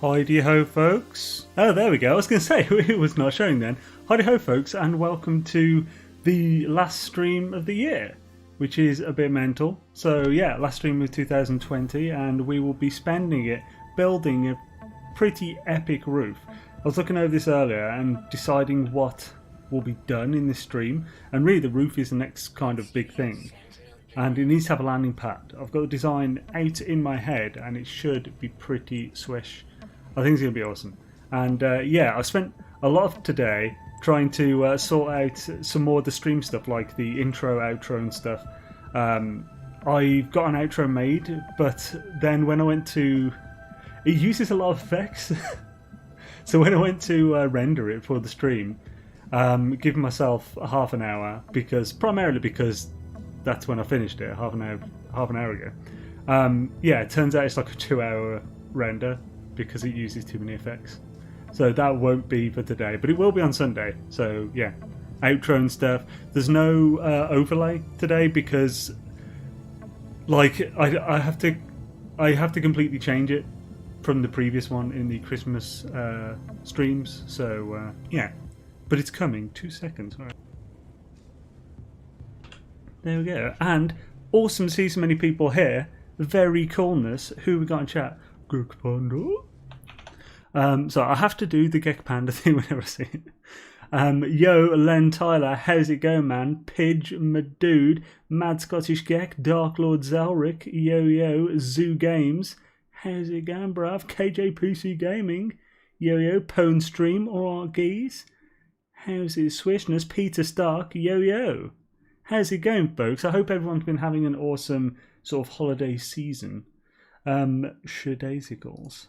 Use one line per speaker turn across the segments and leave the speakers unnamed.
Howdy ho folks. Oh, there we go. I was going to say, it was not showing then. Howdy ho folks, and welcome to the last stream of the year, which is a bit mental. So yeah, last stream of 2020, and we will be spending it building a pretty epic roof. I was looking over this earlier and deciding what will be done in this stream, and really the roof is the next kind of big thing. And it needs to have a landing pad. I've got the design out in my head, and it should be pretty swish. I think it's going to be awesome. And yeah, I spent a lot of today trying to sort out some more of the stream stuff, like the intro, outro and stuff. I've got an outro made, but then when I went to... It uses a lot of effects. So when I went to render it for the stream, giving myself a half an hour, primarily because that's when I finished it, half an hour ago. Yeah, it turns out it's like a 2-hour render, because it uses too many effects. So that won't be for today, but it will be on Sunday. So yeah, outro and stuff. There's no overlay today because, like, I have to completely change it from the previous one in the Christmas streams. So yeah, but it's coming. 2 seconds. All right. There we go. And awesome to see so many people here. Very coolness. Who we got in chat? Gek Panda. So I have to do the Gek Panda thing whenever I see it. Yo, Len Tyler, how's it going, man? Pidge, my dude, Mad Scottish Gek, Dark Lord Zelric, Yo, Zoo Games, how's it going, bruv? KJPC Gaming, Yo, Pone Stream, or Geese, how's it, Swishness, Peter Stark, Yo. How's it going, folks? I hope everyone's been having an awesome sort of holiday season. Shadazicles.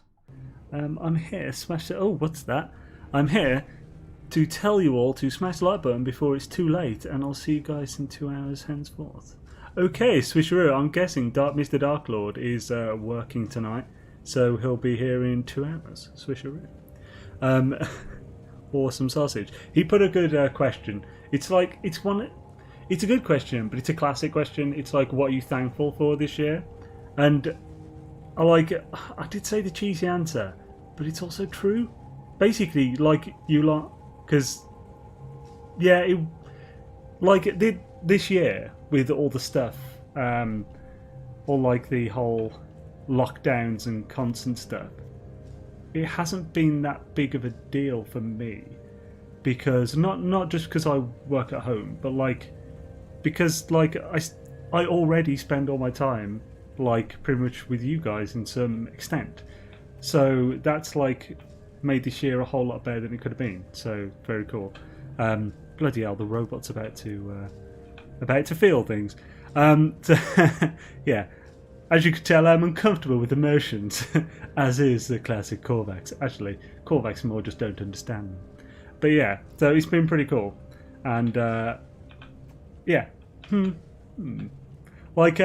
I'm here, smash the... Oh, what's that? I'm here to tell you all to smash the like button before it's too late, and I'll see you guys in 2 hours henceforth. Okay, Swisheroo, I'm guessing Mr. Dark Lord is working tonight, so he'll be here in 2 hours. Swisheroo. Awesome sausage. He put a good question. It's like, it's a good question, but it's a classic question. It's like, what are you thankful for this year? And I did say the cheesy answer, but it's also true. Basically, like you lot, because yeah, this year with all the stuff, or like the whole lockdowns and constant stuff, it hasn't been that big of a deal for me, because not just because I work at home, but like because like I already spend all my time like pretty much with you guys in some extent, so that's like made this year a whole lot better than it could have been. So very cool. Bloody hell, the robot's about to feel things. So, yeah, as you can tell, I'm uncomfortable with emotions, as is the classic Korvax. Actually, Korvax more just don't understand them. But yeah, so it's been pretty cool, and yeah, like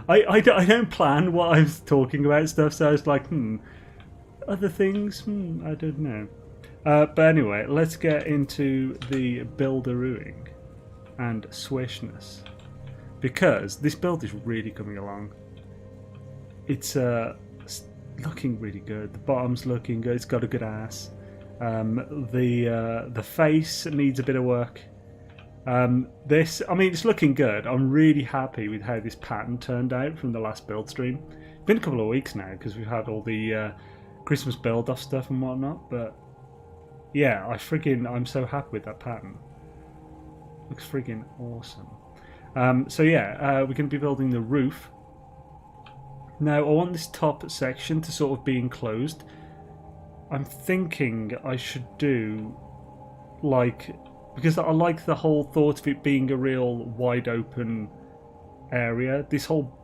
I don't plan what I was talking about stuff, so I was like, other things, I don't know. But anyway, let's get into the builderooing and swishness, because this build is really coming along. It's looking really good. The bottom's looking good. It's got a good ass. The face needs a bit of work. I mean, it's looking good. I'm really happy with how this pattern turned out from the last build stream. It's been a couple of weeks now because we've had all the Christmas build-off stuff and whatnot, but yeah, I'm so happy with that pattern. Looks friggin' awesome. So yeah, we're going to be building the roof. Now, I want this top section to sort of be enclosed. I'm thinking I should do like... because I like the whole thought of it being a real wide open area. This whole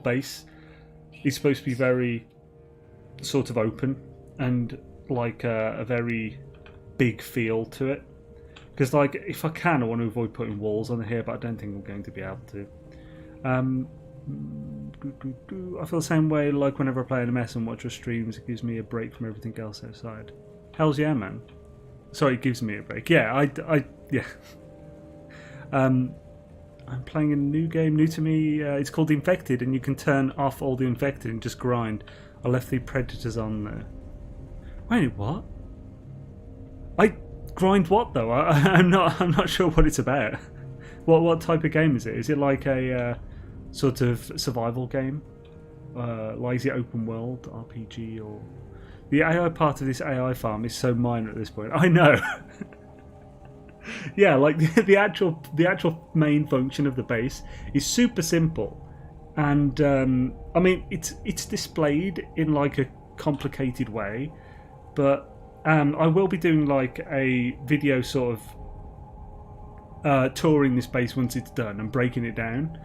base is supposed to be very sort of open and like a very big feel to it. Because like, if I can, I want to avoid putting walls on here, but I don't think I'm going to be able to. I feel the same way like whenever I play NMS and watch your streams, it gives me a break from everything else outside. Hells yeah, man. Sorry, it gives me a break. Yeah, yeah. I'm playing a new game, new to me. It's called Infected, and you can turn off all the infected and just grind. I left the predators on there. Wait, what? I grind what though? I'm not sure what it's about. What type of game is it? Is it like a sort of survival game? Like is it open world RPG or? The AI part of this AI farm is so minor at this point. I know. Yeah, like the actual main function of the base is super simple, and I mean it's displayed in like a complicated way, but I will be doing like a video sort of touring this base once it's done and breaking it down,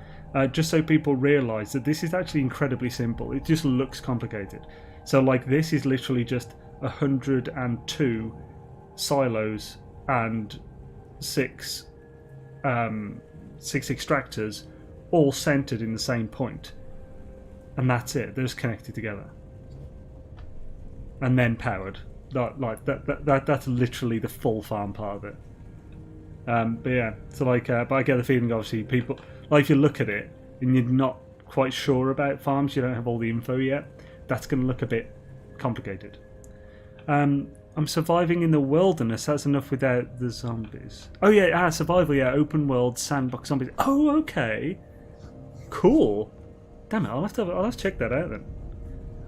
just so people realise that this is actually incredibly simple. It just looks complicated. So like this is literally just 102 silos and six extractors all centered in the same point, and that's it. They're just connected together and then powered. That's literally the full farm part of it. But yeah, so like but I get the feeling obviously people, like if you look at it and you're not quite sure about farms, you don't have all the info yet, that's going to look a bit complicated. I'm surviving in the wilderness. That's enough without the zombies. Oh yeah, survival. Yeah, open world sandbox zombies. Oh, okay, cool. Damn it, I'll have to check that out then.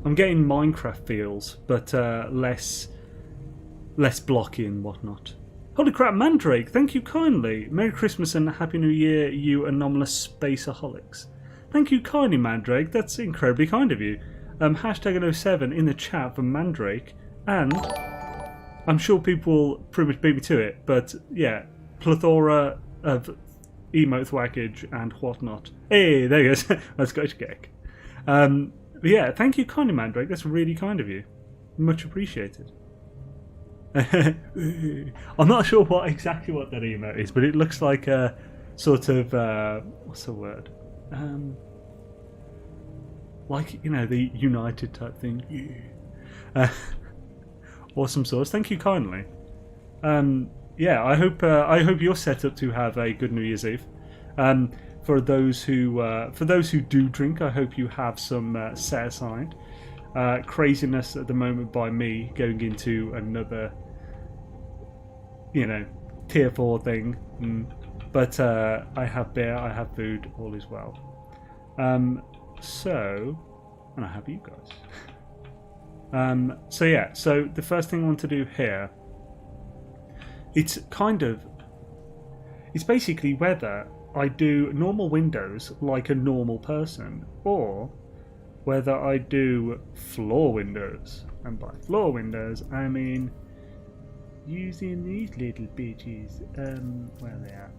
I'm getting Minecraft feels, but less blocky and whatnot. Holy crap, Mandrake! Thank you kindly. Merry Christmas and Happy New Year, you anomalous spaceaholics. Thank you kindly, Mandrake. That's incredibly kind of you. Hashtag 07 in the chat for Mandrake, and I'm sure people will pretty much beat me to it, but yeah, plethora of emote thwackage and whatnot. Hey, there you go. Let's go to Gek. But yeah, thank you kindly, Mandrake. That's really kind of you. Much appreciated. I'm not sure exactly what that emote is, but it looks like a sort of what's the word? Like, you know, the United type thing. Awesome sauce. Thank you kindly. Yeah, I hope you're set up to have a good New Year's Eve. For those who do drink, I hope you have some set aside. Craziness at the moment by me going into another, you know, tier 4 thing. But I have beer, I have food, all is well. So, and I have you guys. So yeah, so the first thing I want to do here, it's basically whether I do normal windows like a normal person, or whether I do floor windows. And by floor windows, I mean using these little bitches. Where are they at?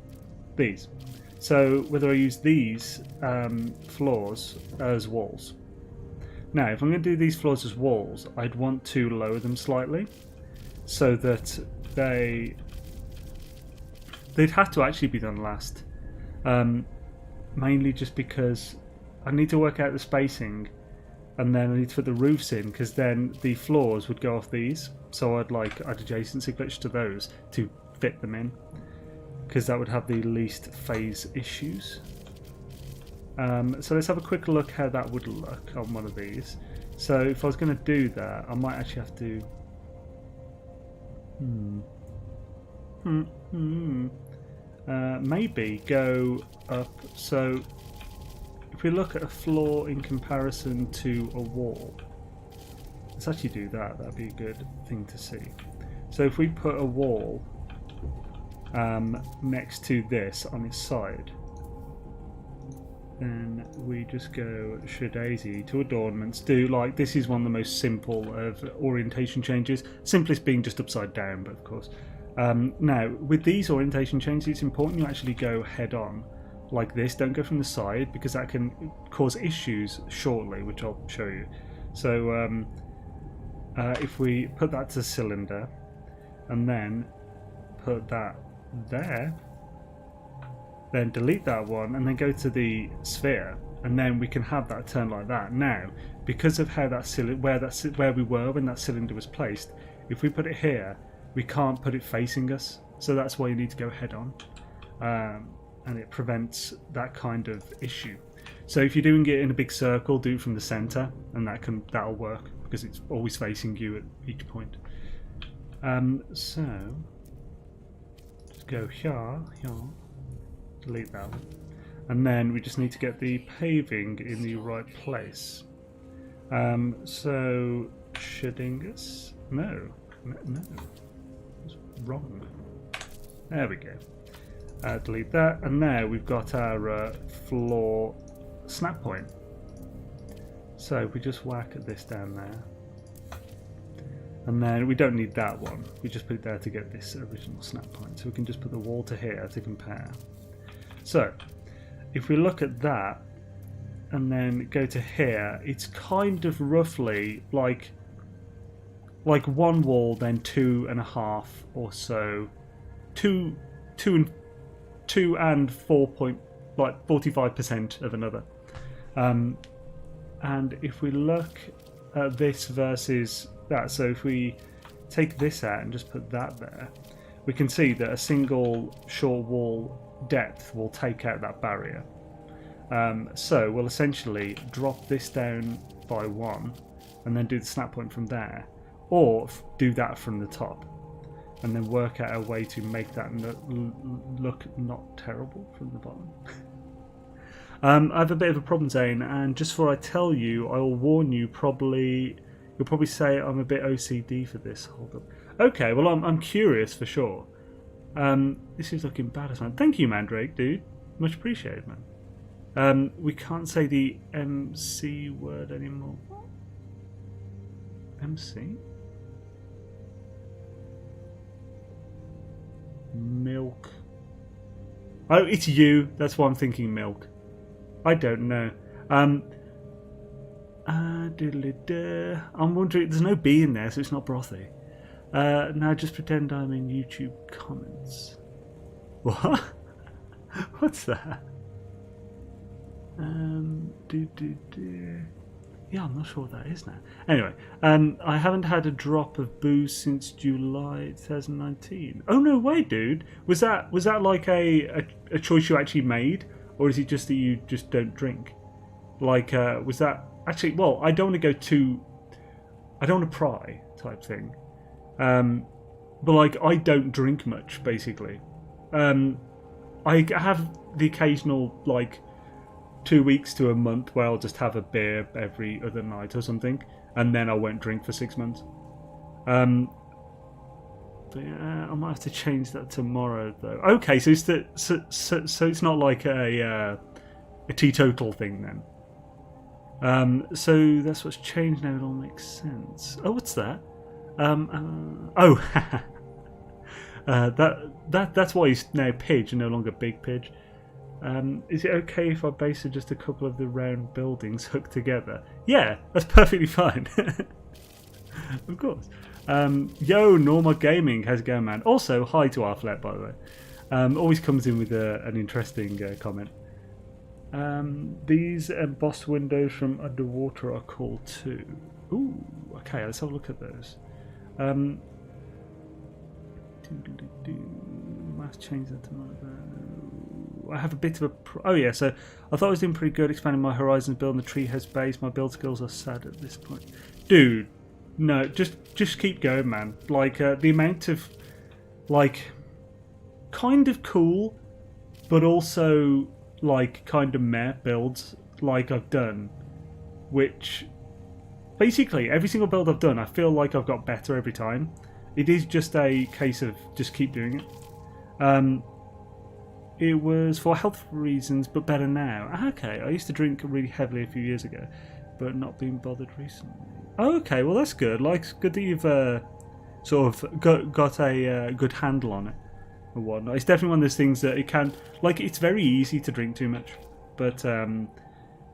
These. So whether I use these floors as walls. Now, if I'm going to do these floors as walls, I'd want to lower them slightly so that they'd have to actually be done last. Mainly just because I need to work out the spacing, and then I need to put the roofs in, because then the floors would go off these. So I'd adjacency glitch to those to fit them in, because that would have the least phase issues. So let's have a quick look how that would look on one of these. So if I was going to do that, I might actually have to maybe go up. So if we look at a floor in comparison to a wall, let's actually do that. That'd be a good thing to see. So if we put a wall next to this on its side, then we just go Shadaisy to adornments. Do like, this is one of the most simple of orientation changes. Simplest being just upside down, but of course. Now, with these orientation changes, it's important you actually go head on like this. Don't go from the side, because that can cause issues shortly, which I'll show you. So if we put that to cylinder and then put that there, then delete that one and then go to the sphere, and then we can have that turn like that. Now, because of how that where we were when that cylinder was placed, if we put it here, we can't put it facing us, so that's why you need to go head on. and it prevents that kind of issue. So if you're doing it in a big circle, do it from the center, and that'll work because it's always facing you at each point. So just go here, delete that one, and then we just need to get the paving in the right place. So Shedingus, no, it's wrong. There we go. Delete that, and there we've got our floor snap point. So if we just whack at this down there, and then we don't need that one, we just put it there to get this original snap point, so we can just put the wall to here to compare. So if we look at that and then go to here, it's kind of roughly like one wall, then 2.5 or so, two and 45% of another. And if we look at this versus that, so if we take this out and just put that there, we can see that a single short wall depth will take out that barrier. So we'll essentially drop this down by 1 and then do the snap point from there, or do that from the top and then work out a way to make that look not terrible from the bottom. I have a bit of a problem, Xaine, and just before I tell you, I will warn you, you'll probably say I'm a bit OCD for this. Hold up. Okay, well I'm curious for sure. This is looking bad as man. Thank you, Mandrake, dude. Much appreciated, man. We can't say the MC word anymore. MC? Milk. Oh, it's you. That's why I'm thinking milk. I don't know. I'm wondering, there's no B in there, so it's not brothy. Now just pretend I'm in YouTube comments. What? What's that? Yeah, I'm not sure what that is now. Anyway, I haven't had a drop of booze since July 2019. Oh no way, dude! Was that like a choice you actually made, or is it just that you just don't drink? Like, was that actually? Well, I don't want to go too. I don't want to pry type thing. But like, I don't drink much basically. I have the occasional like 2 weeks to a month where I'll just have a beer every other night or something, and then I won't drink for 6 months. But yeah, I might have to change that tomorrow though. Okay, so it's not like a teetotal thing then. So that's what's changed now. It all makes sense. Oh, what's that? That's why he's now Pidge and no longer Big Pidge. Is it okay if I base just a couple of the round buildings hooked together? Yeah, that's perfectly fine. Of course. Yo, Norma Gaming, how's it going, man? Also, hi to Arflet, by the way. Always comes in with an interesting comment. These embossed windows from underwater are cool too. Ooh, okay, let's have a look at those. Must change that tomorrow. I have a bit of a... Oh yeah, so I thought I was doing pretty good expanding my horizons, building the treehouse base. My build skills are sad at this point. Dude, no, just keep going, man. Like, the amount of, like, kind of cool, but also, like, kind of meh builds, like, I've done, which, basically, every single build I've done, I feel like I've got better every time. It is just a case of just keep doing it. It was for health reasons, but better now. Okay, I used to drink really heavily a few years ago, but not been bothered recently. Okay, well that's good. Like, it's good that you've sort of got a good handle on it and whatnot. It's definitely one of those things that it can, like, it's very easy to drink too much, but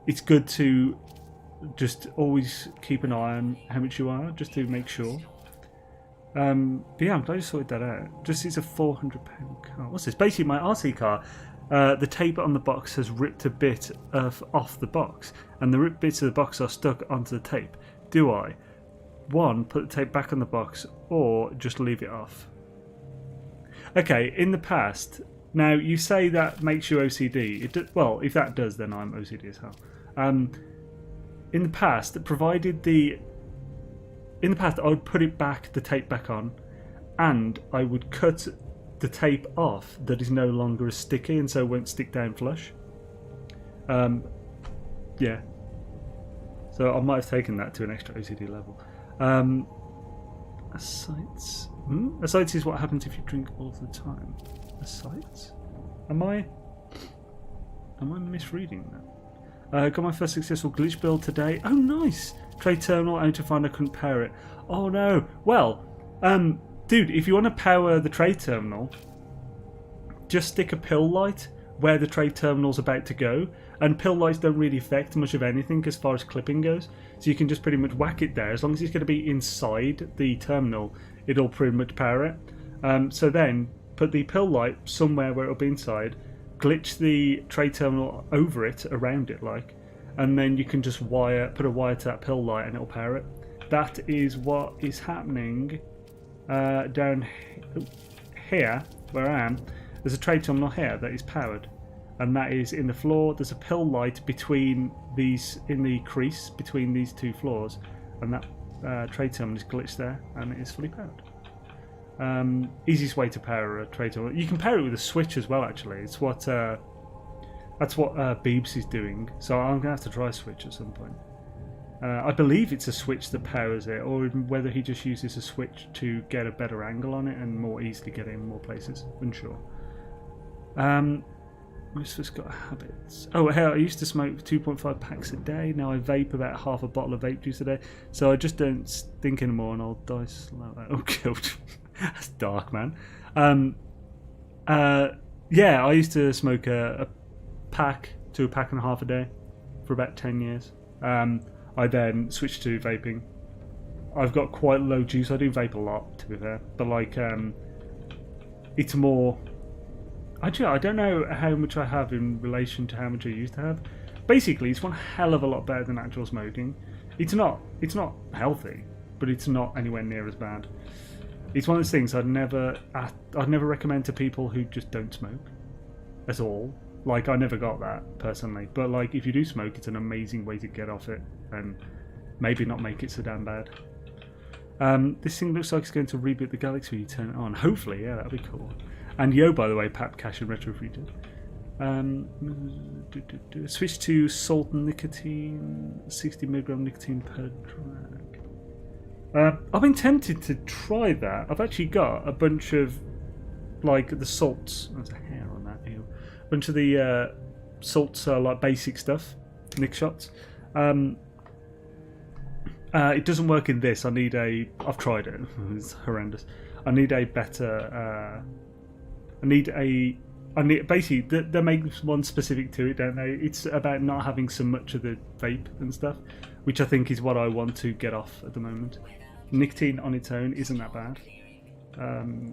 it's good to just always keep an eye on how much you are, just to make sure. But yeah, I'm glad you sorted that out. Just it's a £400 car. What's this? Basically, my RC car. The tape on the box has ripped a bit off the box, and the ripped bits of the box are stuck onto the tape. Do I, 1, put the tape back on the box, or just leave it off? Okay, in the past, Now, you say that makes you OCD. Well, if that does, then I'm OCD as hell. In the past, I would put it back, the tape back on, and I would cut the tape off that is no longer as sticky and so won't stick down flush. Yeah. So I might have taken that to an extra OCD level. Ascites. Ascites is what happens if you drink all the time. Ascites? Am I misreading that? Got my first successful glitch build today. Oh, nice! Trade terminal, only to find I couldn't power it. Oh no. Well, dude, if you want to power the trade terminal, just stick a pill light where the trade terminal's about to go, and pill lights don't really affect much of anything as far as clipping goes, so you can just pretty much whack it there. As long as it's going to be inside the terminal, it'll pretty much power it. So then put the pill light somewhere where it'll be inside, glitch the trade terminal over it, around it like, and then you can just put a wire to that pill light and it'll power it. That is what is happening down here where I am. There's a trade terminal here that is powered, and that is in the floor. There's a pill light between these, in the crease between these two floors, and that trade terminal is glitched there, and it is fully powered. Easiest way to power a trade terminal. You can power it with a switch as well. Actually, it's what that's what Beebs is doing. So I'm gonna have to try a switch at some point. I believe it's a switch that powers it, or whether he just uses a switch to get a better angle on it and more easily get it in more places. Unsure. Most of us got habits. Oh, hell, I used to smoke 2.5 packs a day. Now I vape about half a bottle of vape juice a day. So I just don't think anymore, and I'll die slow. Oh, God. That's dark, man. Yeah, I used to smoke a pack to a pack and a half a day for about 10 years. I then switched to vaping. I've got quite low juice. I do vape a lot, to be fair. But, like, it's more... Actually, I don't know how much I have in relation to how much I used to have. Basically, it's one hell of a lot better than actual smoking. It's not healthy, but it's not anywhere near as bad. It's one of those things I'd never recommend to people who just don't smoke at all. Like, I never got that personally, but like, if you do smoke, it's an amazing way to get off it and maybe not make it so damn bad. This thing looks like it's going to reboot the galaxy when you turn it on. Hopefully, yeah, that'd be cool. And yo, by the way, Pap Cash and Retro Freedom. Switch to salt and nicotine, 60mg nicotine per drag. I've been tempted to try that. I've actually got a bunch of, like, the salts. There's a hair on that. Ew. A bunch of the salts are like basic stuff, Nick shots. It doesn't work in this. I've tried it. It's horrendous. I need a better. Basically, they make one specific to it, don't they? It's about not having so much of the vape and stuff, which I think is what I want to get off at the moment. Nicotine on its own isn't that bad.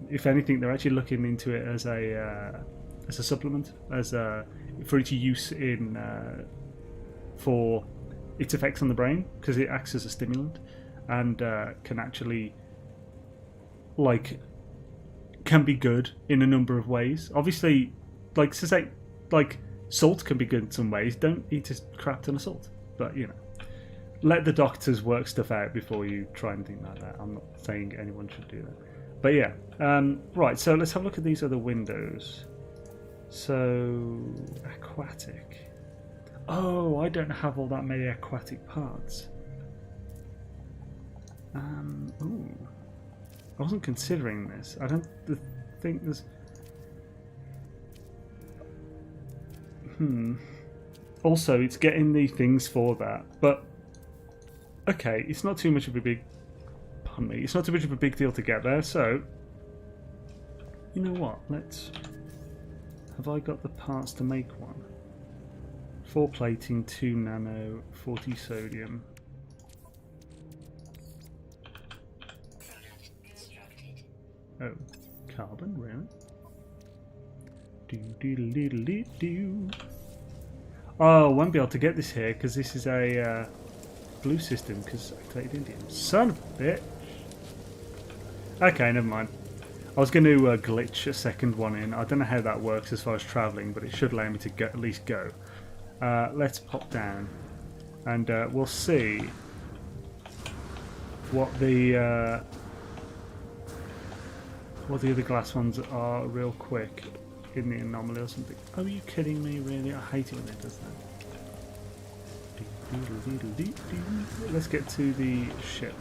If anything, they're actually looking into it as a supplement, for its use in for its effects on the brain, because it acts as a stimulant and can actually can be good in a number of ways. Obviously, like salt can be good in some ways. Don't eat a crap ton of salt, but you know, let the doctors work stuff out before you try anything like that. I'm not saying anyone should do that, but yeah. Right, so let's have a look at these other windows. So aquatic. Oh, I don't have all that many aquatic parts. Ooh. I wasn't considering this. I don't think there's... Also, it's getting the things for that. But, okay, it's not too much of a big... Pardon me. It's not too much of a big deal to get there, so... You know what? Let's... Have I got the parts to make one? 4 plating, 2 nano, 40 sodium... Oh, carbon, really? Oh, I won't be able to get this here because this is a blue system because Activated Indium. Son of a bitch. Okay, never mind. I was going to glitch a second one in. I don't know how that works as far as travelling, but it should allow me to go, at least go. Let's pop down, and we'll see what the other glass ones are real quick in the anomaly or something. Oh, are you kidding me? Really? I hate it when it does that. Let's get to the ship.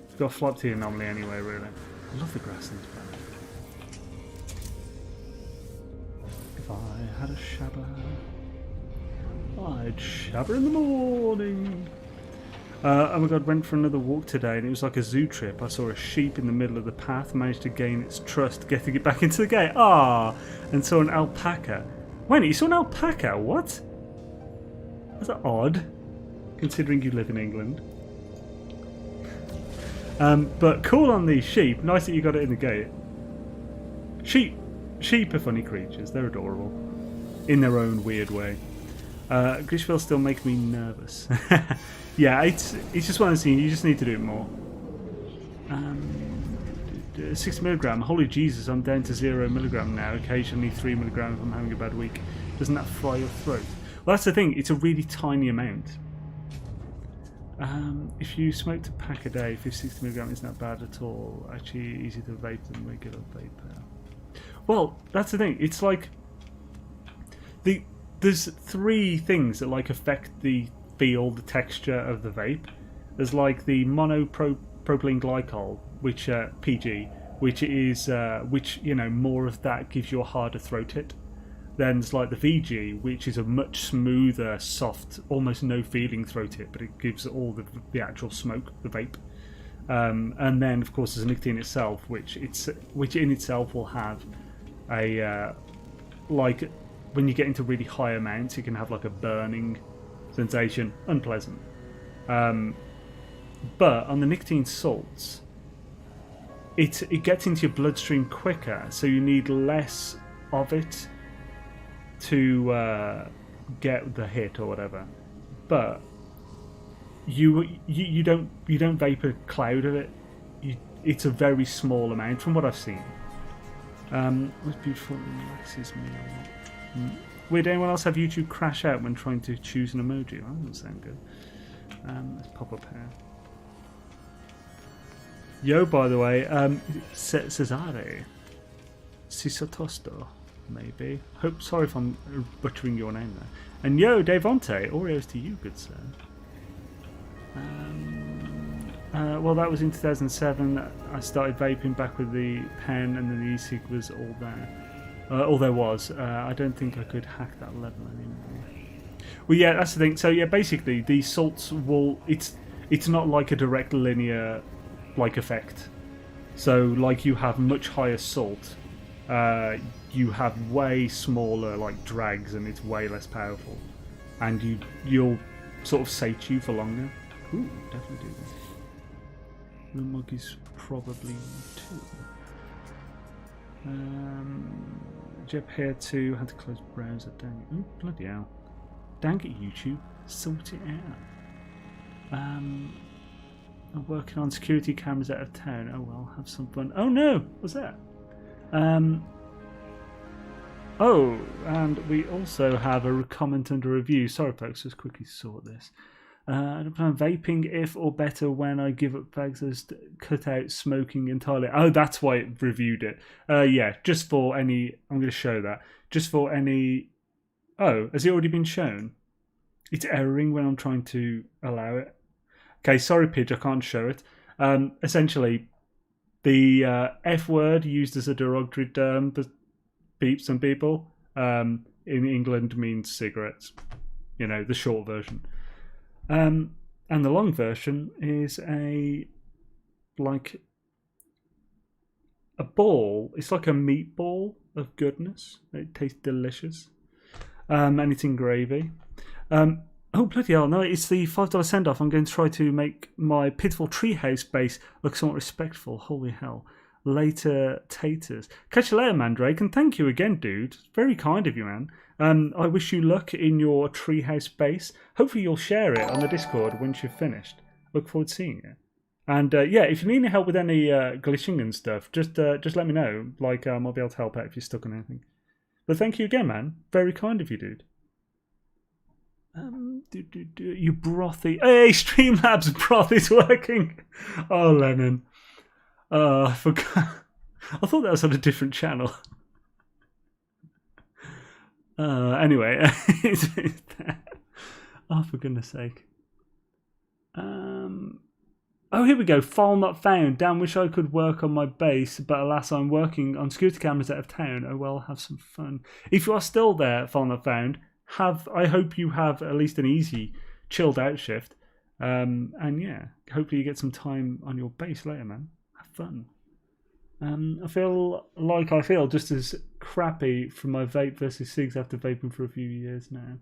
We've got to fly up to the anomaly anyway, really. I love the grasslands planet. If I had a shabba, I'd shabba in the morning. Oh my god, went for another walk today and it was like a zoo trip. I saw a sheep in the middle of the path, managed to gain its trust, getting it back into the gate. Ah, and saw an alpaca. Wait, you saw an alpaca? What? That's odd, considering you live in England. But cool on these sheep. Nice that you got it in the gate. Sheep are funny creatures. They're adorable in their own weird way. Grishville still makes me nervous. Yeah, it's just one of those things. You just need to do it more. 60 milligram. Holy Jesus, I'm down to 0 milligram now. Occasionally 3 milligram if I'm having a bad week. Doesn't that fry your throat? Well, that's the thing. It's a really tiny amount. If you smoked a pack a day, 60 milligram isn't that bad at all. Actually, easy to vape than regular vapor. Well, that's the thing. It's like there's 3 things that like affect the feel, the texture of the vape. There's like the monopropylene glycol, which PG, which is which, you know, more of that gives you a harder throat hit. Then there's like the VG, which is a much smoother, soft, almost no feeling throat hit, but it gives all the actual smoke, the vape. And then of course there's nicotine itself, which in itself will have a like when you get into really high amounts, you can have like a burning sensation, unpleasant. But on the nicotine salts, it gets into your bloodstream quicker, so you need less of it to get the hit or whatever. But you don't vape a cloud of it. It's a very small amount from what I've seen. What's beautiful relaxes me. Would anyone else have YouTube crash out when trying to choose an emoji? That doesn't sound good. Let's pop up here. Yo, by the way, Cesare Sisotosto, maybe. Sorry if I'm butchering your name there. And yo, Devonte, Oreos to you, good sir. Well, that was in 2007. I started vaping back with the pen, and then the e-cig was all there. All there was. I don't think I could hack that level anymore. Well, yeah, that's the thing. So yeah, basically, the salts will. It's not like a direct linear like effect. So like you have much higher salt, you have way smaller like drags, and it's way less powerful, and you'll sort of sate you for longer. Ooh, definitely do this. The mug is probably 2. Jeb here too. Had to close browser. Dang it! Oh, bloody hell! Dang it, YouTube! Sort it out. I'm working on security cameras out of town. Oh well, have some fun. Oh no! What's that? Oh, and we also have a comment under review. Sorry, folks. Let's quickly sort this. I don't plan vaping if or better when I give up fags as cut out smoking entirely. Oh, that's why it reviewed it. Yeah, just for any. I'm going to show that. Just for any. Oh, has it already been shown? It's erroring when I'm trying to allow it. Okay, sorry, Pidge, I can't show it. Essentially, the F word used as a derogatory term for some people in England means cigarettes. You know, the short version. And the long version is a ball. It's like a meatball of goodness. It tastes delicious. And it's in gravy. Oh, bloody hell, no, it's the $5 send-off. I'm going to try to make my pitiful treehouse base look somewhat respectful. Holy hell. later taters. Catch you later, Mandrake, and thank you again, dude. Very kind of you, man. I wish you luck in your treehouse base. Hopefully you'll share it on the Discord once you've finished. Look forward to seeing you. And yeah, if you need any help with any glitching and stuff, just let me know. Like, I'll be able to help out if you're stuck on anything. But thank you again, man. Very kind of you, dude. You brothy. Hey, Streamlabs broth is working. Oh, Lennon. I forgot. I thought that was on a different channel. Anyway. Oh, for goodness sake. Oh, here we go. File not found. Damn, wish I could work on my base, but alas, I'm working on security cameras out of town. Oh well, have some fun. If you are still there, file not found, I hope you have at least an easy, chilled out shift. And yeah, hopefully you get some time on your base later, man. Have fun. I feel just as crappy from my vape versus cigs after vaping for a few years now.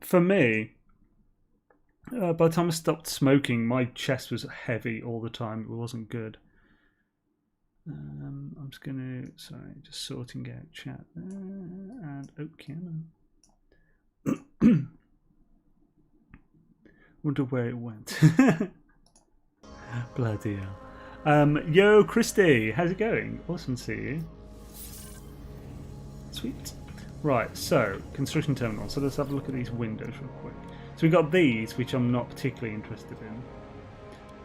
For me, by the time I stopped smoking, my chest was heavy all the time. It wasn't good. I'm just gonna, just sorting out chat there, and okay. Wonder where it went. Bloody hell. Yo, Christy, how's it going? Awesome to see you. Sweet. Right, so, construction terminal. So let's have a look at these windows real quick. So we've got these, which I'm not particularly interested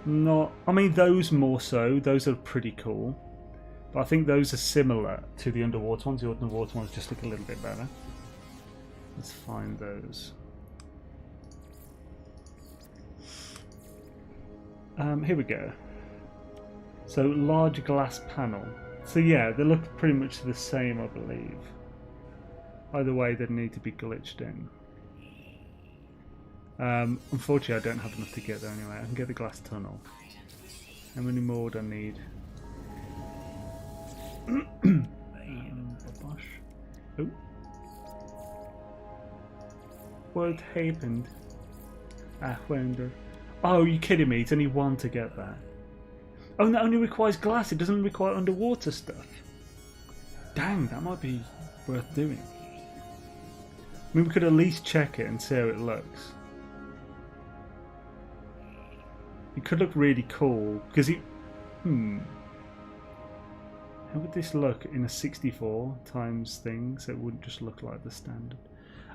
in. I mean, those more so. Those are pretty cool. But I think those are similar to the underwater ones. The underwater ones just look a little bit better. Let's find those. Here we go. So, large glass panel. So yeah, they look pretty much the same, I believe. Either way, they need to be glitched in. Unfortunately, I don't have enough to get there anyway. I can get the glass tunnel. How many more would I need? Oh. What happened? I wonder. Oh, you kidding me? It's only one to get that. Oh, and that only requires glass. It doesn't require underwater stuff. Dang, that might be worth doing. I mean, we could at least check it and see how it looks. It could look really cool because it. How would this look in a 64 times thing so it wouldn't just look like the standard?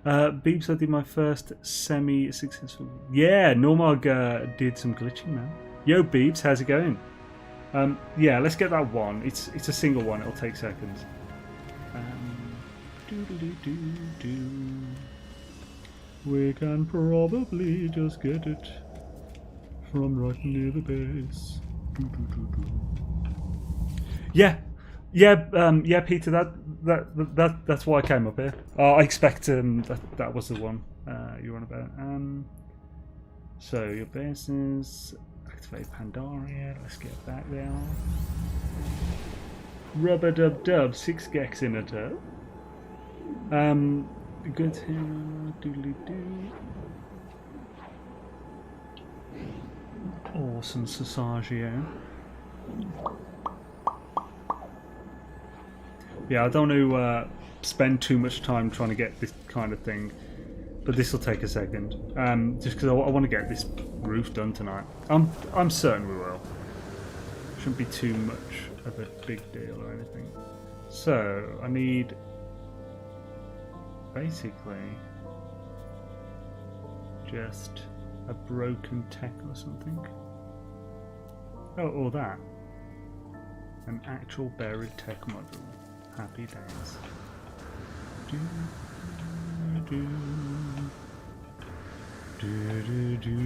Beeps, I did my first semi-successful. Yeah, Normog did some glitching, man. Yo, Beeps, how's it going? Yeah, let's get that one. It's a single one. It'll take seconds. We can probably just get it from right near the base. Yeah, Peter. That's why I came up here. I expect that was the one you were on about. So your bases, activate Pandaria. Let's get back there. Rubber dub dub, 6 Geks in a toe. Good here. Doodly doo. Awesome Sasagio. Yeah, I don't want to spend too much time trying to get this kind of thing, but this will take a second. Just because I want to get this roof done tonight. I'm certain we will. Shouldn't be too much of a big deal or anything. So I need basically just a broken tech or something. Oh, or that. An actual buried tech module. Happy days. Do, do, do, do, do,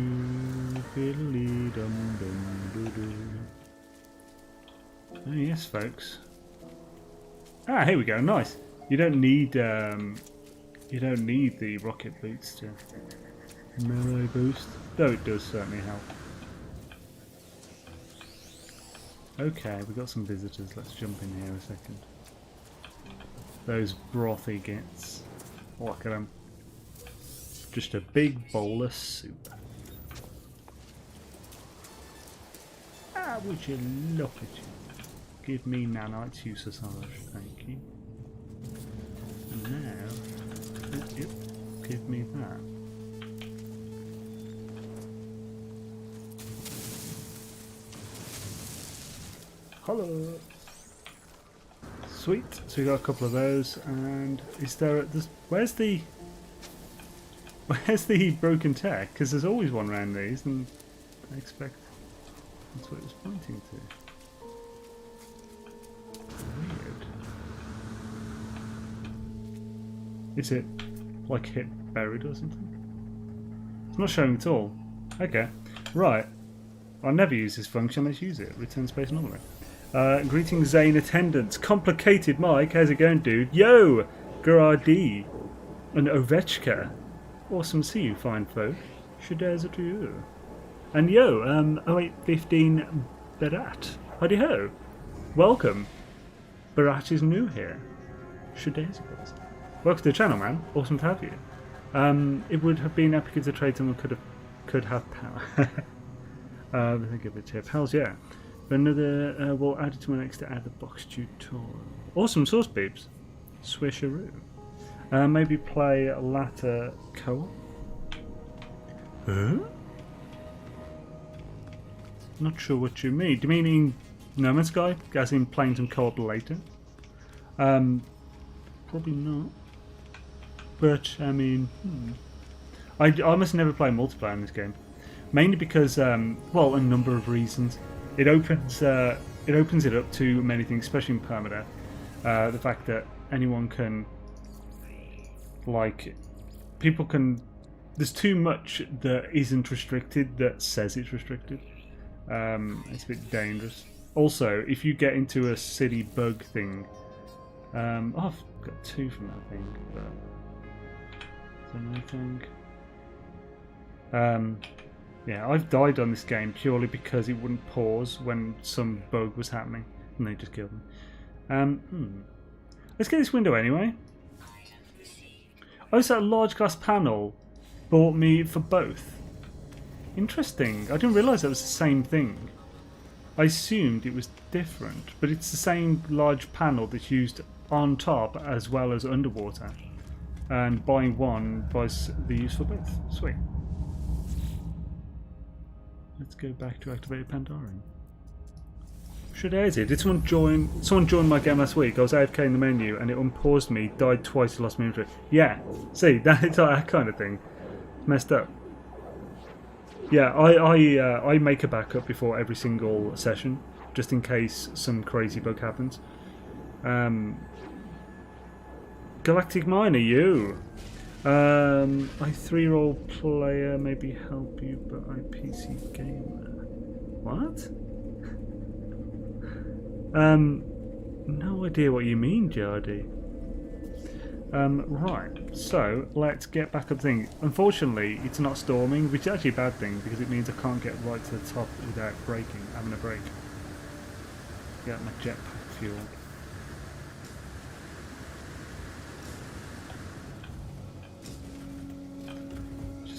fiddly dum dum do do. Oh yes, folks. Ah, here we go. Nice. You don't need the rocket boots to melee boost, though it does certainly help. Okay, we've got some visitors. Let's jump in here a second. Those brothy gits. Look at them. Just a big bowl of soup. would you look at you? Give me nanites, you sausage, thank you. And now, yep, give me that. Hello. Sweet. So we got a couple of those, and is there this? Where's the broken tech? Because there's always one around these, and I expect that's what it was pointing to. Weird. Is it like hit buried or something? It's not showing at all. Okay, right. I'll never use this function. Let's use it. Return space normally. Greetings, Xaine attendants. Complicated Mike, how's it going, dude? Yo, Garadi, and Ovechka. Awesome to see you, fine folk. Shaders to you. And yo, 0815 Barat. Howdy ho. Welcome. Barat is new here. Shaders. Welcome to the channel, man. Awesome to have you. It would have been epic if the trade someone could have power. I think of a tip. Hells yeah. Another, we'll add it to my next out of the box tutorial. Awesome source beeps. Swisheroo. Maybe play latter co-op. Huh? Not sure what you mean. Do you mean in No Man's Sky? As in playing some co-op later? Probably not. But I mean, I almost never play multiplayer in this game. Mainly because, well, a number of reasons. It opens it up to many things, especially in Permadeath. The fact that anyone can, like, people can. There's too much that isn't restricted that says it's restricted. It's a bit dangerous. Also, if you get into a city bug thing, I've got 2 from that thing. But is there anything? Yeah, I've died on this game purely because it wouldn't pause when some bug was happening, and they just killed me. Let's get this window anyway. Oh, so a large glass panel bought me for both. Interesting. I didn't realise that was the same thing. I assumed it was different, but it's the same large panel that's used on top as well as underwater. And buying one buys the use for both. Sweet. Let's go back to Activated Indium. Should I edit? Did someone join my game last week? I was AFK in the menu and it unpaused me, died twice, lost my inventory. Yeah, see, that's that kind of thing. Messed up. Yeah, I make a backup before every single session, just in case some crazy bug happens. Galactic Miner, you. I 3-year-old player maybe help you, but I PC gamer. What? No idea what you mean, Jardy. Right, so let's get back up the thing. Unfortunately, it's not storming, which is actually a bad thing because it means I can't get right to the top without having a break. Get my jetpack fuel.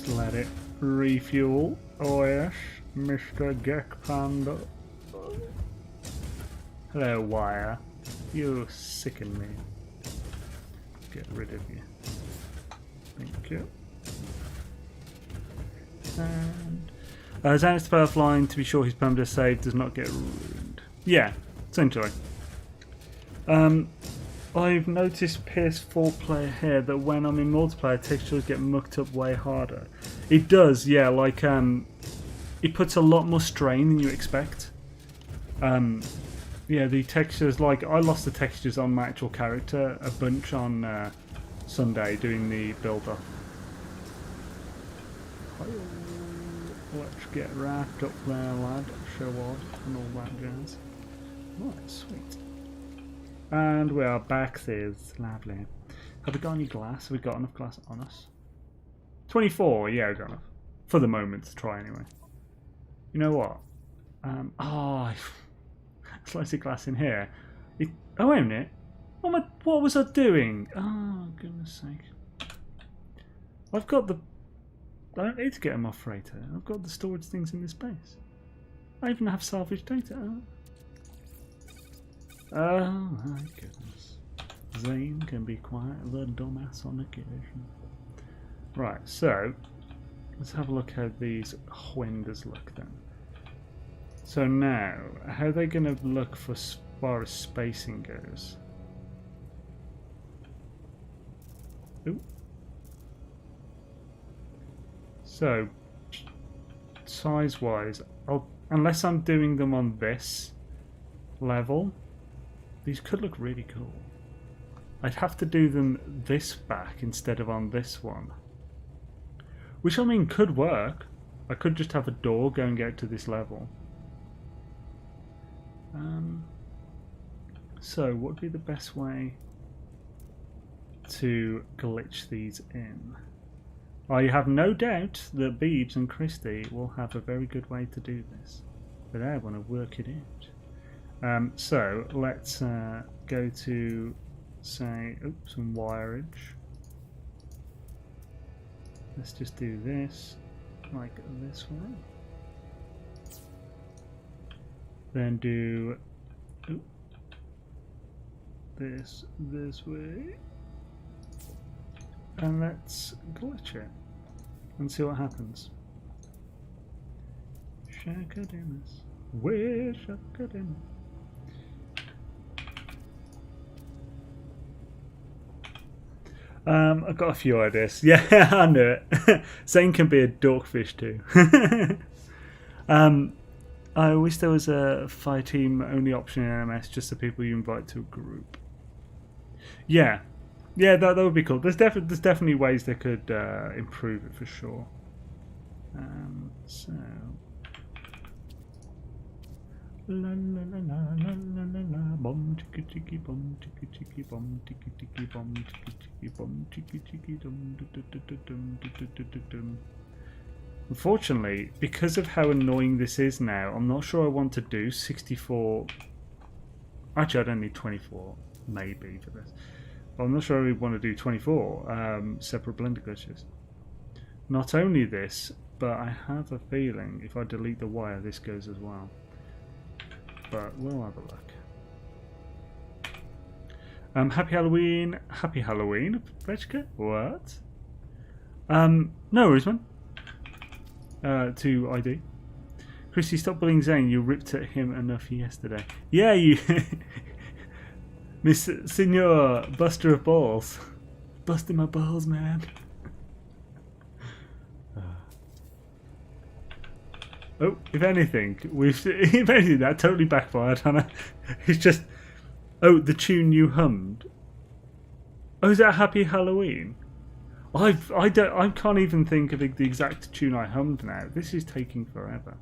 Let it refuel. Oh yes, Mr. Gek Panda. Hello, wire. You sicken me. Get rid of you. Thank you. And Xaine's the flying to be sure his permadeath save does not get ruined. Yeah, essentially. I've noticed PS4 player here that when I'm in multiplayer, textures get mucked up way harder. It does, yeah. Like it puts a lot more strain than you expect. Yeah, the textures. Like I lost the textures on my actual character a bunch on Sunday doing the build up. Let's get wrapped up there, lad. Show on and all that jazz. Right, sweet. And we are back, there's lovely. Have we got any glass? Have we got enough glass on us? 24, yeah, we've got enough. For the moment, to try anyway. You know what? Slice of glass in here. Oh, wait a minute. What was I doing? Oh, goodness sake. I've got the... I don't need to get a moth freighter. I've got the storage things in this space. I even have salvage data. Oh my goodness. Xaine can be quite the dumbass on occasion. Right, so let's have a look how these windows look then. So now, how are they going to look for as far as spacing goes? Ooh. So, size-wise, unless I'm doing them on this level, these could look really cool. I'd have to do them this back instead of on this one. Which, I mean, could work. I could just have a door going out to this level. So, what would be the best way to glitch these in? I have no doubt that Beebs and Christy will have a very good way to do this. But I want to work it out. So, let's go to, say, some wireage. Let's just do this, like this way. Then do this way. And let's glitch it and see what happens. Shakademus. Where Shakademus? I've got a few ideas. Yeah, I knew it. Xaine can be a dorkfish too. I wish there was a fire team only option in NMS, just the people you invite to a group. Yeah, that would be cool. There's definitely ways they could improve it for sure. So. La la la la la la la la bum tiki tiki bum tiki tiki bum tiki tiki bum tiki tiki bum tiki tiki dum dum. Unfortunately, because of how annoying this is now, I'm not sure I want to do 64. Actually, I don't need 24, maybe for this. But I'm not sure I want to do 24 separate blender glitches. Not only this, but I have a feeling if I delete the wire, this goes as well. But we'll have a look. Happy Halloween, Vechka? What? No worries, man. To ID. Christy, stop bullying Xaine. You ripped at him enough yesterday. Yeah, you. Miss Senor Buster of Balls. Busting my balls, man. Oh, if anything, that totally backfired, Hannah. It's just, oh, the tune you hummed. Oh, is that Happy Halloween? I can't even think of the exact tune I hummed now. This is taking forever.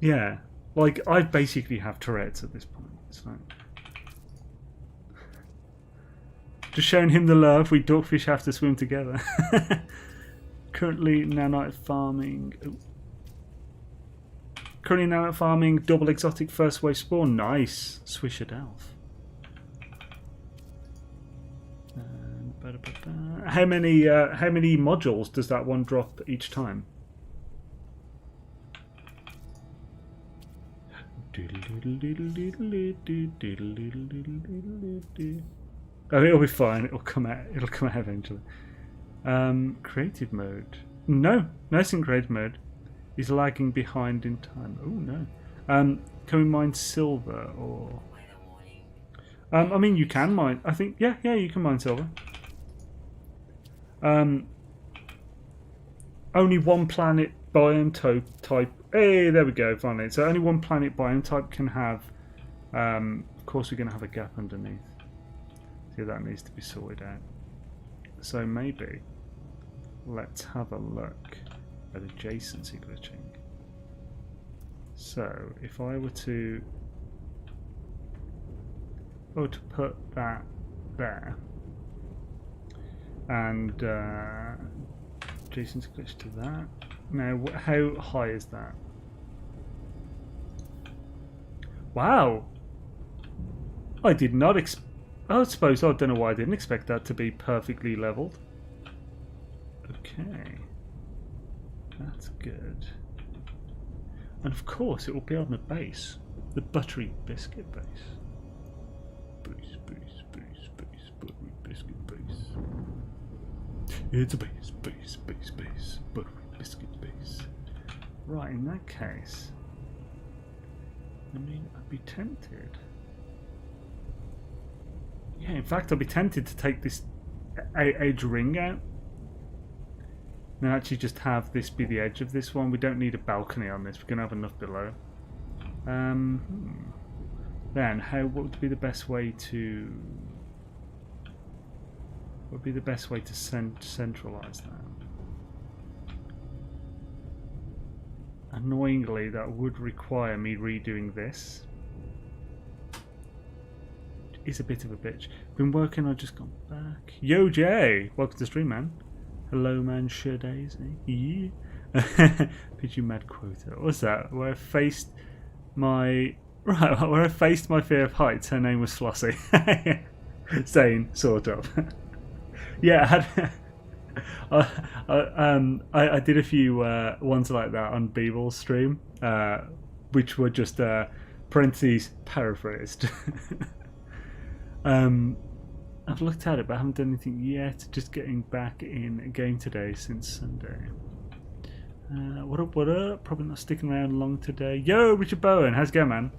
Yeah, like I basically have Tourette's at this point. It's like just showing him the love. We dogfish have to swim together. Currently nanite farming. Ooh. Currently nanite farming double exotic first wave spawn. Nice, Swisher Elf. How many modules does that one drop each time? Oh, it'll be fine. It'll come out. It'll come out eventually. Creative mode. No, it's in creative mode. He's lagging behind in time. Oh no. Can we mine silver or? I mean, you can mine. I think yeah, you can mine silver. Only one planet biome type. Hey, there we go. Finally, so only one planet biome type can have. Of course, we're going to have a gap underneath. So that needs to be sorted out. So maybe let's have a look at adjacency glitching. So if I were to put that there and adjacency glitch to that. Now, how high is that? Wow! I did not expect. I suppose I don't know why I didn't expect that to be perfectly leveled. Okay, that's good. And of course it will be on the base. The buttery biscuit base. Base, buttery biscuit base. It's a base, buttery biscuit base. Right, in that case, I mean, I'd be tempted. Yeah, in fact, I'd be tempted to take this edge ring out. And actually just have this be the edge of this one. We don't need a balcony on this. We're going to have enough below. Then, what would be the best way to... What would be the best way to centralise that? Annoyingly, that would require me redoing this. It's a bit of a bitch. Been working, I've just gone back. Yo, Jay! Welcome to the stream, man. Hello, man, sure days, eh? Yeah. Pigeon mad quota. What's that? Where I faced my... Right, where I faced my fear of heights, her name was Flossie. Xaine, sort of. Yeah, I did a few ones like that on Beeble's stream, which were just parentheses paraphrased. I've looked at it, but I haven't done anything yet. Just getting back in a game today since Sunday. What up, what up? Probably not sticking around long today. Yo, Richard Bowen, how's it going, man?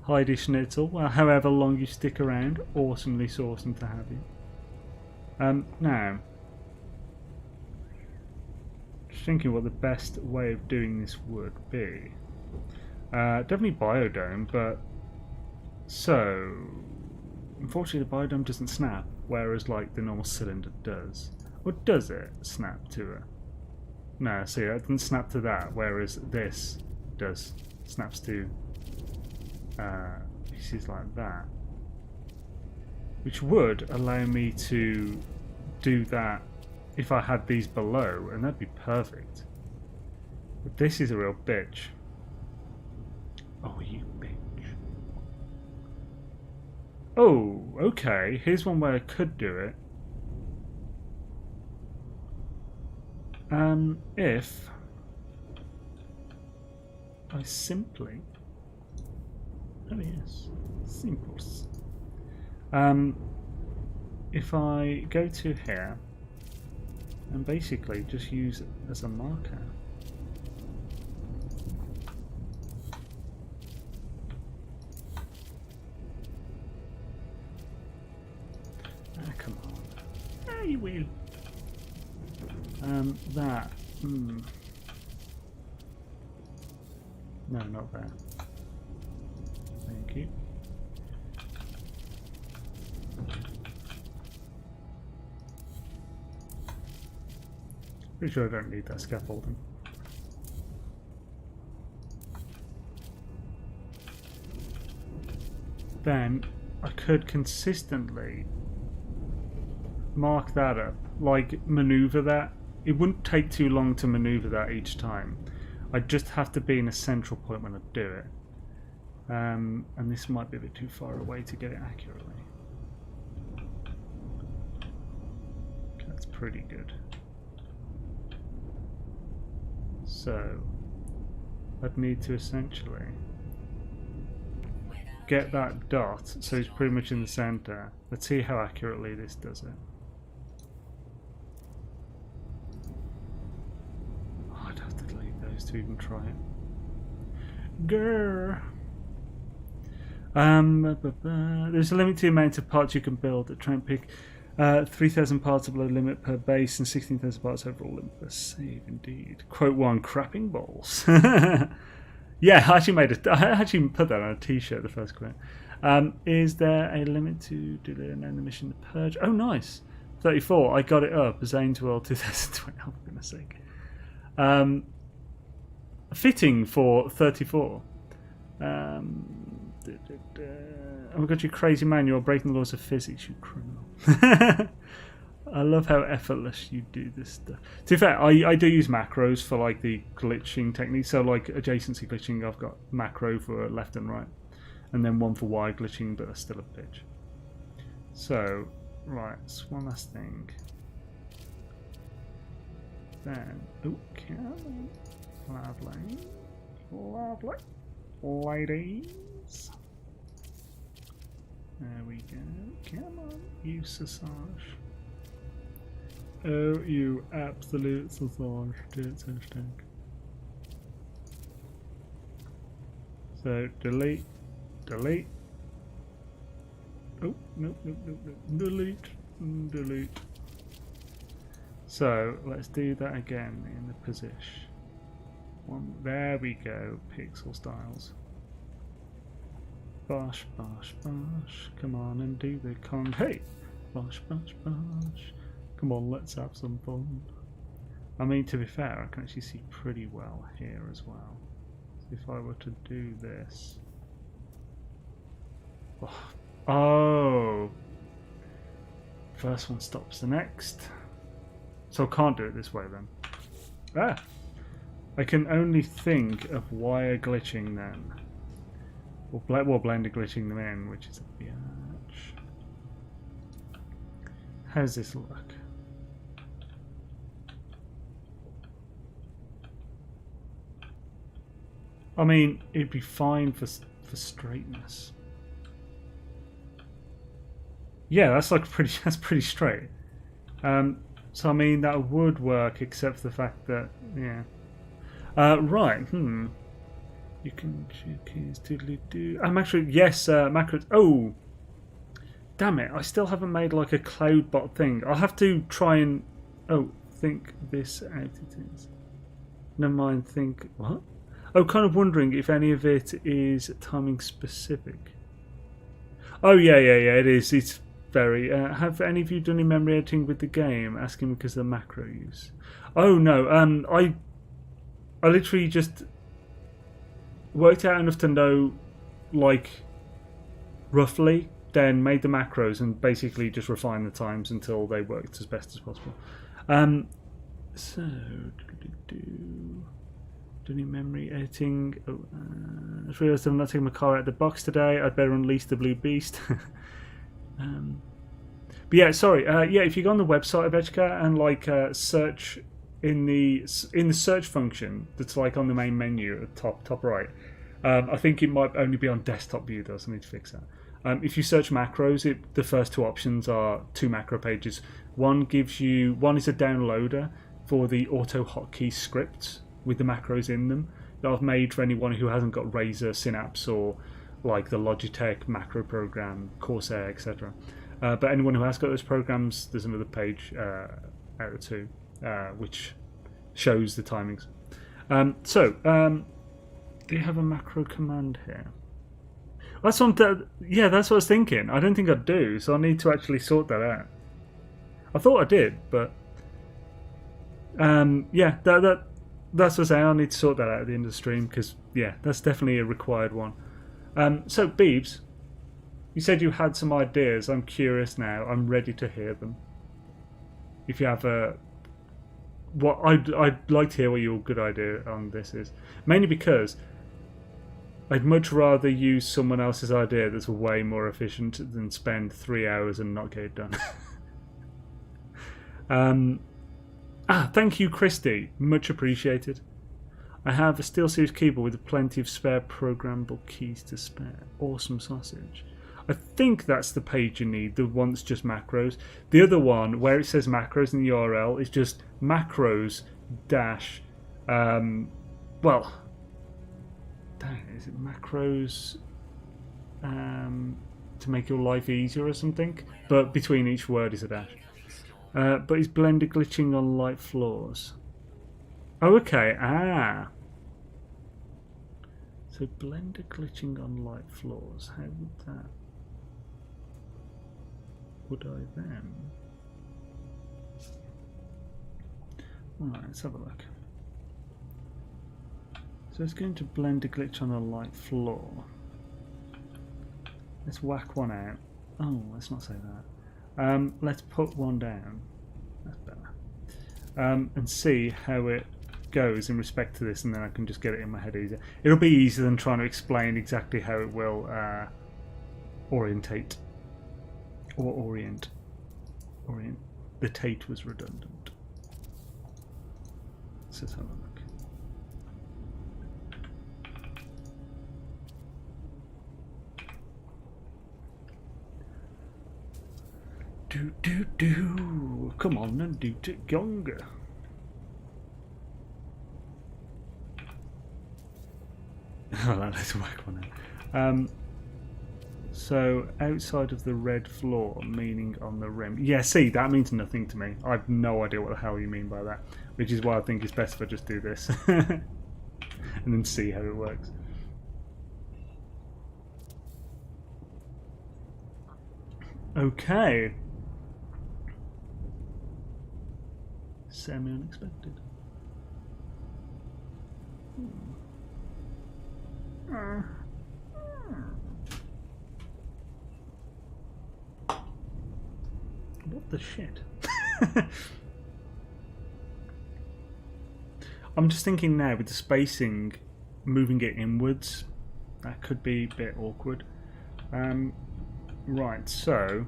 Heidi Schnitzel. Well, however long you stick around, awesomely awesome to have you. Now, just thinking what the best way of doing this would be. Definitely biodome, but so. Unfortunately, the biodome doesn't snap, whereas like the normal cylinder does. Or does it snap to it? No, see, it doesn't snap to that, whereas this does. Snaps to pieces like that. Which would allow me to do that if I had these below, and that'd be perfect. But this is a real bitch. Oh, you bitch. Oh, okay. Here's one where I could do it. If I simply... Oh yes, simples. If I go to here and basically just use it as a marker. Come on. Ah, you will. That. No, not there. Thank you. Pretty sure I don't need that scaffolding. Then I could consistently mark that up, like maneuver that. It wouldn't take too long to maneuver that each time. I'd just have to be in a central point when I do it. And this might be a bit too far away to get it accurately. Okay, that's pretty good. So I'd need to essentially get that dot so it's pretty much in the center. Let's see how accurately this does it. To even try it. Grrr. There's a limit to the amount of parts you can build. Try and pick 3,000 parts below limit per base and 16,000 parts overall limit per save. Indeed. Quote one: crapping balls. Yeah, I actually put that on a T-shirt. The first quote. Is there a limit to do the mission to purge? Oh, nice. 34. I got it up. Xaine's World 2020. Oh, for goodness sake. Fitting for 34. Oh my god, you crazy man, you're breaking the laws of physics, you criminal. I love how effortless you do this stuff. To be fair, I do use macros for like the glitching technique. So like adjacency glitching, I've got macro for left and right. And then one for wide glitching, but that's still a bitch. So, right, so one last thing. Then, okay. Lovely. Lovely. Ladies. There we go. Come on, you sausage. Oh, you absolute sausage. Do it so stink. So, delete. Delete. Oh, no. Delete. Delete. So, let's do that again in the position. There we go. Pixel styles. Bosh, bosh, bosh. Come on and do the con. Hey! Bosh, bosh, bosh. Come on, let's have some fun. I mean, to be fair, I can actually see pretty well here as well. So if I were to do this. Oh! First one stops the next. So I can't do it this way then. Ah! I can only think of wire glitching then. Or Blender glitching them in, which is a bitch. How's this look? I mean, it'd be fine for straightness. Yeah, that's like pretty straight. So I mean that would work, except for the fact that right. You can keys doodly do. I'm actually yes, macros. Oh, damn it! I still haven't made like a cloud bot thing. I'll have to try and think this out. It is. Never mind. Think what? Oh, kind of wondering if any of it is timing specific. Oh yeah. It is. It's very. Have any of you done any memory editing with the game? Asking because of the macro use. Oh no. I literally just worked out enough to know, like, roughly, then made the macros and basically just refined the times until they worked as best as possible. So, do any memory editing? Oh, I just realised I'm not taking my car out of the box today. I'd better unleash the blue beast. But yeah, sorry. Yeah, if you go on the website of Edgecat and like search in the search function that's like on the main menu at the top right. I think it might only be on desktop view though, so I need to fix that. If you search macros, the first two options are two macro pages. One is a downloader for the auto hotkey scripts with the macros in them that I've made for anyone who hasn't got Razor, Synapse, or like the Logitech macro program, Corsair, etc. But anyone who has got those programs, there's another page out of two. Which shows the timings. Do you have a macro command here? That's what that's what I was thinking. I don't think I do, so I need to actually sort that out. I thought I did, but that's what I'm saying. I need to sort that out at the end of the stream because that's definitely a required one. So Beebs, you said you had some ideas. I'm curious now. I'm ready to hear them. If you have I'd like to hear what your good idea on this is. Mainly because I'd much rather use someone else's idea that's way more efficient than spend 3 hours and not get it done. Thank you, Christy. Much appreciated. I have a SteelSeries keyboard with plenty of spare programmable keys to spare. Awesome sausage. I think that's the page you need, the one that's just macros. The other one, where it says macros in the URL, is just macros dash, is it macros to make your life easier or something? But between each word is a dash. But is Blender glitching on light floors? Oh, okay, So Blender glitching on light floors, how would that... Would I then? Alright, let's have a look. So it's going to blend a glitch on a light floor. Let's whack one out. Oh, let's not say that. Let's put one down. That's better. And see how it goes in respect to this, and then I can just get it in my head easier. It'll be easier than trying to explain exactly how it will orientate. Or orient. The Tate was redundant. Let's just have a look. Do. Come on and do it younger. Oh, let's whack one out. So outside of the red floor, meaning on the rim. Yeah, see, that means nothing to me. I have no idea what the hell you mean by that, which is why I think it's best if I just do this and then see how it works. Okay. Semi-unexpected. What the shit? I'm just thinking now with the spacing, moving it inwards, that could be a bit awkward. Right, so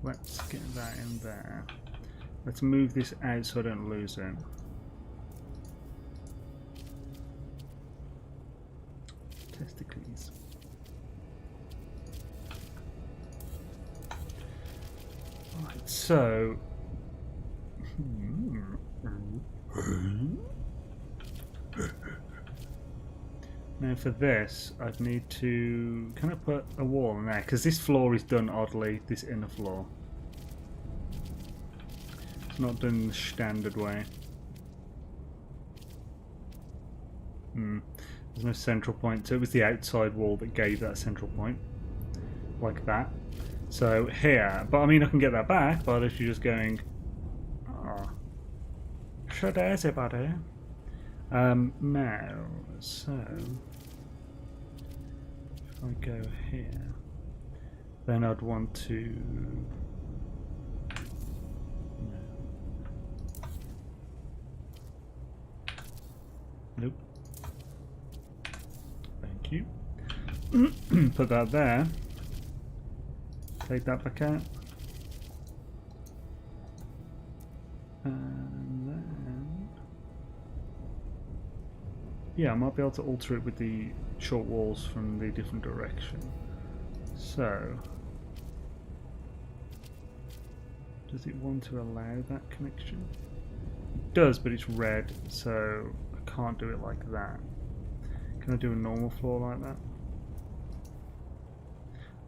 let's get that in there. Let's move this out so I don't lose it. Testicles. Right, so now for this I'd need to kind of put a wall in there because this floor is done oddly, this inner floor. It's not done the standard way. There's no central point, so it was the outside wall that gave that central point. Like that. So here, but I mean I can get that back by literally just going shut everybody. Now, so if I go here, then I'd want to nope. Thank you. Put that there. Take that back out. And then yeah, I might be able to alter it with the short walls from the different direction. So does it want to allow that connection? It does, but it's red, so I can't do it like that. Can I do a normal floor like that?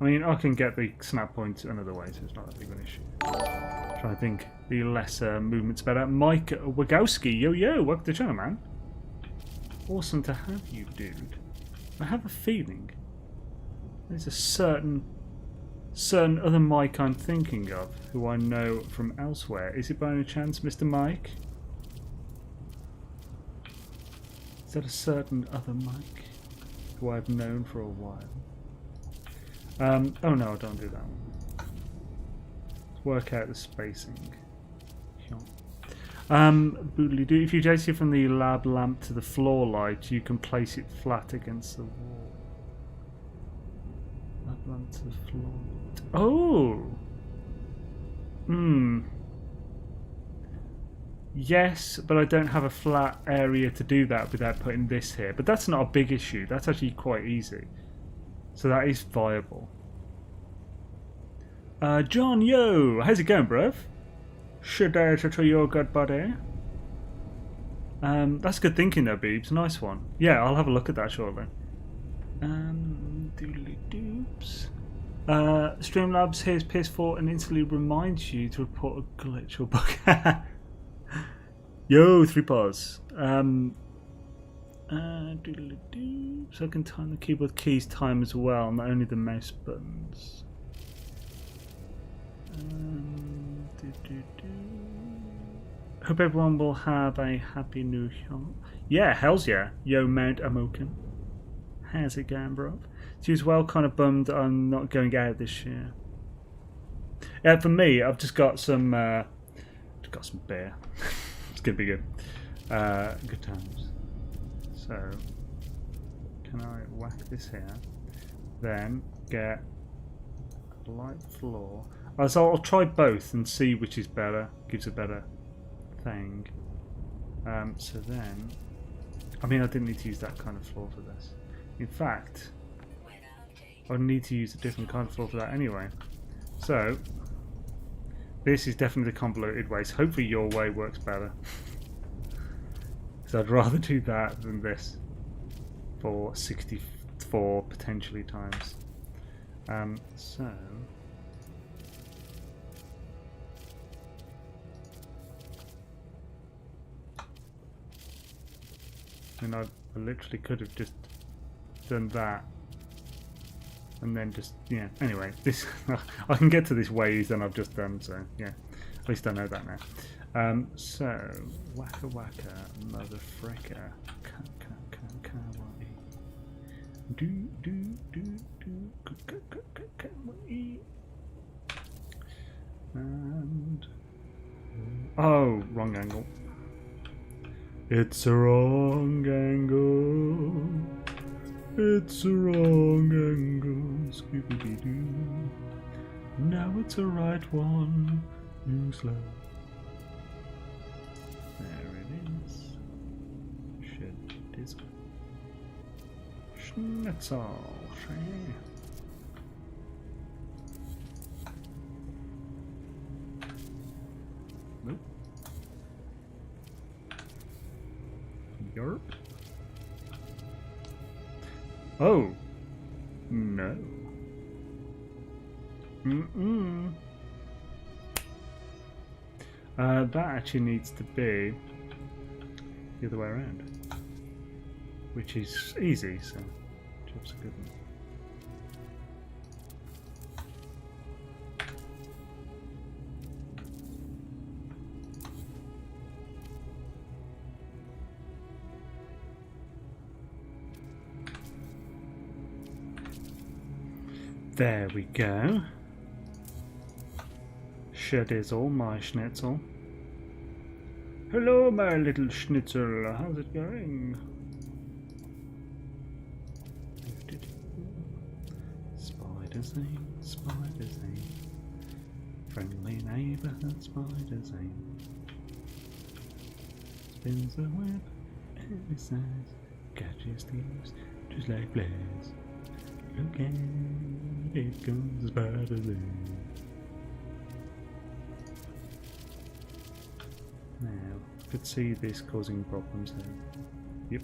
I mean, I can get the snap points another way, so it's not that big of an issue. Trying to think the lesser movements better. Mike Wagowski, yo, welcome to the channel, man. Awesome to have you, dude. I have a feeling there's a certain other Mike I'm thinking of, who I know from elsewhere. Is it by any chance Mr. Mike? Is that a certain other Mike who I've known for a while? Oh no, don't do that one. Let's work out the spacing. Boodly doo. If you place it from the lab lamp to the floor light, you can place it flat against the wall. Lab lamp to the floor light. Oh! Yes, but I don't have a flat area to do that without putting this here. But that's not a big issue. That's actually quite easy. So that is viable. John, yo! How's it going, bruv? Should I try your good buddy? That's good thinking though, Beebs. Nice one. Yeah, I'll have a look at that shortly. Doodly doops. Streamlabs here's PS4 and instantly reminds you to report a glitch or bug. Yo, 3 paws. Doodly doo. So I can time the keyboard keys time as well, not only the mouse buttons. Hope everyone will have a happy new year. Yeah, hells yeah. Yo, Mount Amoken. How's it going, bro? So as well, kind of bummed I'm not going out this year. Yeah, for me, I've just got some beer. It's gonna be good. Good times. So, can I whack this here? Then get a light floor. So I'll try both and see which is better. Gives a better thing. So then, I mean, I didn't need to use that kind of floor for this. In fact, I would need to use a different kind of floor for that anyway. So, this is definitely the convoluted way, so hopefully your way works better. So I'd rather do that than this for 64 potentially times. So... And I literally could have just done that and then just, yeah, anyway, this I can get to this way easier than I've just done, so yeah, at least I know that now. So, waka waka, mother fricker, kawaii, do, kawaii, and, oh, wrong angle. It's a wrong angle. It's a wrong angle. Scooby-Doo. Now it's a right one. You slow. There it is. Shit is. Schnitzel. Nope. Yerp. Oh. No. That actually needs to be the other way around. Which is easy, so job's a good one. There we go. Shedizzle, my schnitzel. Hello, my little schnitzel. How's it going? Spider Xaine, Spider Xaine. Friendly neighbourhood Spider Xaine. Spins the web, and it says, catches thieves, just like flares. Look at it goes Spider Xaine. Now, I could see this causing problems there. Yep.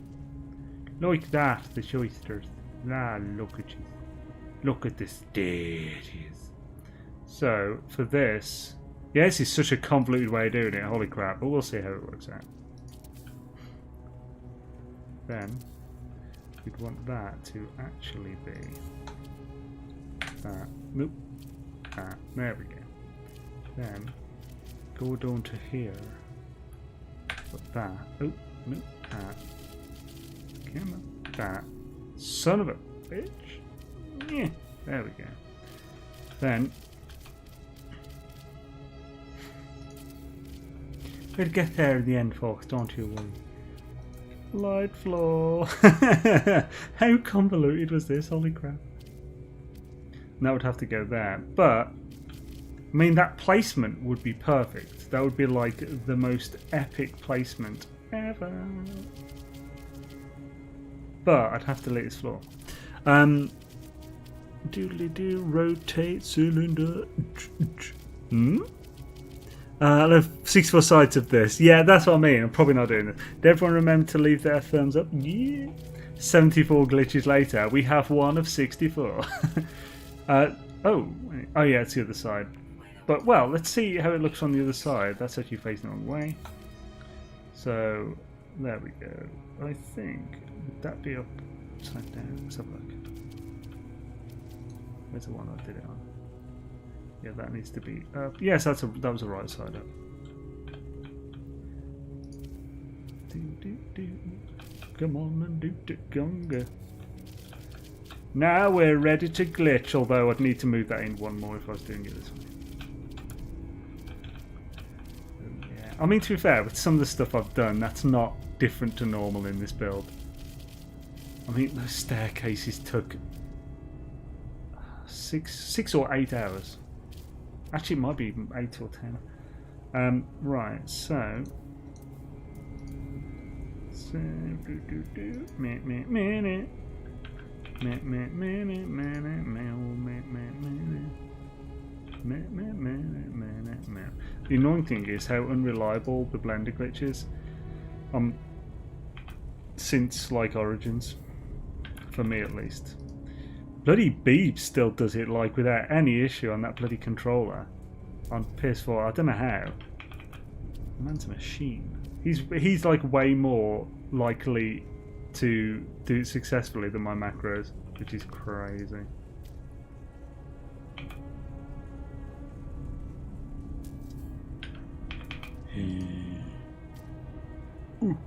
Like that, the shysters. Ah, look at you. Look at the stages. So, for this... Yeah, this is such a convoluted way of doing it, holy crap, but we'll see how it works out. Then, we'd want that to actually be... that. Nope. That. There we go. Then, go down to here. Put that. Oh, no, that. Come on. That. Son of a bitch. Yeah, there we go. Then, we'll get there in the end, folks, don't you worry. Light floor. How convoluted was this? Holy crap. And that would have to go there. But, I mean, that placement would be perfect. That would be like the most epic placement ever. But I'd have to lit this floor. Doodly doo, rotate cylinder. There's 64 sides of this. Yeah, that's what I mean. I'm probably not doing this. Did everyone remember to leave their thumbs up? Yeah. 74 glitches later, we have one of 64. Oh yeah, it's the other side. But, well, let's see how it looks on the other side. That's actually facing the wrong way. So, there we go. I think, would that be upside down? Let's have a look. Where's the one I did it on? Yeah, that needs to be up. Yes, that was the right side up. Come on and do the gonga. Now we're ready to glitch, although I'd need to move that in one more if I was doing it this way. Yeah. I mean, to be fair, with some of the stuff I've done, that's not different to normal in this build. I mean, those staircases took 6 or 8 hours. Actually, it might be even 8 or 10. Right, so... minute. The annoying thing is how unreliable the blender glitch is. Since like Origins, for me at least. Bloody Beeb still does it like without any issue on that bloody controller on PS4. I don't know how. The man's a machine. He's like way more likely to do it successfully than my macros, which is crazy. Ooh.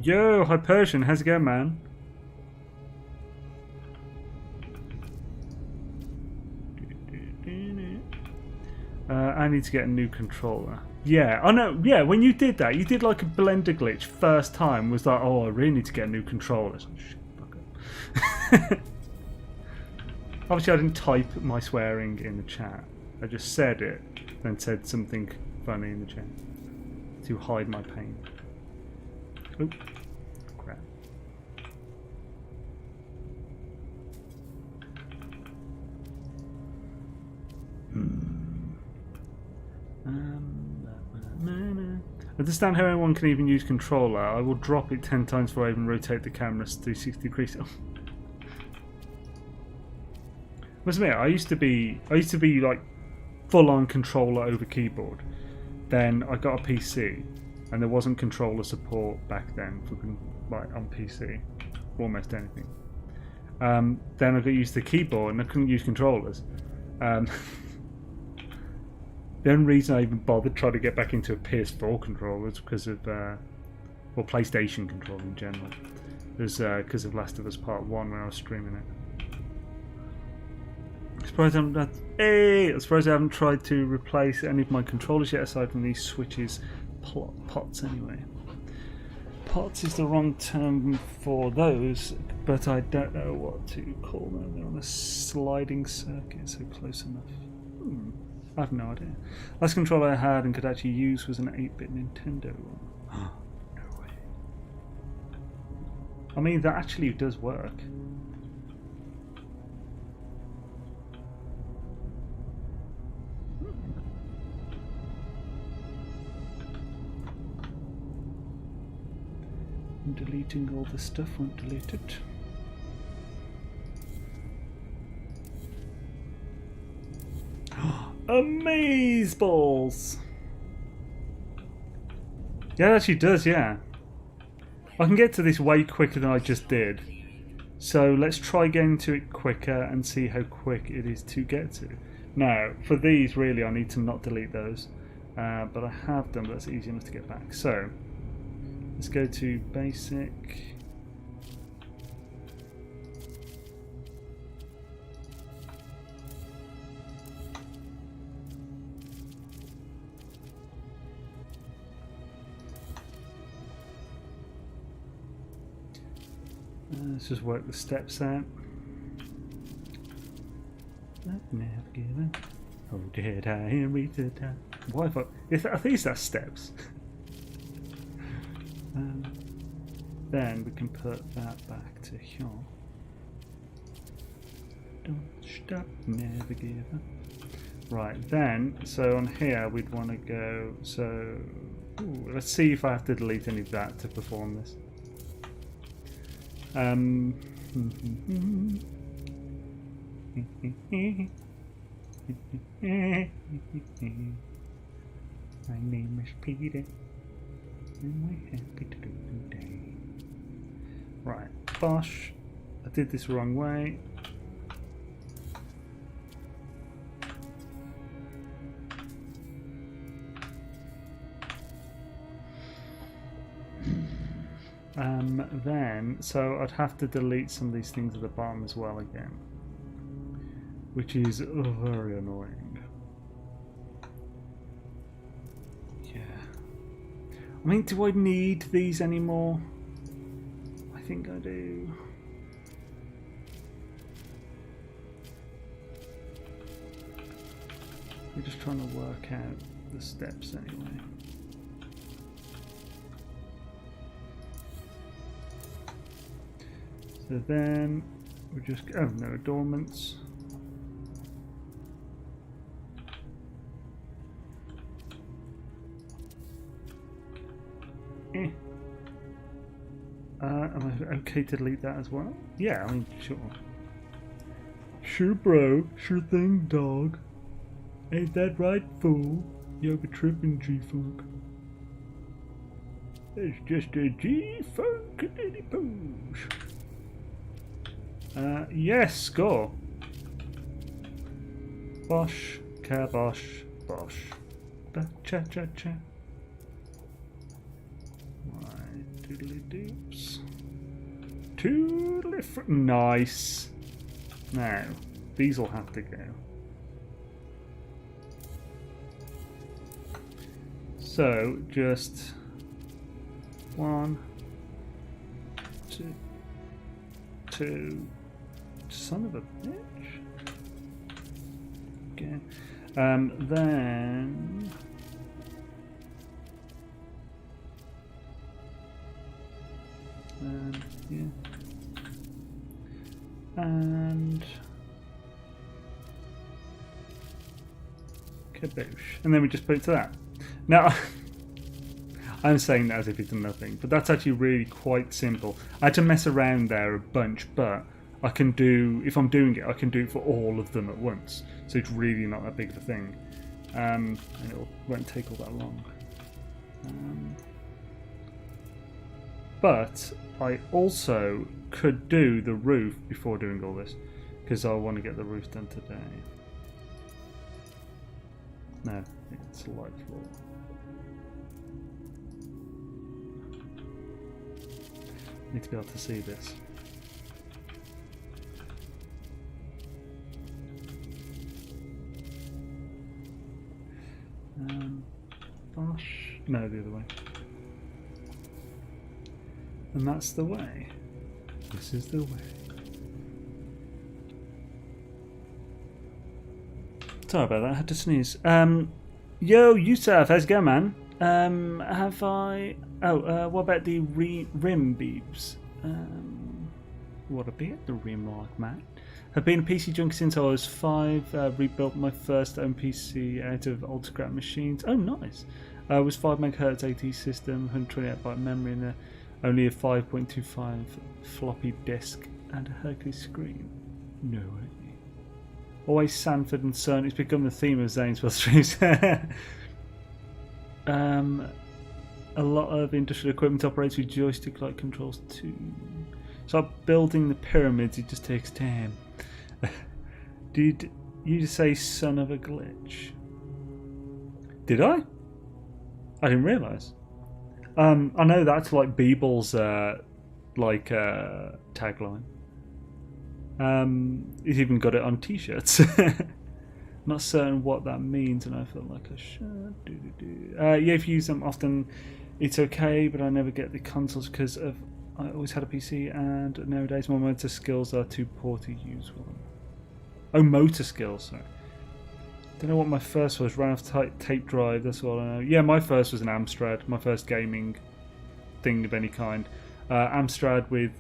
Yo, hi Persian, how's it going, man? I need to get a new controller. Yeah, I know. Yeah, when you did that, you did like a blender glitch first time. Was like, oh, I really need to get a new controller. So, shit, fuck up. Obviously, I didn't type my swearing in the chat. I just said it, then said something funny in the chat to hide my pain. Oh, crap. I understand how anyone can even use controller. I will drop it 10 times before I even rotate the camera 360 degrees. Must admit, I used to be like full-on controller over keyboard. Then I got a PC, and there wasn't controller support back then for like on PC, almost anything. Then I got used to the keyboard, and I couldn't use controllers. The only reason I even bothered trying to get back into a PS4 controller was because of, or PlayStation controller in general. It was because of Last of Us Part 1 when I was streaming it. I'm surprised I haven't tried to replace any of my controllers yet, aside from these switches. Pots anyway. Pots is the wrong term for those, but I don't know what to call them. They're on a sliding circuit, so close enough. I have no idea. Last controller I had and could actually use was an 8-bit Nintendo one. No way. I mean, that actually does work. And deleting all the stuff won't delete it. Amazeballs! Yeah, it actually does, yeah. I can get to this way quicker than I just did. So let's try getting to it quicker and see how quick it is to get to. Now, for these, really, I need to not delete those. But I have done, but that's easy enough to get back. So, let's go to basic. Let's just work the steps out. I've never given. Oh, did I reach the top? Why? I think that's steps. Then we can put that back to here. Don't stop, never give up. Right, then, so on here we'd want to go. So, let's see if I have to delete any of that to perform this. My name is Peter, and we're happy to do today. Right, bosh. I did this the wrong way. Then, so I'd have to delete some of these things at the bottom as well again, which is very annoying. Yeah. I mean, do I need these anymore? I think I do. We're just trying to work out the steps anyway. So then we just oh no adornments. Am I okay to delete that as well? Yeah, I mean sure. Sure bro, sure thing dog. Ain't that right, fool? You're a tripping G-Funk. It's just a G-Funk diddy poosh. Yes, score. Bosh, kabosh, bosh. Ba-cha-cha-cha. Right, doodly-doops. Toodly nice. Now, these will have to go. So, just 1, 2, 2. Son of a bitch. Okay. Then. Yeah. And. Kaboosh. And then we just put it to that. Now, I'm saying that as if it's nothing, but that's actually really quite simple. I had to mess around there a bunch, but I can do, if I'm doing it, I can do it for all of them at once. So it's really not that big of a thing. And it won't take all that long. But I also could do the roof before doing all this, because I want to get the roof done today. No, it's a light floor. Need to be able to see this. Bosh. No, the other way. And that's the way. This is the way. Sorry about that, I had to sneeze. Yo, Yusuf, how's it going, man? Have I... Oh, what about the rim beeps? What about the rim like, man? I've been a PC junkie since I was 5. Rebuilt my first own PC out of old scrap machines. Oh, nice. It was 5 MHz AT system, 128GB memory, and only a 5.25 floppy disk and a Hercules screen. No way. Always Sanford and Son. It's become the theme of Xaine's streams. A lot of industrial equipment operates with joystick-like controls too. So building the pyramids, it just takes time. Did you just say son of a glitch? Did I? I didn't realise. I know that's like Beeble's tagline. He's even got it on t-shirts. Not certain what that means, and I feel like I should. Yeah, if you use them often, it's okay, but I never get the consoles because of I always had a PC, and nowadays my motor skills are too poor to use one. Oh, motor skills, sorry. Don't know what my first was. Ran off tape drive, that's all I know. Yeah, my first was an Amstrad, my first gaming thing of any kind. Amstrad with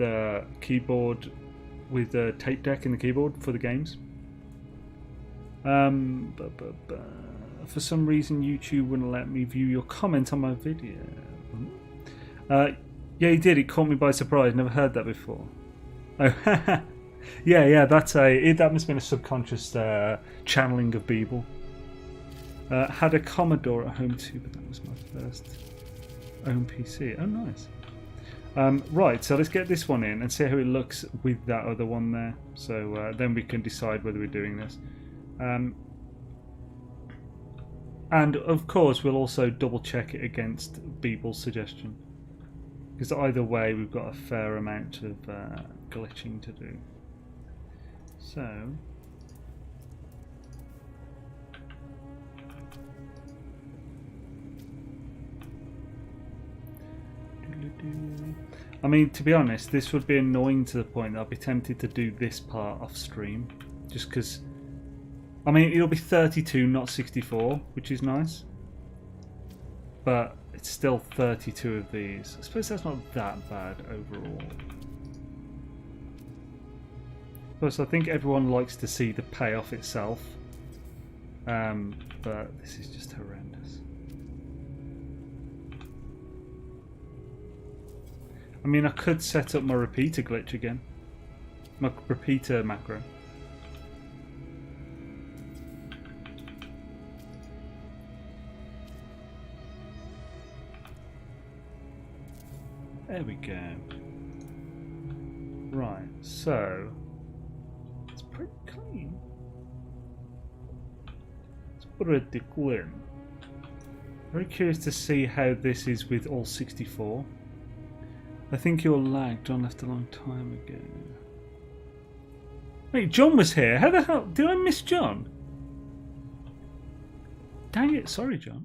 keyboard, with a tape deck in the keyboard for the games. For some reason YouTube wouldn't let me view your comment on my video. Yeah, he did. It caught me by surprise. Never heard that before. Oh, yeah. That must have been a subconscious channeling of Beeble. Had a Commodore at home too, but that was my first own PC. Oh, nice. Right, so let's get this one in and see how it looks with that other one there. So then we can decide whether we're doing this. And of course, we'll also double check it against Beeble's suggestion. Because either way, we've got a fair amount of glitching to do. So, I mean, to be honest, this would be annoying to the point that I'd be tempted to do this part off stream. Just because, I mean, it'll be 32, not 64, which is nice. but it's still 32 of these. I suppose that's not that bad overall. Plus, I think everyone likes to see the payoff itself, but this is just horrendous. I mean, I could set up my repeater glitch again, my repeater macro. There we go. Right, so it's pretty clean. It's pretty clean. Very curious to see how this is with all 64. I think you're lagged. John left a long time ago. Wait, John was here. How the hell did I miss John? Dang it! Sorry, John.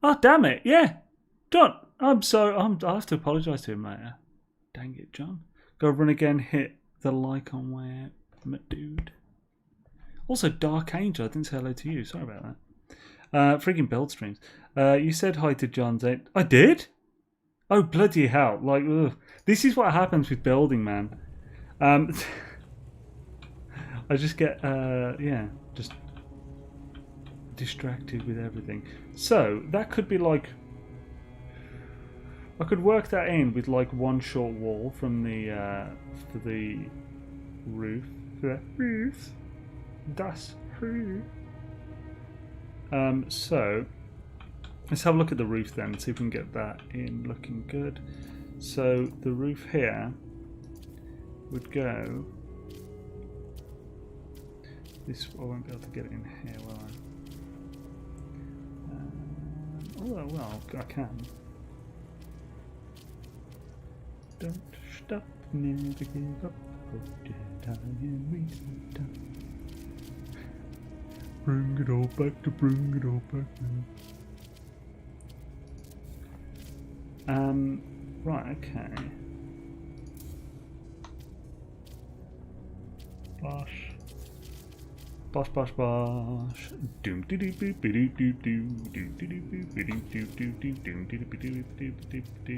Oh, damn it. Yeah. John, I'm sorry. I'll have to apologise to him later. Dang it, John. Go run again, hit the like on way out. My dude. Also, Dark Angel. I didn't say hello to you. Sorry about that. Freaking build streams. You said hi to John Xaine. I did? Oh, bloody hell. Like, ugh. This is what happens with building, man. I just get, yeah, just distracted with everything. So that could be like, I could work that in with like one short wall from the for the roof. Das roof. So let's have a look at the roof then and see if we can get that in looking good. So the roof here would go this. I won't be able to get it in here, will I? Oh well, I can. Don't stop, never give up. Bring it all back to bring it all back now. Right, okay. Bosh. Bosh, bosh, bosh. Doom doo doo doo doo doo doo doo doo doo doo doo doo doo doom doo doo doo doo doo doo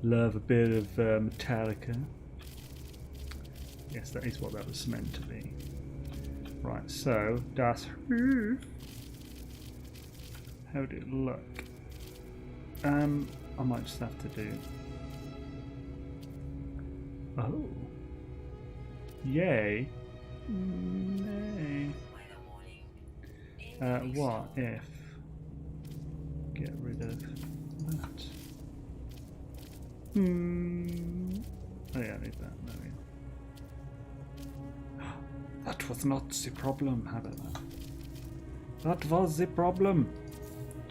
love a bit of Metallica. Yes, that is what that was meant to be. Right, so das roof. How did it look? I might just have to do. Oh, yay! Nay. What if get rid of that? Oh yeah, I need that. There we go. That was not the problem. How about that? That was the problem.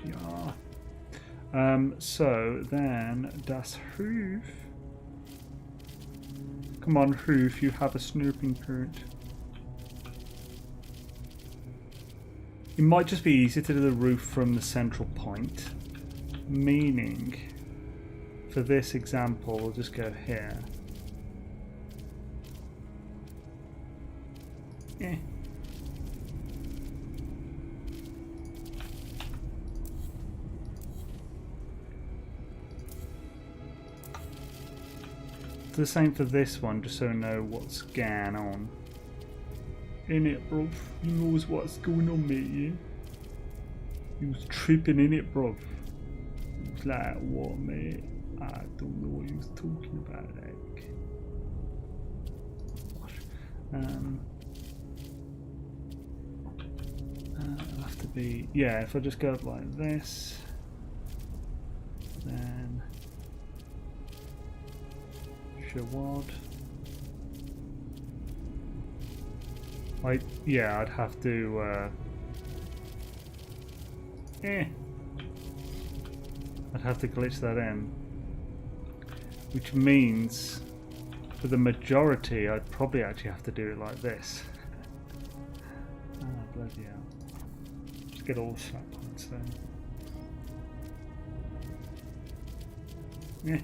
Yeah. So then das Roof. Come on, Roof, you have a snooping current. It might just be easier to do the roof from the central point. Meaning, for this example, we'll just go here. Eh. The same for this one, just so I know what's going on. In it, bro. You knows what's going on, mate, yeah? He was tripping in it, bro. He was like, what, mate? I don't know what he was talking about, like. It'll have to be, yeah, if I just go up like this, then Shawad. Yeah, I'd have to I'd have to glitch that in, which means for the majority I'd probably actually have to do it like this. Ah, Bloody hell. Just get all the slap points then. Yeah.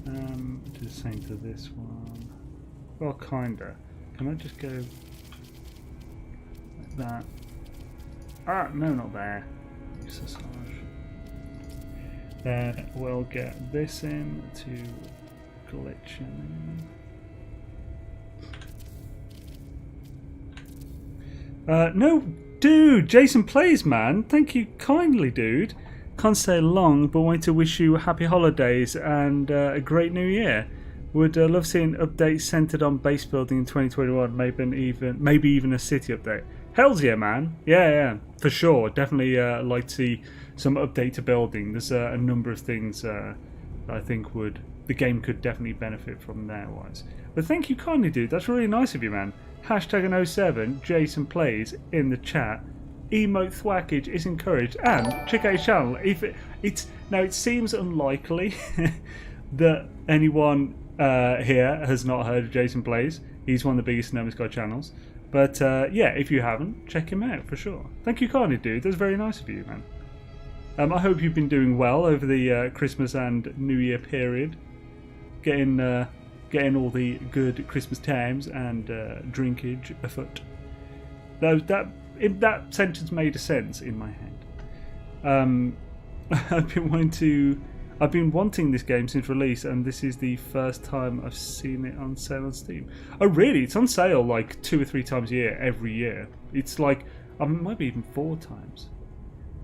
Do the same to this one. Well, kinda. Can I just go like that? Ah, no, not there. Exercise. Then we'll get this in to glitch in. No, dude, Jason Plays, man. Thank you kindly, dude. Can't stay long, but want to wish you happy holidays and a great new year. Would love seeing updates centered on base building in 2021, maybe even a city update. Hells yeah, man. Yeah, for sure. Definitely like to see some update to building. There's a number of things that I think the game could definitely benefit from there wise. But thank you kindly, dude. That's really nice of you, man. #07 Jason Plays in the chat. Emote thwackage is encouraged, and check out his channel. It seems unlikely that anyone here has not heard of Jason Plays. He's one of the biggest NMS channels. But yeah, if you haven't, check him out for sure. Thank you kindly, dude. That's very nice of you, man. I hope you've been doing well over the Christmas and New Year period, getting all the good Christmas times and drinkage afoot. That sentence made a sense in my head. I've been wanting this game since release, and this is the first time I've seen it on sale on Steam. Oh really? It's on sale like 2 or 3 times a year, every year. It's like, maybe even 4 times.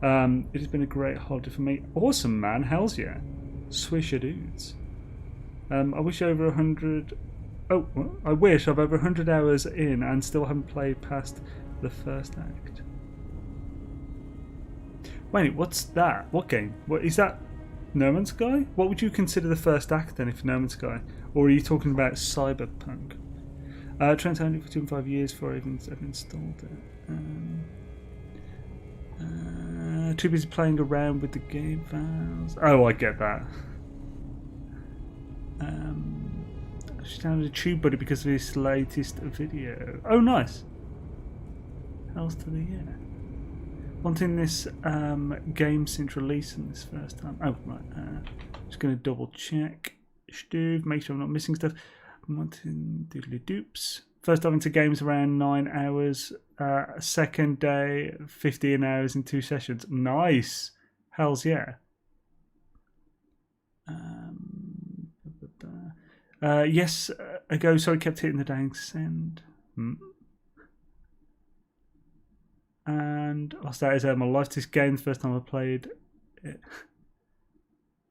It has been a great holiday for me. Awesome, man. Hells yeah. Swisher dudes. I wish over 100... Oh, I wish I've over 100 hours in and still haven't played past the first act. Wait, what's that? What game? What is that? No Man's Sky? What would you consider the first act then if No Man's Sky? Or are you talking about Cyberpunk? Trent only for 2 and 5 years before I've installed it. Too busy playing around with the game files. Oh, I get that. She downloaded TubeBuddy because of his latest video. Oh, nice. Hells to the year. Wanting this game since release and this first time. Oh, right. Just going to double check. Make sure I'm not missing stuff. Wanting doodly doops. First time into games around 9 hours. Second day, 15 hours in 2 sessions. Nice. Hells yeah. Yes, ago, sorry, kept hitting the dang send. And what's that? Is my life this game? The first time I played it.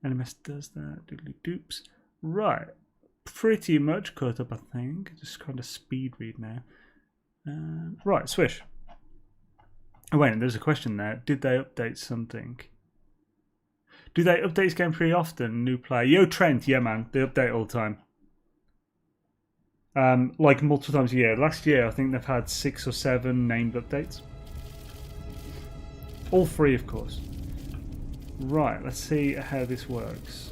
NMS does that. Doodly doops. Right. Pretty much caught up, I think. Just kind of speed read now. Right, swish. Oh, wait, there's a question there. Did they update something? Do they update this game pretty often? New player. Yo, Trent. Yeah, man. They update all the time. Like multiple times a year. Last year, I think they've had 6 or 7 named updates. All free, of course. Right, let's see how this works.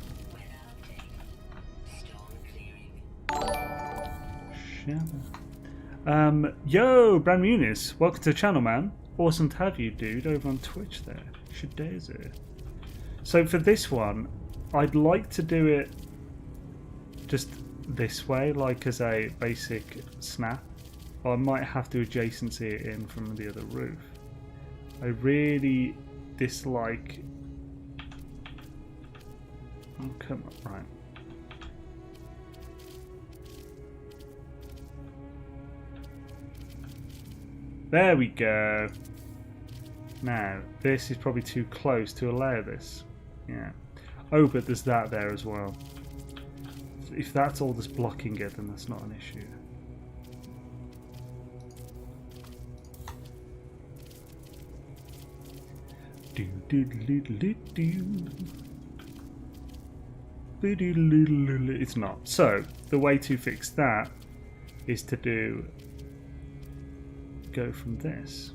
Yo, Brand Muniz, welcome to the channel, man. Awesome to have you, dude, over on Twitch there. Shadazer. So for this one, I'd like to do it just this way, like as a basic snap. Or I might have to adjacency it in from the other roof. I really dislike... Oh, come on, right. There we go. Now, this is probably too close to allow this. Yeah. Oh, but there's that there as well. If that's all that's blocking it, then that's not an issue. It's not. So, the way to fix that is to go from this.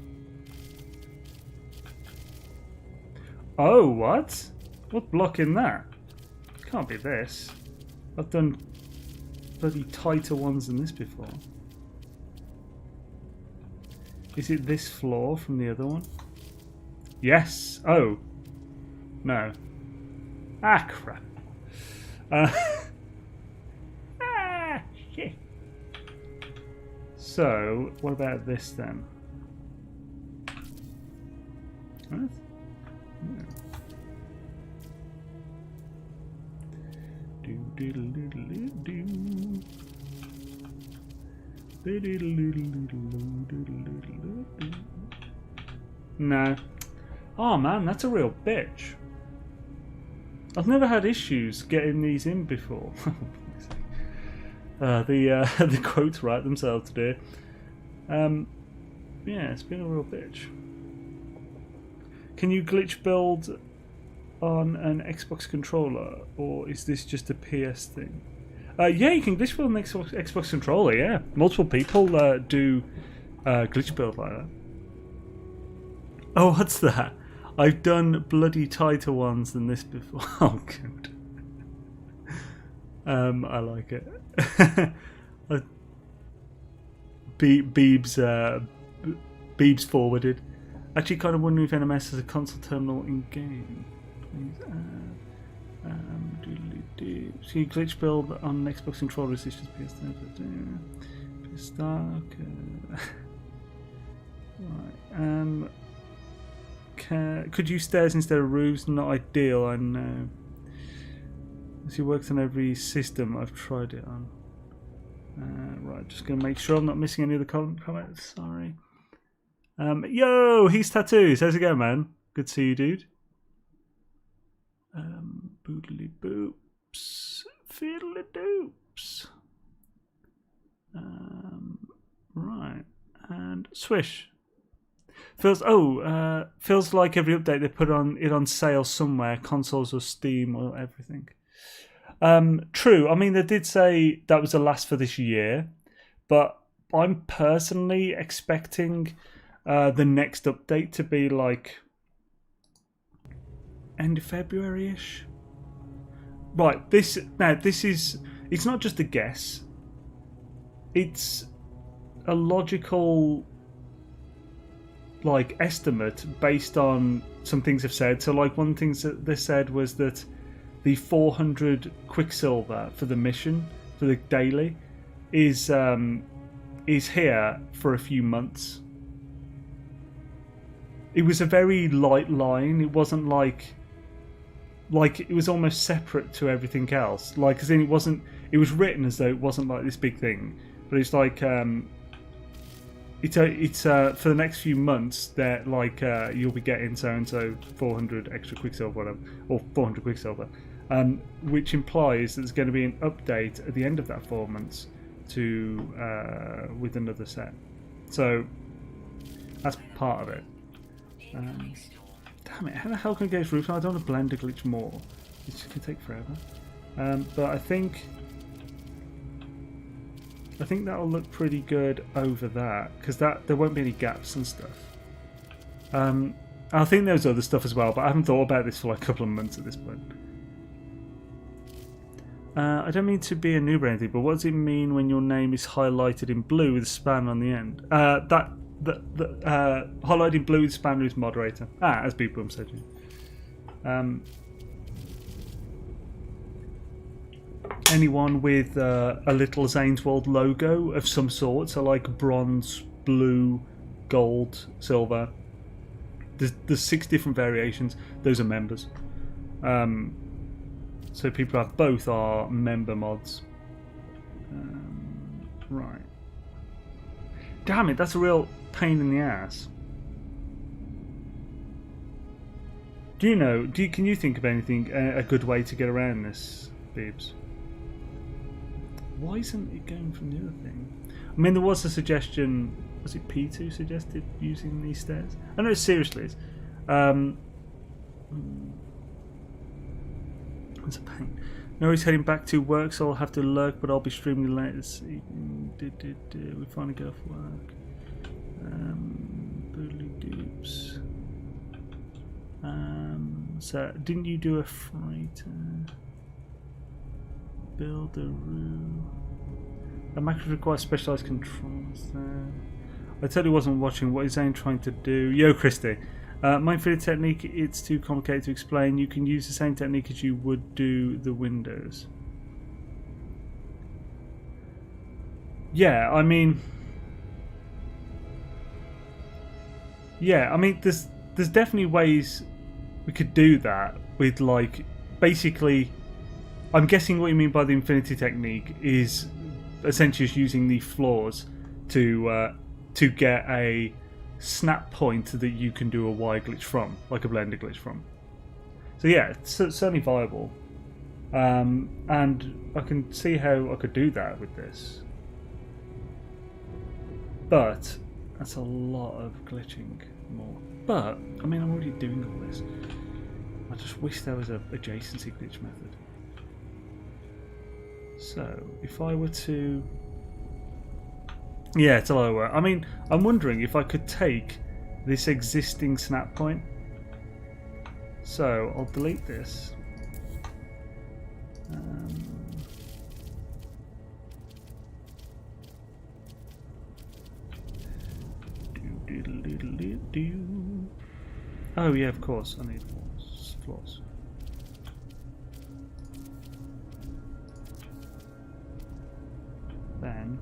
Oh, what? What's blocking that? Can't be this. I've done bloody tighter ones than this before. Is it this floor from the other one? Yes. Oh. No. Ah, crap. Shit. So, what about this then? What? Yeah. No. Oh man, that's a real bitch. I've never had issues getting these in before. The quotes write themselves today. Yeah, it's been a real bitch. Can you glitch build on an Xbox controller, or is this just a PS thing? Yeah, you can glitch build an Xbox controller. Yeah, multiple people do glitch build like that. Oh, what's that? I've done bloody tighter ones than this before. Oh, good. I like it. Beebs forwarded. Actually, kind of wondering if NMS has a console terminal in game. Please so you glitch build on Xbox controllers. It's just PS Stark. Right. Could use stairs instead of roofs? Not ideal, I know. It works on every system I've tried it on. Right, just going to make sure I'm not missing any of the comments. Sorry. Yo, he's tattoos. How's it going, man? Good to see you, dude. Boodly boops. Fiddly doops. Right. And swish. Feels like every update they put it on sale somewhere, consoles or Steam or everything. True. I mean, they did say that was the last for this year, but I'm personally expecting the next update to be like end of February-ish. Right. It's not just a guess. It's a logical estimate based on some things I've said. So one thing that they said was that the 400 Quicksilver for the mission, for the daily, is here for a few months. It was a very light line. It wasn't like it was almost separate to everything else. As in it was written as though it wasn't like this big thing, but it's like it's for the next few months that you'll be getting so and so 400 extra Quicksilver, whatever, or 400 Quicksilver, which implies that there's going to be an update at the end of that 4 months to with another set. So that's part of it. Damn it! How the hell can I get this roof? I don't want to blend a glitch more. It's going to take forever. But I think that'll look pretty good over that, because there won't be any gaps and stuff. I think there's other stuff as well, but I haven't thought about this for a couple of months at this point. I don't mean to be a noob or anything, but what does it mean when your name is highlighted in blue with a span on the end? Highlighted in blue with span is moderator. As Beepboom said. Anyone with a little Xaine's World logo of some sort, so bronze, blue, gold, silver. There's 6 different variations. Those are members. So people who have both are member mods. Right. Damn it, that's a real pain in the ass. Can you think of anything, a good way to get around this, Beebs? Why isn't it going from the other thing? I mean, there was a suggestion. Was it P2 suggested using these stairs? I know, seriously. It's a pain. No, he's heading back to work, so I'll have to lurk, but I'll be streaming late this evening. We finally get off work. Boodly doops. So, didn't you do a freighter? Build a room. The macros require specialized controls there. I totally wasn't watching. What is Xaine trying to do? Yo, Christy. My infinity technique, it's too complicated to explain. You can use the same technique as you would do the windows. Yeah, I mean... Yeah, I mean, there's definitely ways we could do that with, like, basically... I'm guessing what you mean by the infinity technique is essentially just using the floors to get a snap point that you can do a Y glitch from, like a blender glitch from. So yeah, it's certainly viable. And I can see how I could do that with this. But that's a lot of glitching more. But, I mean, I'm already doing all this. I just wish there was a adjacency glitch method. So, if I were to... Yeah, it's a lot of work. I mean, I'm wondering if I could take this existing snap point. So, I'll delete this. Oh yeah, of course, I need floors. Then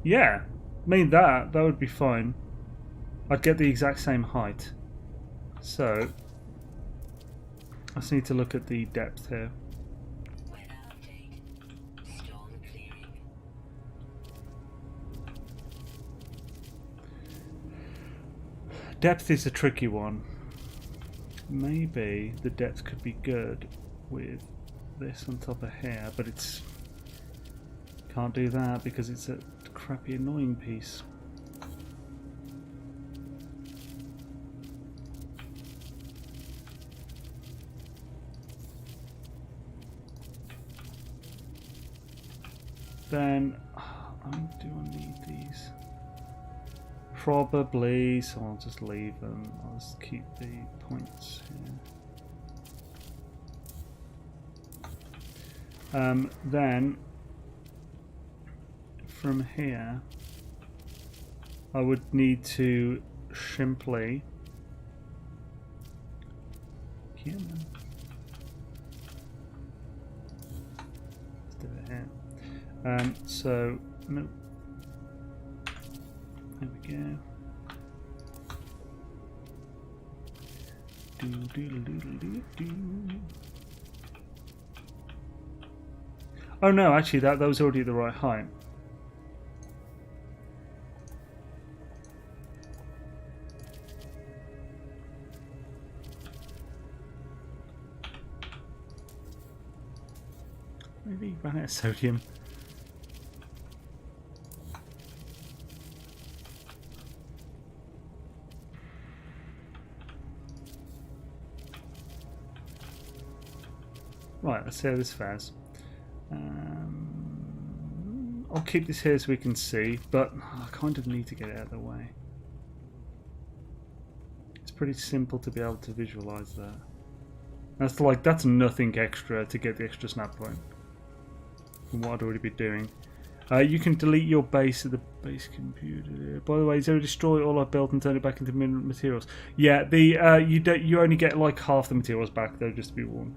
yeah, I mean that would be fine. I'd get the exact same height. So I just need to look at the depth here. Depth is a tricky one. Maybe the depth could be good with this on top of here, but it's can't do that because it's a crappy annoying piece. Then do I need these? Probably, so I'll just leave them. I'll just keep the points here. Then from here I would need to simply let's do it here. So no. There we go. Oh no, actually that was already at the right height. Maybe ran out of sodium. Right, let's see how this fares. I'll keep this here so we can see, but I kind of need to get it out of the way. It's pretty simple to be able to visualize that. That's nothing extra to get the extra snap point from what I'd already be doing. You can delete your base at the base computer. By the way, Zero destroy all I've built and turn it back into mineral materials. Yeah, you only get like half the materials back though, just to be warned.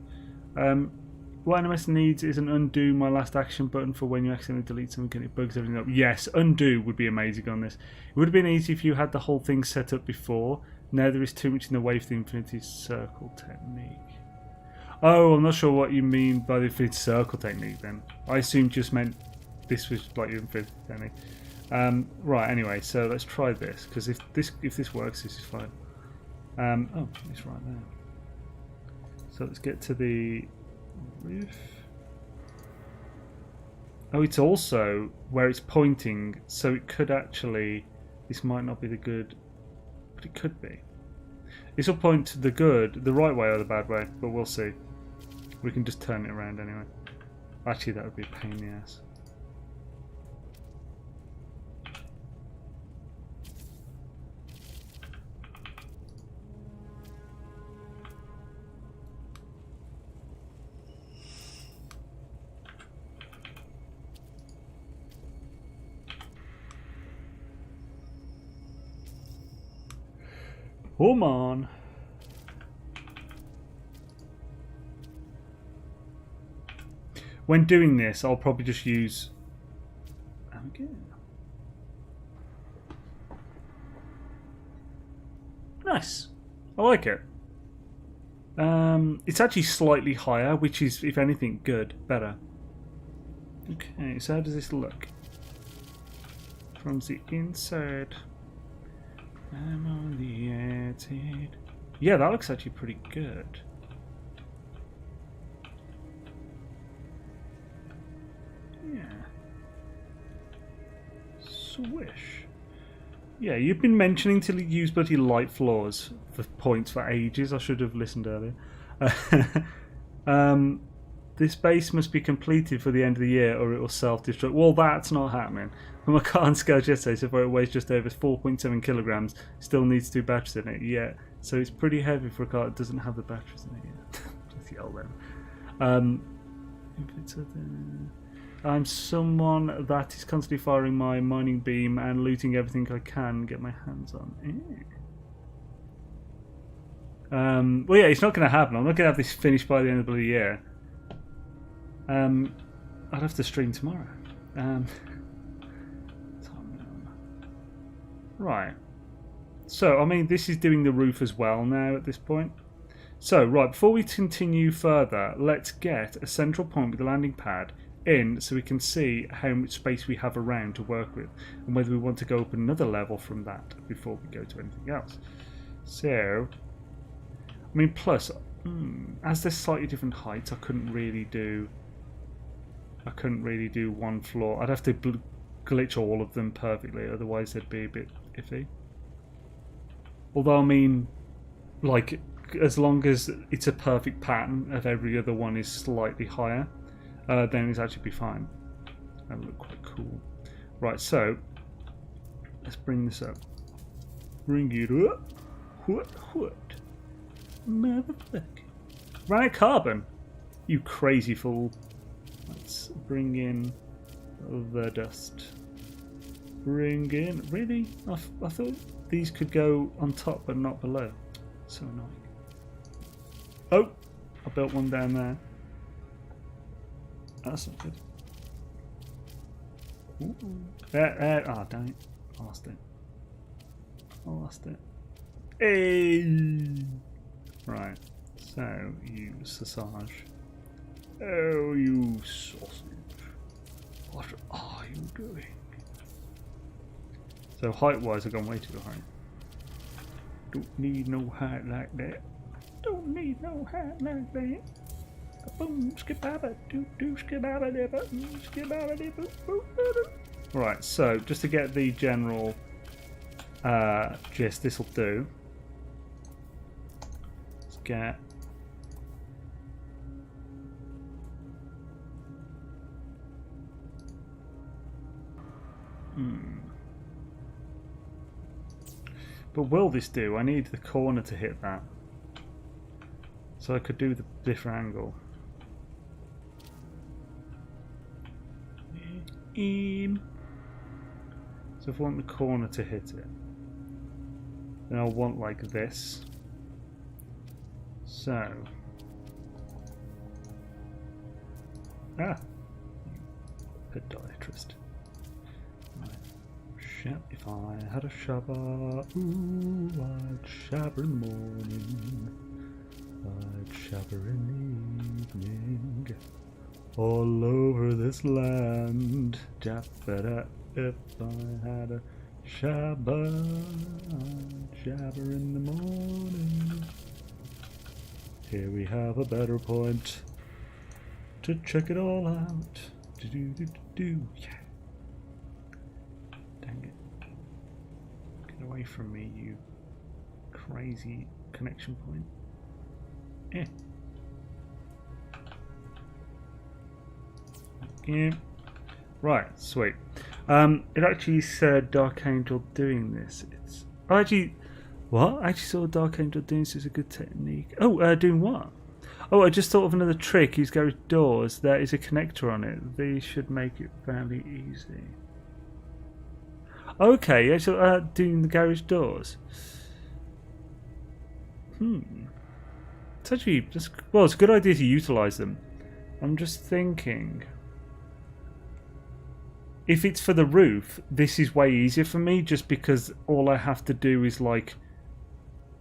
What NMS needs is an undo my last action button for when you accidentally delete something and it bugs everything up. Yes, undo would be amazing on this. It would have been easy if you had the whole thing set up before. Now there is too much in the way for the infinity circle technique. Oh, I'm not sure what you mean by the infinity circle technique then. I assumed just meant this was like your infinity technique. Right, anyway, so let's try this, because if this works, this is fine. Oh, it's right there. So let's get to the roof. Oh, it's also where it's pointing, so it could actually... This might not be the good, but it could be. This will point to the good, the right way or the bad way, but we'll see. We can just turn it around anyway. Actually, that would be a pain in the ass. Come on. When doing this, I'll probably just use... Okay. Nice. I like it. It's actually slightly higher, which is, if anything, good. Better. Okay, so how does this look? From the inside. I'm on the outside. Yeah, that looks actually pretty good. Yeah. Swish. Yeah, you've been mentioning to use bloody light floors for points for ages. I should have listened earlier. This base must be completed for the end of the year or it will self-destruct. Well, that's not happening. My car on scale yesterday, so it weighs just over 4.7 kilograms, still needs 2 batteries in it. Yeah, so it's pretty heavy for a car that doesn't have the batteries in it yet. Just yell then. If it's I'm someone that is constantly firing my mining beam and looting everything I can get my hands on. Well, yeah, it's not going to happen. I'm not going to have this finished by the end of the year. I'd have to stream tomorrow. Right. So, I mean, this is doing the roof as well now at this point. So, right, before we continue further, let's get a central point with the landing pad in so we can see how much space we have around to work with and whether we want to go up another level from that before we go to anything else. So, I mean, plus, as there's slightly different heights, I couldn't really do one floor. I'd have to glitch all of them perfectly, otherwise they'd be a bit iffy. Although, I mean, like, as long as it's a perfect pattern of every other one is slightly higher, then it's actually be fine. That would look quite cool. Right, so let's bring this up. Bring it up. What? Motherfucker. Ran out of carbon. You crazy fool. Let's bring in the dust. Bring in... Really? I thought these could go on top but not below. So annoying. Oh! I built one down there. That's not good. Oh, damn it. I lost it. Hey! Right. So, you sausage. Oh, you sausage. What are you doing? So, height-wise, I've gone way too high. Don't need no height like that. Don't need no height like that. Boom, skibaba, doo doo, skibaba, boom, skibaba, boom, boom, boom. Right, so just to get the general gist, this will do. Let's get But will this do? I need the corner to hit that. So I could do the different angle. So if I want the corner to hit it, then I'll want like this. So podiatrist. Right. If I had a shower, ooh, I'd shower in the morning. I'd shower in the evening. All over this land. If I had a shower, I'd shower in the morning. Here we have a better point to check it all out. Yeah. Dang it. Get away from me, you crazy connection point. Eh. Yeah. Right, sweet. It actually said Dark Angel doing this. It's what? I actually saw Dark Angel doing this as a good technique. Oh, doing what? Oh, I just thought of another trick. Use garage doors. There is a connector on it. These should make it fairly easy. Okay, yeah, so doing the garage doors. It's actually well, it's a good idea to utilize them. I'm just thinking, if it's for the roof, this is way easier for me, just because all I have to do is like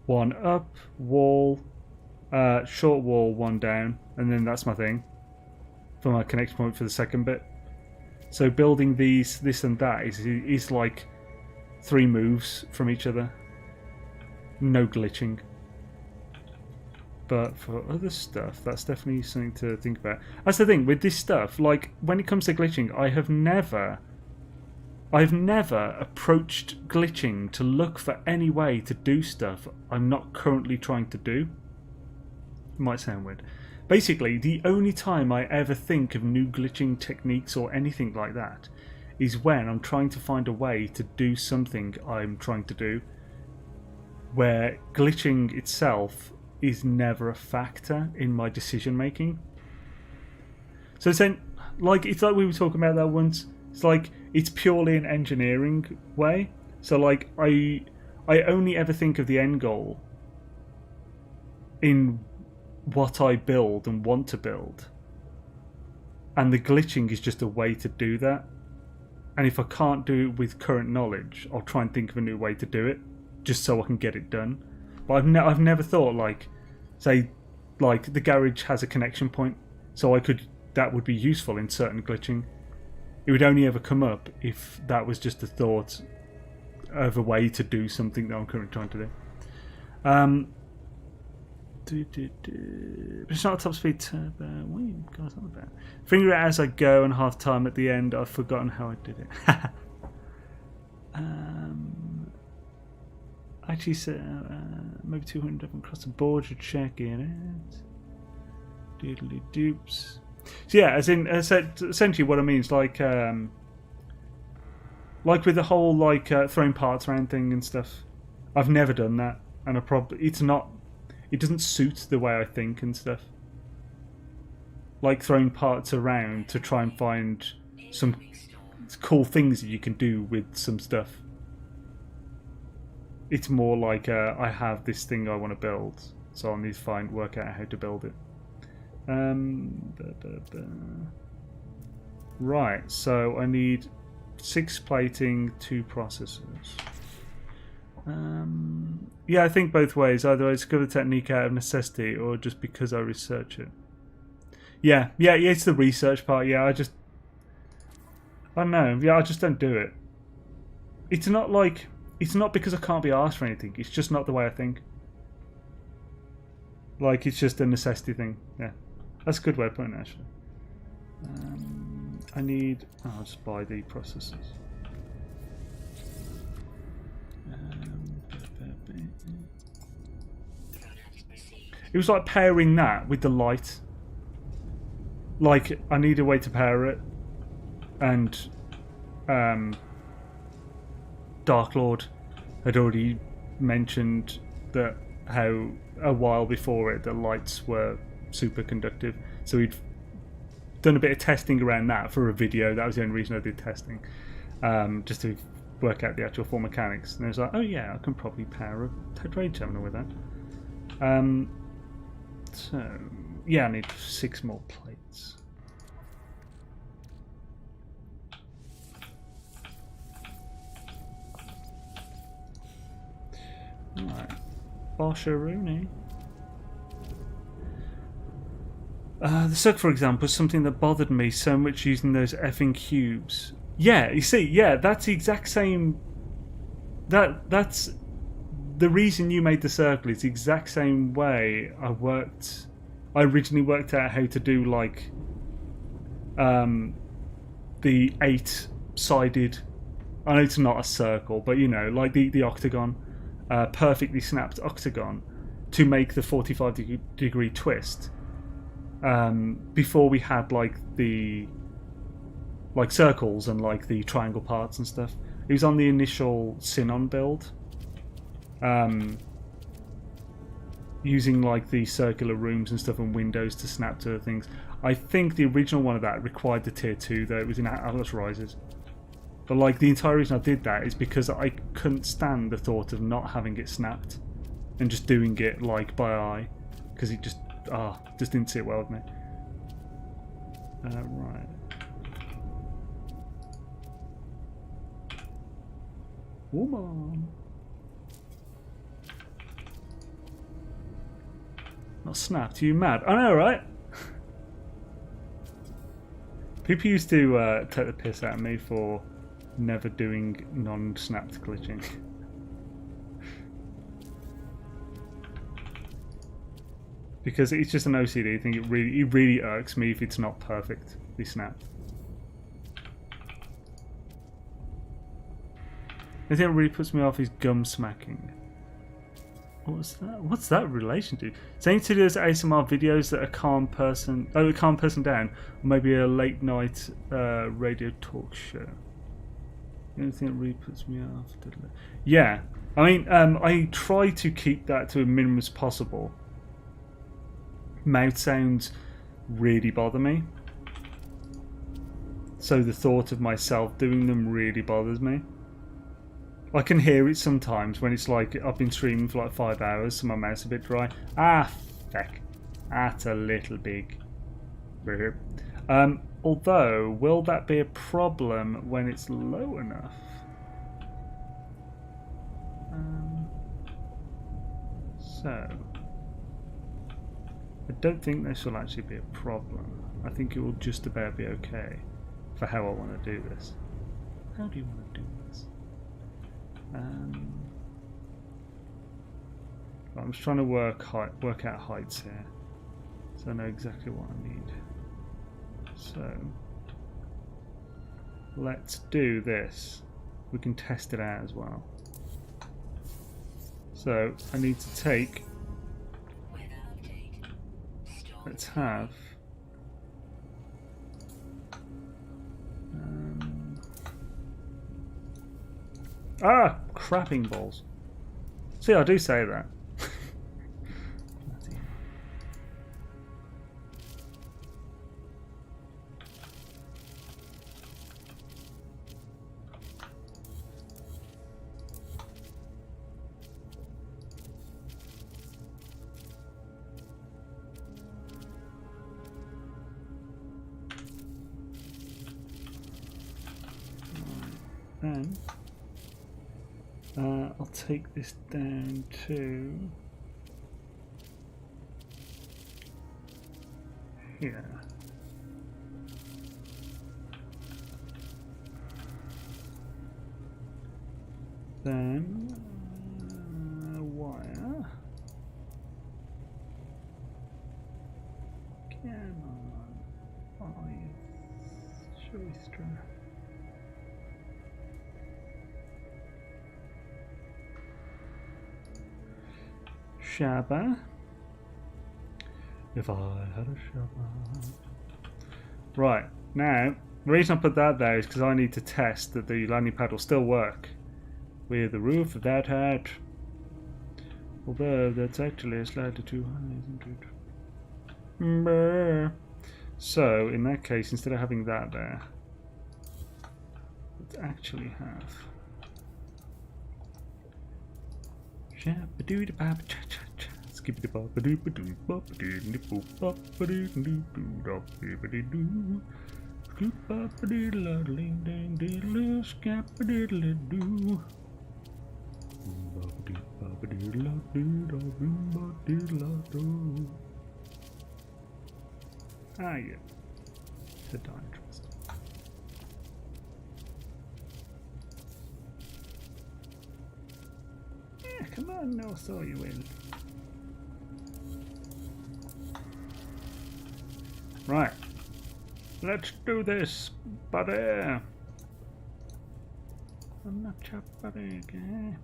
one up wall, short wall, one down, and then that's my thing for my connection point for the second bit. So building these, this and that is like 3 moves from each other. No glitching. But for other stuff, that's definitely something to think about. That's the thing with this stuff. Like when it comes to glitching, I've never approached glitching to look for any way to do stuff I'm not currently trying to do. It might sound weird. Basically, the only time I ever think of new glitching techniques or anything like that is when I'm trying to find a way to do something I'm trying to do, where glitching itself is never a factor in my decision making. So it's like we were talking about that once. It's like it's purely an engineering way. So like I only ever think of the end goal in what I build and want to build, and the glitching is just a way to do that. And if I can't do it with current knowledge, I'll try and think of a new way to do it, just so I can get it done. But I've never thought, like, say, like the garage has a connection point, so that would be useful in certain glitching. It would only ever come up if that was just a thought of a way to do something that I'm currently trying to do. But it's not a top speed turbo. What are you guys on about? Finger it as I go, and half time at the end. I've forgotten how I did it. Actually, maybe 200 up across the board. Should check it. Doodly doops. So yeah, essentially what I mean is like with the whole like throwing parts around thing and stuff. I've never done that, and it doesn't suit the way I think and stuff. Like throwing parts around to try and find some cool things that you can do with some stuff. It's more like I have this thing I want to build, so I need to work out how to build it. Right, so I need 6 plating, 2 processors. Yeah, I think both ways. Either I discover the technique out of necessity or just because I research it. Yeah, it's the research part. Yeah, I don't know. Yeah, I just don't do it. It's not because I can't be asked for anything. It's just not the way I think. Like, it's just a necessity thing. Yeah, that's a good way of putting it, actually. I'll just buy the processors. It was like pairing that with the light. Like, I need a way to pair it. And Dark Lord had already mentioned that how a while before it the lights were superconductive. So we'd done a bit of testing around that for a video. That was the only reason I did testing. Just to work out the actual full mechanics. And I was like, oh yeah, I can probably power a tetrade terminal with that. So, yeah, I need 6 more plates. Right. Bosharuni. The suck, for example, is something that bothered me so much using those effing cubes. Yeah, you see, yeah, that's the exact same... That's... The reason you made the circle is the exact same way I originally worked out how to do like the 8-sided, I know it's not a circle, but you know, like the octagon, perfectly snapped octagon to make the 45-degree twist. Before we had like the circles and like the triangle parts and stuff. It was on the initial Sinon build. Using like the circular rooms and stuff and windows to snap to things. I think the original one of that required the tier 2 though. It was in Atlas Rises. But like the entire reason I did that is because I couldn't stand the thought of not having it snapped. and just doing it like by eye, because it just didn't sit well with me. Right. Woman. Not snapped. Are you mad? I know, right? People used to take the piss out of me for never doing non-snapped glitching. Because it's just an OCD thing. It really irks me if it's not perfectly snapped. The thing that really puts me off is gum smacking. What's that? What's that relation to? Xaine to those ASMR videos that a calm person down, or maybe a late night radio talk show. The only thing that really puts me off. Yeah, I mean, I try to keep that to a minimum as possible. Mouth sounds really bother me, so the thought of myself doing them really bothers me. I can hear it sometimes when it's like I've been streaming for like 5 hours, so my mouth's a bit dry. Ah, feck. That's a little big. Although, will that be a problem when it's low enough? So, I don't think this will actually be a problem. I think it will just about be okay for how I want to do this. How do you want to do this? I'm just trying to work out heights here, so I know exactly what I need. So let's do this. We can test it out as well. So I need to take. Let's have. Crapping balls. See, I do say that. Then I'll take this down to here. Then wire. Come on. Oh, yes. Show Shabba. If I had a shabba. Right, now, the reason I put that there is because I need to test that the landing pad will still work with the roof without hat. Although that's actually slightly too high, isn't it? Brr. So, in that case, instead of having that there, let's actually have skippity bop doo doo bop doo doo bop doo doo doo doo scoop bop doo ding ding doo scappity doo bop doo bop doo doo doo. Ah, yeah, the diatrist. Come on, no, so you will. Right, let's do this, buddy. I'm not your buddy, okay?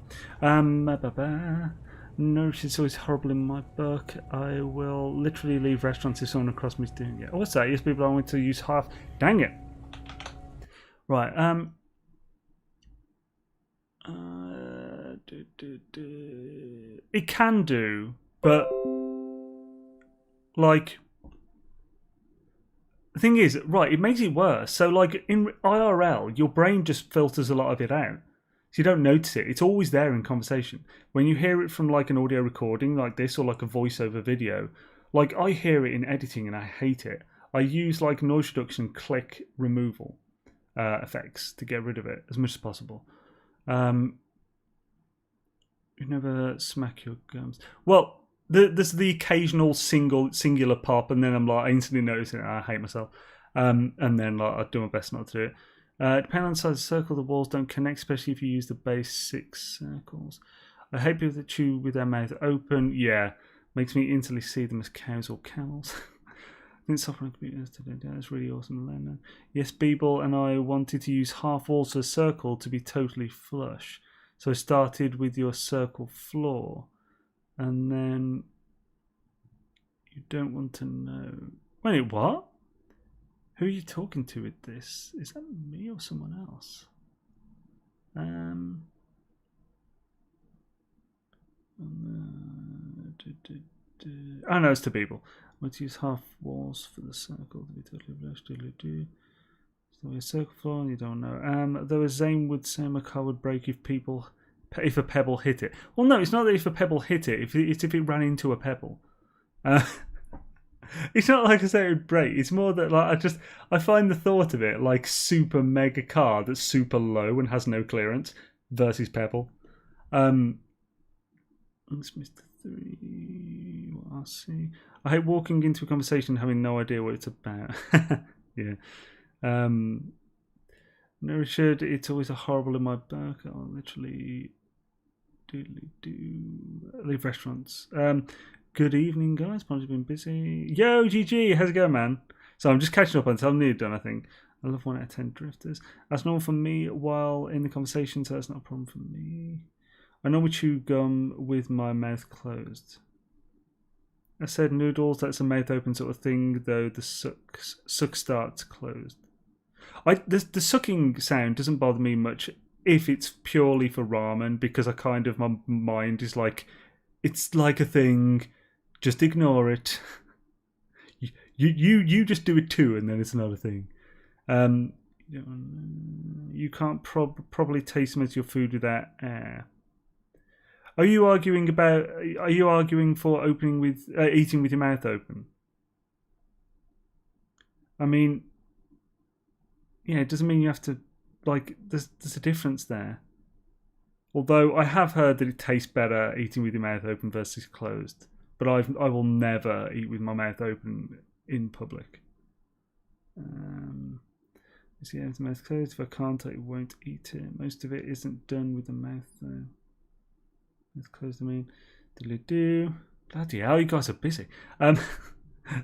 No, she's always horrible in my book. I will literally leave restaurants if someone across me is doing it. Oh, what's that? Yes, people are going to use half. Dang it. Right, it can do, but like the thing is, right, it makes it worse. So like in IRL, your brain just filters a lot of it out. So you don't notice it. It's always there in conversation. When you hear it from like an audio recording like this or like a voiceover video, like I hear it in editing and I hate it. I use like noise reduction, click removal effects to get rid of it as much as possible. You never smack your gums. Well, there's the occasional singular pop, and then I'm like, I instantly notice it. I hate myself, and then like I do my best not to do it. Depending on the size of the circle, the walls don't connect, especially if you use the base 6 circles. I hate people that chew with their mouth open. Yeah, makes me instantly see them as cows or camels. I think software on computers today, that's really awesome to learn that. Yes, Beeble and I wanted to use half walls of a circle to be totally flush. So I started with your circle floor. And then you don't want to know. Wait, what? Who are you talking to with this? Is that me or someone else? Oh no, it's to people. I want to use half walls for the circle to be totally flush. So a circle floor, you don't know. Though Xaine would say my car would break if a pebble hit it. Well, no, it's not that if a pebble hit it. It's if it ran into a pebble. It's not like I say it would break. It's more that like I find the thought of it like super mega car that's super low and has no clearance versus pebble. That's Mr. 3. What I'll see. I hate walking into a conversation and having no idea what it's about. Yeah. No, Richard, it's always a horrible in my back. I'll literally leave restaurants. Good evening, guys. Probably been busy. Yo, GG, how's it going, man? So I'm just catching up on until I'm nearly done, I think. I love 1 out of 10 drifters. That's normal for me while in the conversation, so that's not a problem for me. I normally chew gum with my mouth closed. I said noodles, that's a mouth open sort of thing, though the suck starts closed. The sucking sound doesn't bother me much if it's purely for ramen, because I kind of, my mind is like, it's like a thing, just ignore it. You just do it too, and then it's another thing. You can't probably taste much of your food without air. Are you arguing for eating with your mouth open? I mean, yeah, it doesn't mean you have to, like, there's a difference there. Although I have heard that it tastes better eating with your mouth open versus closed. But I will never eat with my mouth open in public. If the mouth closed, if I can't, I won't eat it. Most of it isn't done with the mouth though. Mouth closed, I mean. Diddly-do. Bloody hell, you guys are busy.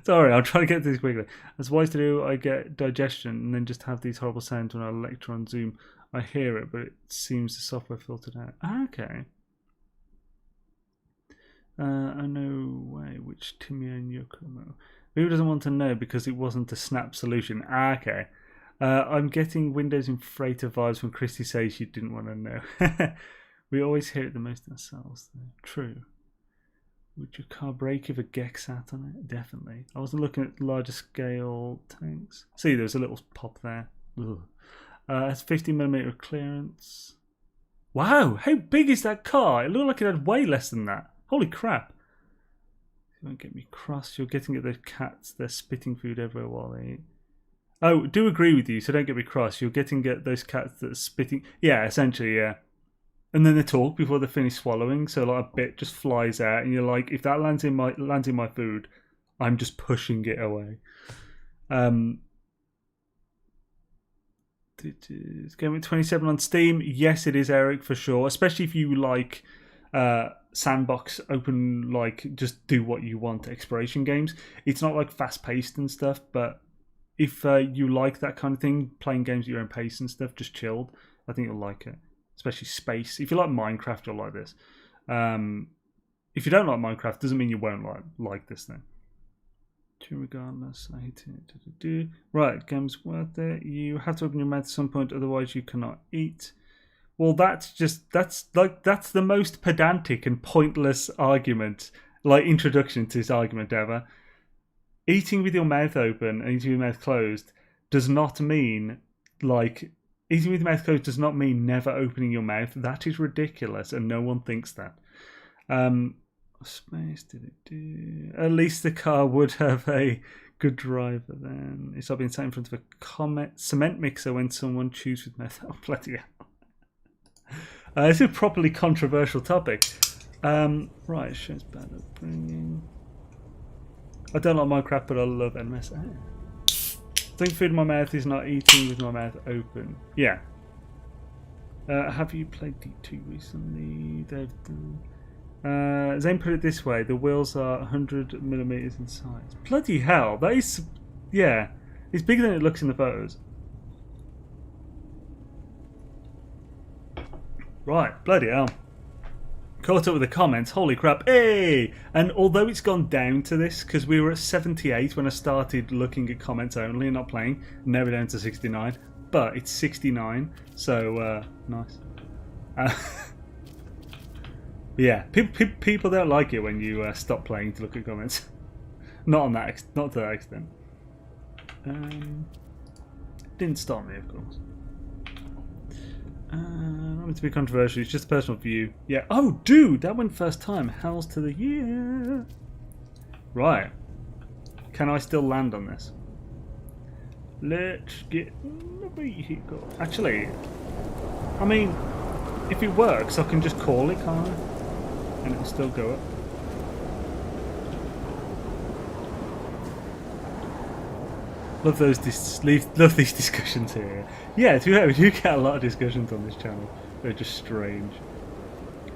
Sorry, I'll try to get this quickly. As wise to do, I get digestion and then just have these horrible sounds when I lecture on Zoom. I hear it, but it seems the software filtered out. Okay. I know way which Timmy and Yokomo. Who doesn't want to know because it wasn't a snap solution? Okay. I'm getting Windows Infrator vibes when Christy says she didn't want to know. We always hear it the most ourselves, though. True. Would your car break if a Gek sat on it? Definitely. I wasn't looking at larger scale tanks. See, there's a little pop there. It's 50mm clearance. Wow, how big is that car? It looked like it had way less than that. Holy crap. You won't get me cross. You're getting at those cats. They're spitting food everywhere while they eat. Oh, do agree with you, so don't get me cross. You're getting at those cats that are spitting. Yeah, essentially, yeah. And then they talk before they finish swallowing, so like a bit just flies out, and you're like, if that lands in my food, I'm just pushing it away. It's going with 27 on Steam. Yes, it is, Eric, for sure. Especially if you like sandbox, open, like just do what you want exploration games. It's not like fast paced and stuff, but if you like that kind of thing, playing games at your own pace and stuff, just chilled, I think you'll like it. Especially space. If you like Minecraft, you'll like this. If you don't like Minecraft, doesn't mean you won't like this then. Regardless, I hate it. Right, game's worth it. You have to open your mouth at some point, otherwise you cannot eat. Well, that's the most pedantic and pointless argument, like introduction to this argument ever. Eating with your mouth open and eating with your mouth closed does not mean like Eating with your mouth closed does not mean never opening your mouth. That is ridiculous, and no one thinks that. Space did it do? At least the car would have a good driver then. It's not being sat in front of a cement mixer when someone chews with mouth. Oh, bloody hell. This is a properly controversial topic. Right, shows bad upbringing. I don't like Minecraft, but I love NMS. Putting food in my mouth is not eating with my mouth open. Yeah. Have you played D2 recently? Xaine put it this way: the wheels are 100 millimeters in size. Bloody hell! That is, yeah, it's bigger than it looks in the photos. Right, bloody hell. Caught up with the comments, holy crap, hey! And although it's gone down to this, because we were at 78 when I started looking at comments only and not playing, now we're down to 69, but it's 69, so nice. Yeah, people don't like it when you stop playing to look at comments. Not to that extent. Didn't stop me, of course. Not meant to be controversial, it's just a personal view. Yeah. Oh, dude, that went first time. Hells to the year. Right. Can I still land on this? Let's get the vehicle. Actually, I mean, if it works, I can just call it, can't I? And it'll still go up. Love love these discussions here. Yeah, to be fair, we do get a lot of discussions on this channel. They're just strange.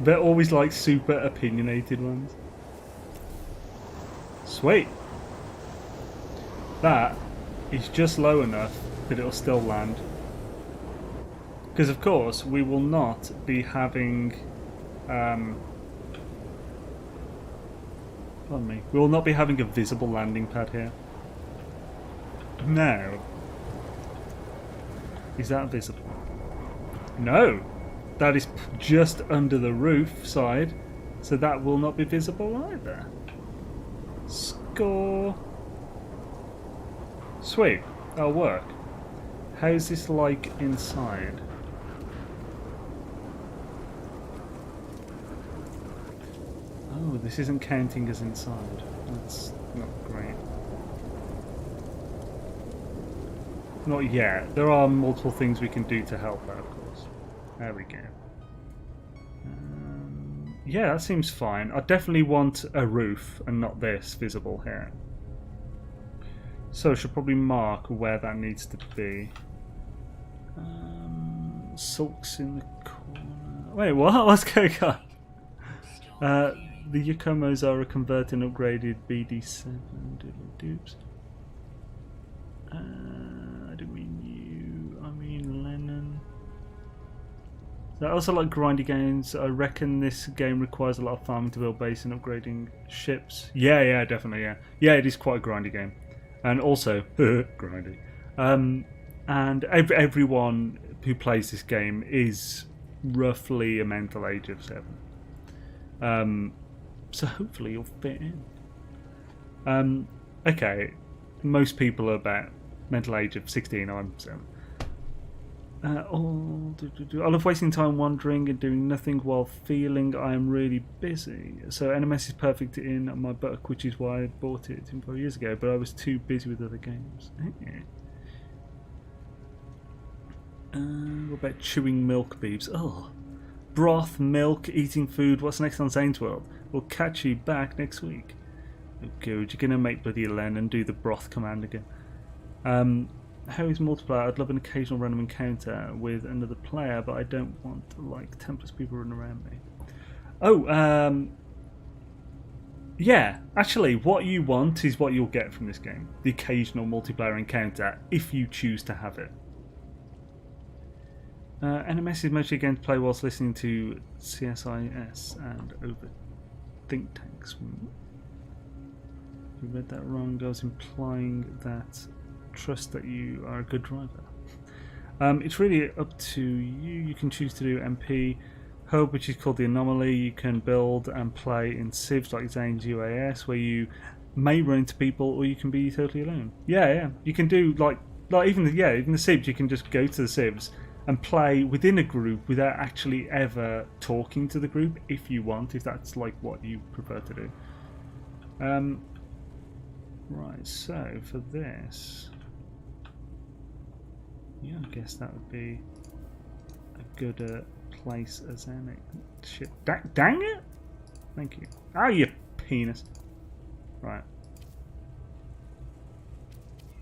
They're always like super opinionated ones. Sweet. That is just low enough that it'll still land. Because of course we will not be having pardon me. We will not be having a visible landing pad here. Now, is that visible? No, that is just under the roof side, so that will not be visible either. Score. Sweet, that'll work. How's this like inside? Oh, this isn't counting as inside. That's not great. Not yet. There are multiple things we can do to help that, of course. There we go. Yeah, that seems fine. I definitely want a roof and not this visible here. So I should probably mark where that needs to be. Sulks in the corner. Wait, what? What's going on? The Yokomos are a converted and upgraded BD7 diddle dupes. I don't mean you, I mean Lennon. So I also like grindy games. I reckon this game requires a lot of farming to build base and upgrading ships. Yeah, definitely, yeah. Yeah, it is quite a grindy game. And also, grindy. And everyone who plays this game is roughly a mental age of 7. So hopefully you'll fit in. Okay, most people are about mental age of 16, I'm 7. I love wasting time wandering and doing nothing while feeling I am really busy. So NMS is perfect in my book, which is why I bought it 4 years ago, but I was too busy with other games. What about chewing milk beeps? Oh, broth, milk, eating food. What's next on Xaine's World? We'll catch you back next week. Oh good, you're going to make bloody Len and do the broth command again. How is multiplayer? I'd love an occasional random encounter with another player, but I don't want like 10 plus people running around me. Oh, yeah, actually what you want is what you'll get from this game. The occasional multiplayer encounter, if you choose to have it. NMS is mostly again to play whilst listening to CSIS and over think tanks. You read that wrong. I was implying that trust that you are a good driver. It's really up to you. You can choose to do MP Hub, which is called the Anomaly. You can build and play in civs like Xaine's UAS, where you may run into people, or you can be totally alone. Yeah. You can do like even the civs. You can just go to the civs and play within a group without actually ever talking to the group, if you want, if that's like what you prefer to do. Right, so for this, yeah, I guess that would be a good place as any. Shit, dang it! Thank you. Oh, you penis. Right.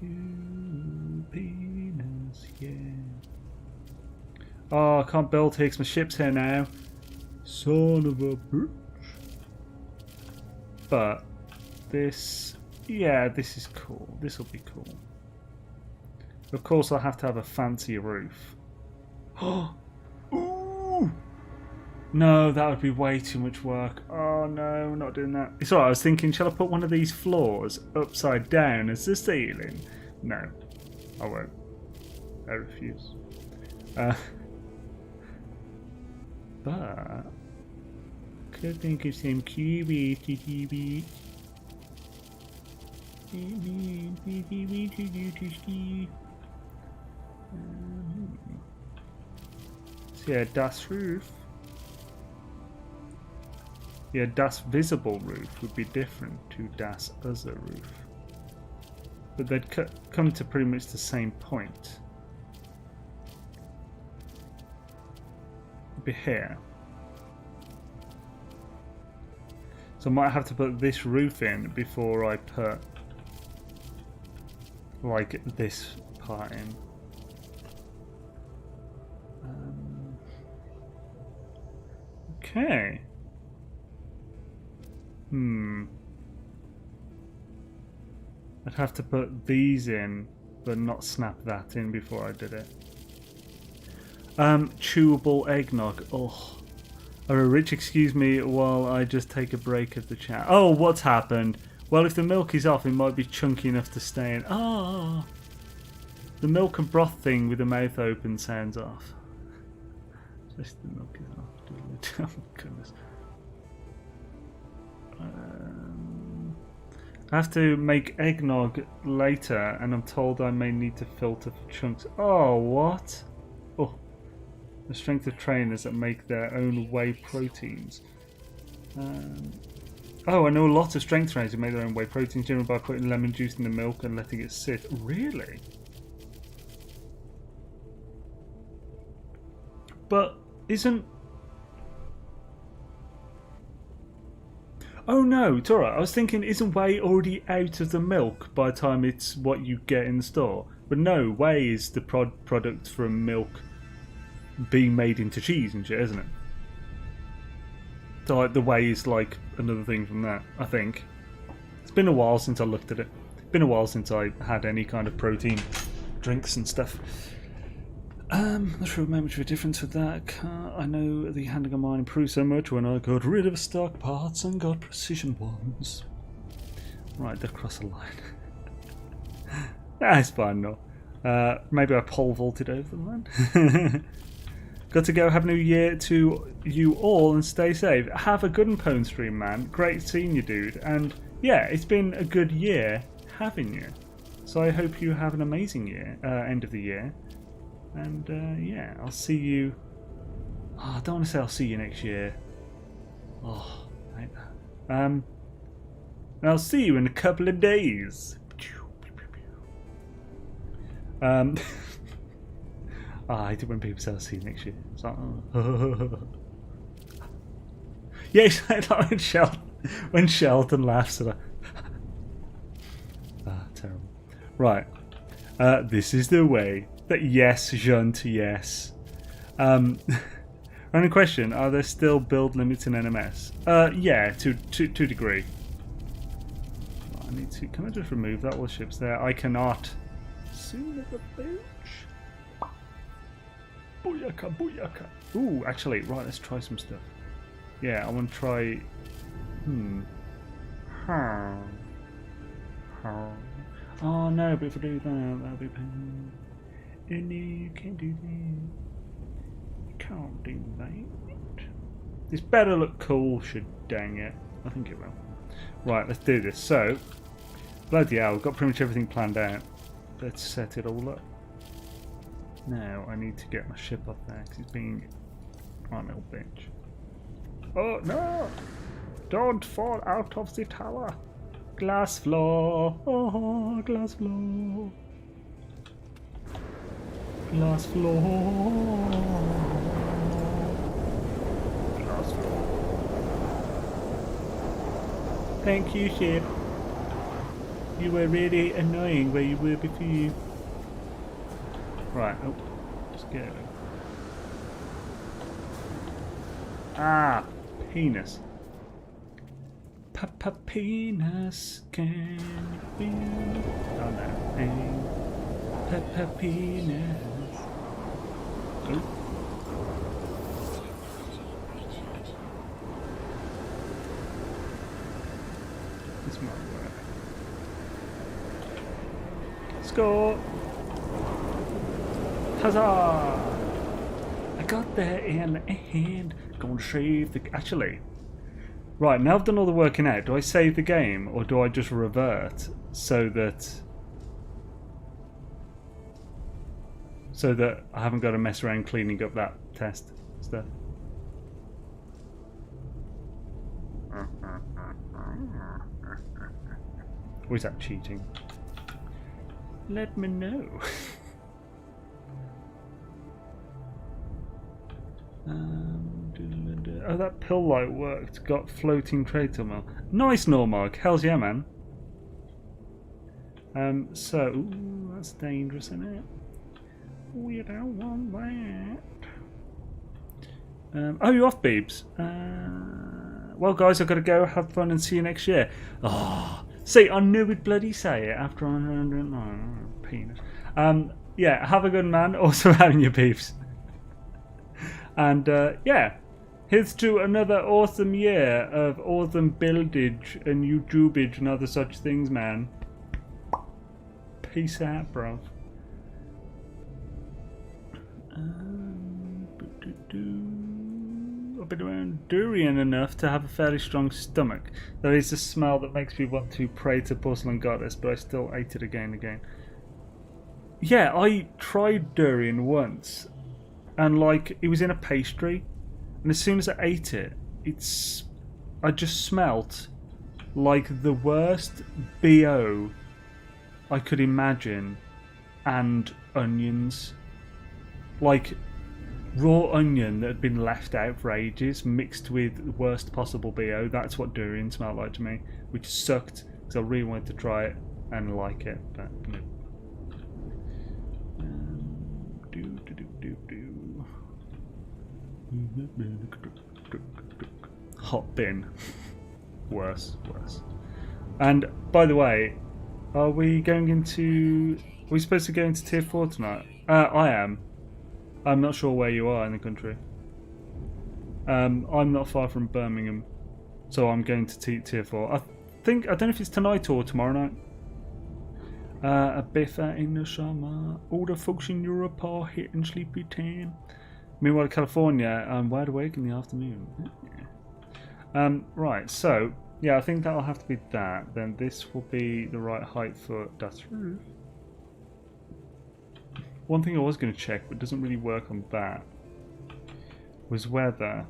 You penis, yeah. Oh, I can't build here because my ship's here now. Son of a bitch. But this, yeah, this is cool. This will be cool. Of course, I'll have to have a fancy roof. Oh, ooh! No, that would be way too much work. Oh no, not doing that. It's alright, I was thinking, shall I put one of these floors upside down as the ceiling? No, I won't. I refuse. But could think of some cubies to do. So yeah, das roof. Yeah, das visible roof would be different to das other roof. But they'd come to pretty much the same point. It'd be here. So I might have to put this roof in before I put like this part in. Okay. I'd have to put these in, but not snap that in before I did it. Chewable eggnog. Oh. Rich, excuse me while I just take a break of the chat. Oh, what's happened? Well, if the milk is off, it might be chunky enough to stay in. Oh. The milk and broth thing with the mouth open sounds off. Just the milk is off. Oh, goodness. I have to make eggnog later, and I'm told I may need to filter for chunks. Oh, what? Oh, the strength of trainers that make their own whey proteins. Oh, I know a lot of strength trainers who make their own whey proteins, generally by putting lemon juice in the milk and letting it sit. Really? But isn't... Oh no, it's alright. I was thinking, isn't whey already out of the milk by the time it's what you get in the store? But no, whey is the product from milk being made into cheese and shit, isn't it? So like, the whey is like another thing from that, I think. It's been a while since I looked at it. It's been a while since I had any kind of protein drinks and stuff. Not sure it made much of a difference with that. I know the handling of mine improved so much when I got rid of stock parts and got precision ones. Right, they've crossed the line. That's fine, no. Maybe I pole vaulted over them then. Got to go. Have a new year to you all and stay safe. Have a good and pwn stream, man. Great seeing you, dude. And yeah, it's been a good year having you. So I hope you have an amazing year, end of the year. And yeah, I'll see you. Oh, I don't want to say I'll see you next year. Oh, I hate that. And I'll see you in a couple of days. I hate it when people say I'll see you next year. It's like, oh. Yeah, it's like when Sheldon laughs at her. Terrible. Right. This is the way. But yes, Junt, yes. Random question, are there still build limits in NMS? Yeah, to a degree. I need to, can I just remove that while ship's there? I cannot. Son of a bitch. Booyaka, booyaka. Ooh, actually, right, let's try some stuff. Yeah, I want to try... Oh no, but if I do that, that'll be pain. No, you can't do that. You can't do that. This better look cool, should dang it. I think it will. Right, let's do this. So, bloody hell, we've got pretty much everything planned out. Let's set it all up. Now I need to get my ship off there because it's being a little bitch. Oh no! Don't fall out of the tower! Glass floor! Oh, glass floor! Glass floor! Glass floor. Thank you, ship. You were really annoying where you were before. Right, oh, scared. Ah, penis. Papa penis, can you feel? Oh no, pain. Papa penis. Oh. This might work. Score! Huzzah! I got there in the end. Gonna save the... Actually, right, now I've done all the working out, do I save the game or do I just revert so that I haven't got to mess around cleaning up that test stuff? Or is that cheating? Let me know. Oh, that pill light worked. Got floating trade terminal. Nice, Normog. Hells yeah, man. So, ooh, that's dangerous, isn't it? We don't want that. Oh, you're off, Beebs. Well, guys, I've got to go. Have fun and see you next year. Oh, see, I knew we'd bloody say it after I penis. Yeah, have a good man. Also having your beefs. And yeah, here's to another awesome year of awesome buildage and YouTubeage and other such things, man. Peace out, bro. I've been around durian enough to have a fairly strong stomach. There is a smell that makes me want to pray to porcelain goddess, but I still ate it again and again. Yeah, I tried durian once, and like it was in a pastry, and as soon as I ate it, I just smelt like the worst BO I could imagine, and onions, like raw onion that had been left out for ages, mixed with the worst possible BO. That's what durian smelled like to me, which sucked because I really wanted to try it and like it, but no. Hot bin. Worse. And by the way, are we supposed to go into tier 4 tonight? I am. I'm not sure where you are in the country. I'm not far from Birmingham, so I'm going to tier 4. I don't know if it's tonight or tomorrow night. A biffer in the summer. All the folks in Europe are hitting sleepy time. Meanwhile, California, I'm wide awake in the afternoon. Right, so yeah, I think that'll have to be that. Then this will be the right height for that's roof. One thing I was going to check, but doesn't really work on that, was whether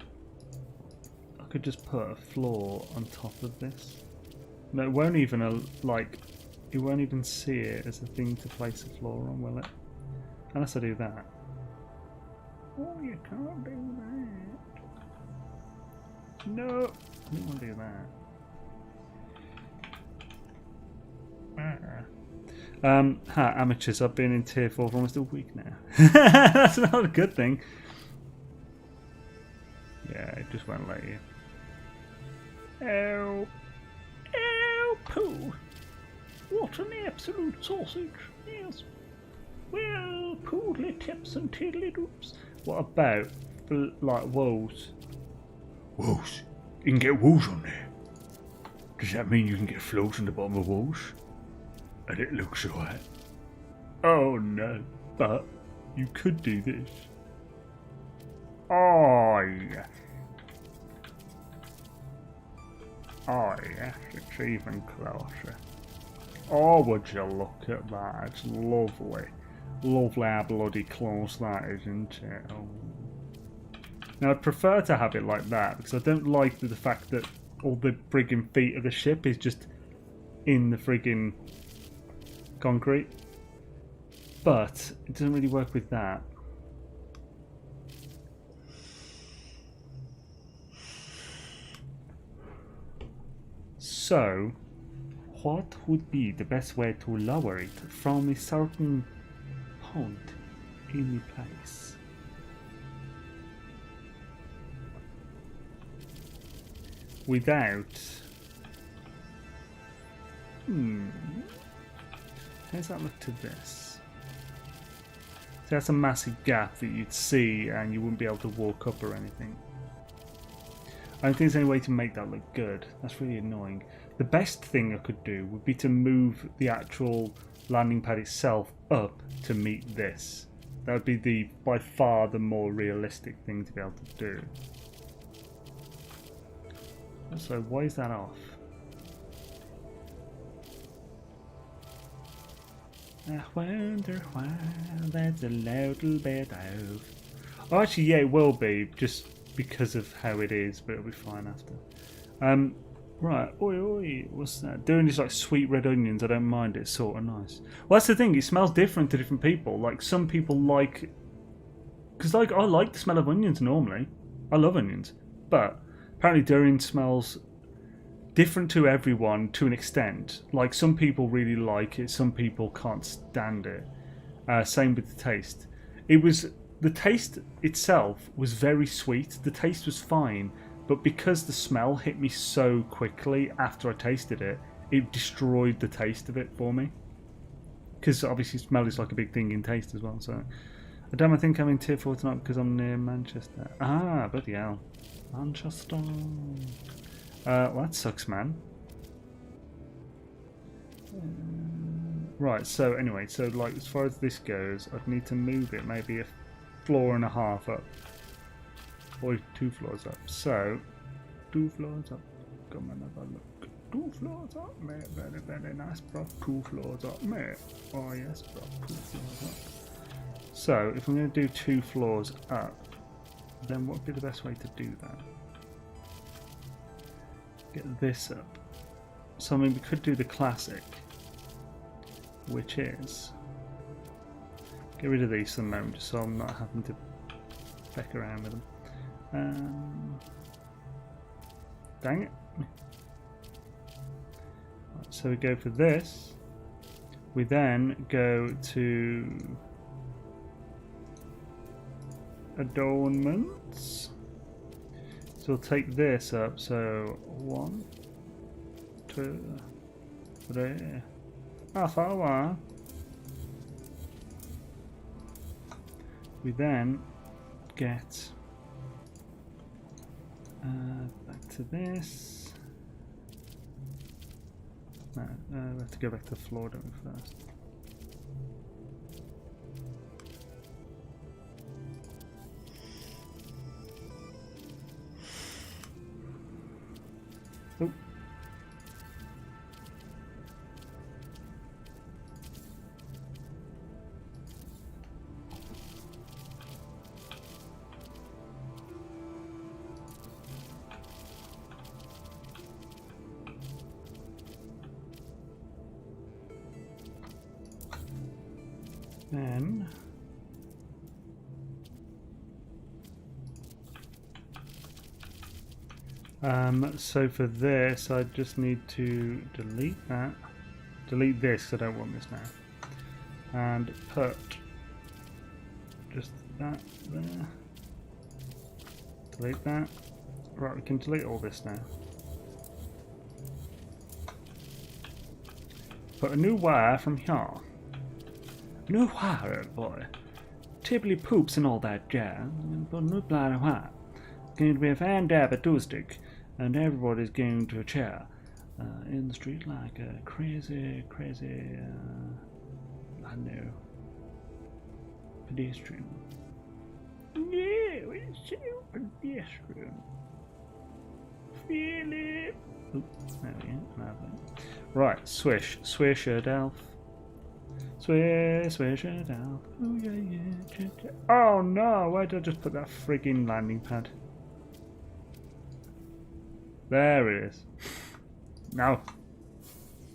I could just put a floor on top of this. No, it won't even it won't even see it as a thing to place a floor on, will it? Unless I do that. Oh, you can't do that. No, I don't want to do that. Amateurs, I've been in tier 4 for almost a week now. That's not a good thing. Yeah, it just won't let you. Oh, poo. What an absolute sausage. Yes. Well, poodly tips and tiddly doops. What about, like, woes? Woes? You can get woes on there. Does that mean you can get floats on the bottom of woes? And it looks alright. Oh no, but you could do this. Oh yes. Oh yes, it's even closer. Oh, would you look at that? It's lovely. Lovely how bloody close that is, isn't it? Oh. Now I'd prefer to have it like that because I don't like the fact that all the friggin' feet of the ship is just in the friggin' concrete. But it doesn't really work with that. So, what would be the best way to lower it from a certain point in the place? Without... How's that look to this? So that's a massive gap that you'd see and you wouldn't be able to walk up or anything. I don't think there's any way to make that look good. That's really annoying. The best thing I could do would be to move the actual landing pad itself up to meet this. That would be by far the more realistic thing to be able to do. Also, why is that off? I wonder why that's a little bit off. Oh, actually, yeah, it will be, just because of how it is, but it'll be fine after. Right, oi, what's that? Doing these like sweet red onions, I don't mind, it's sort of nice. Well, that's the thing, it smells different to different people. Like, some people like... Because, like, I like the smell of onions normally. I love onions. But, apparently durian smells different to everyone to an extent. Like, some people really like it, some people can't stand it. Same with the taste. The taste itself was very sweet. The taste was fine, but because the smell hit me so quickly after I tasted it, it destroyed the taste of it for me. Because obviously smell is like a big thing in taste as well. So I don't think I'm in tier 4 tonight because I'm near Manchester. Ah, bloody hell. Manchester. Well, that sucks, man. Right, so anyway, so like as far as this goes, I'd need to move it maybe a floor and a half up. Or 2 floors up. So, 2 floors up. Come and have a look. 2 floors up, mate. Very, very nice, bro. 2 floors up, mate. Oh, yes, bro. 2 floors up. So, if I'm going to do 2 floors up, then what would be the best way to do that? Get this up. So, I mean, we could do the classic, which is... Get rid of these for the moment, just so I'm not having to feck around with them. Dang it. Right, so we go for this. We then go to adornments. So we'll take this up. So 1, 2, 3. Half hour. We then get back to this. No, we have to go back to the floor, don't we, first? Oh. Then so for this I just need to delete that, delete this because I don't want this now, and put just that there, delete that. Right, we can delete all this now. Put a new wire from here. New wire, boy. Tibbly poops and all that jazz. Put a new blind wire. Going to be a fan dab at acoustic, and everybody's going to a chair in the street like a crazy, I know, pedestrian. Yeah, it's so pedestrian. Feel it. Oops, there we go. Right, swish, swish, elf. Swish it out. Oh, yeah. Oh no, why did I just put that frigging landing pad? There it is. No.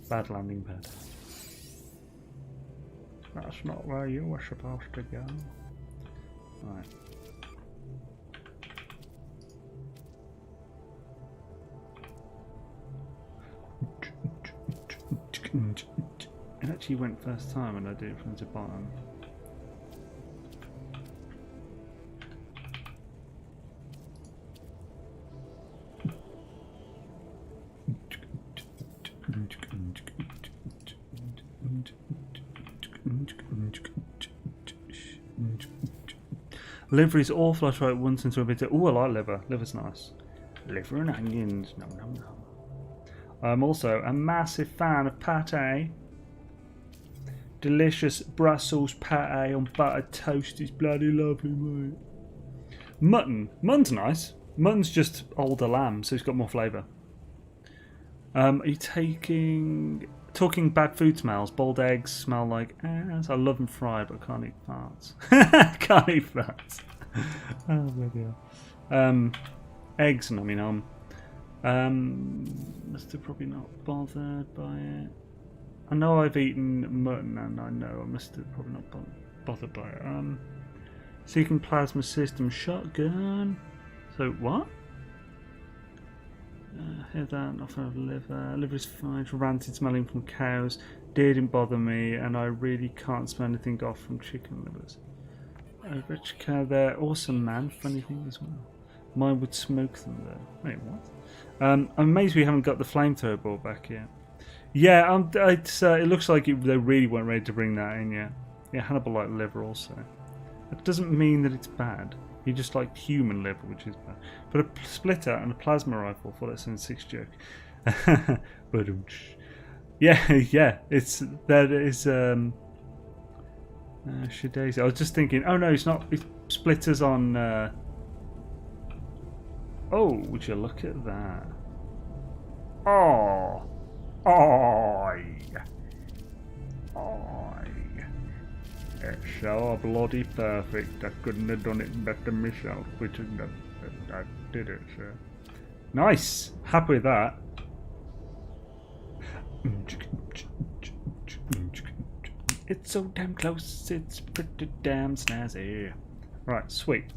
Bad landing pad. That's not where you were supposed to go. Right. It actually went first time and I did it from the bottom. Liver is awful. I tried it once into a bit of... Ooh, I like liver. Liver's nice. Liver and onions. Nom nom nom. I'm also a massive fan of pate. Delicious Brussels pate on buttered toast is bloody lovely, mate. Mutton. Mutton's nice. Mutton's just older lamb, so it's got more flavour. Are you talking bad food smells? Boiled eggs smell like ass. I love them fried, but I can't eat farts. Can't eat farts. Oh my god. Eggs, nummy num. Still probably not bothered by it. I know I've eaten mutton, and I know I must have probably not bothered by it. Seeking plasma system shotgun. So what? Hear that? Not fan of liver. Liver is fine. Rancid smelling from cows. Didn't bother me, and I really can't smell anything off from chicken livers. Rich cow there. Awesome, man. Funny thing as well. Mine would smoke them though. Wait, what? I'm amazed we haven't got the flamethrower board back yet. Yeah, it looks like they really weren't ready to bring that in yet. Yeah, Hannibal liked liver also. It doesn't mean that it's bad. He just liked human liver, which is bad. But a splitter and a plasma rifle for that 76 joke. But yeah, that is Shadazy. I was just thinking, oh no, it's not. It's splitters on. Oh, would you look at that? Oh, it's so bloody perfect. I couldn't have done it better myself, which I did it. So nice, happy with that. It's so damn close. It's pretty damn snazzy. Right, sweet.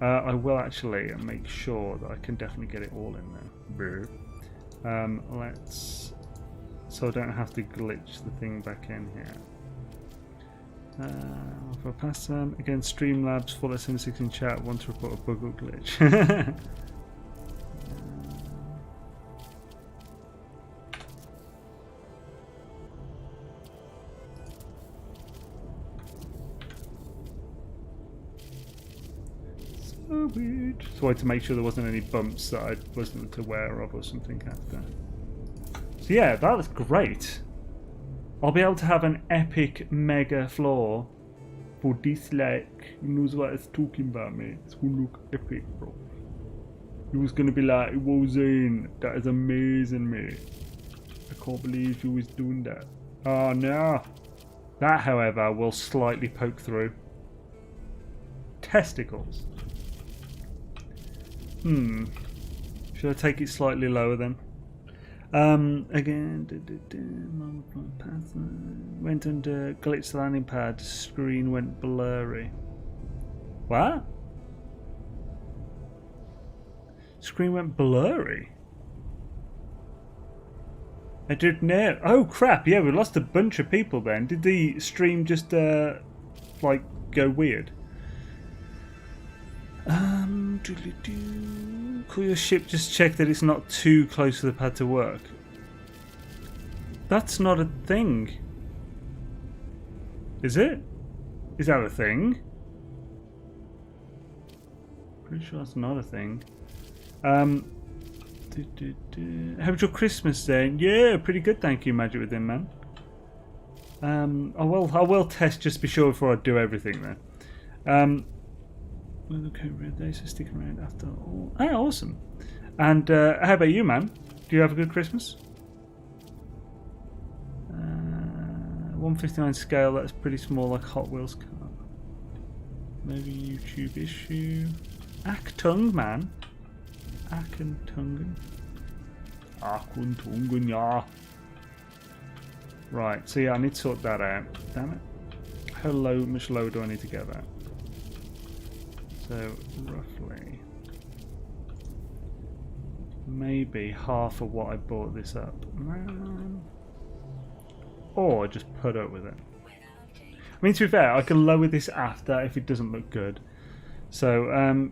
I will actually make sure that I can definitely get it all in there. Let's, so I don't have to glitch the thing back in here. For past them again, Streamlabs full S76 in chat. Want to report a bug or glitch? So weird. So I had to make sure there wasn't any bumps that I wasn't aware of or something after. So yeah, that was great. I'll be able to have an epic mega floor for this, like, who knows what it's talking about, mate. It's gonna look epic, bro. It was gonna be like, whoa, Xaine, that is amazing, mate. I can't believe you was doing that. Oh no. That, however, will slightly poke through. Testicles. Should I take it slightly lower then? Again, went under, glitched the landing pad, screen went blurry. What? Screen went blurry? I didn't know. Oh crap, yeah, we lost a bunch of people then. Did the stream just, like, go weird? Call your ship, just check that it's not too close to the pad to work. That's not a thing. Is it? Is that a thing? Pretty sure that's not a thing. How was your Christmas then? Yeah, pretty good, thank you, Magic Within, man. I will test just to be sure before I do everything then. Okay, red day, so sticking around after all. Oh, awesome. And how about you, man? Do you have a good Christmas? 159 scale, that's pretty small, like Hot Wheels car. Maybe YouTube issue. Achtung, man. Achentungen. Achentungen, yeah. Right, so yeah, I need to sort that out. Damn it. How much lower do I need to get that? So, roughly. Maybe half of what I bought this up. Or just put up with it. I mean, to be fair, I can lower this after if it doesn't look good. So,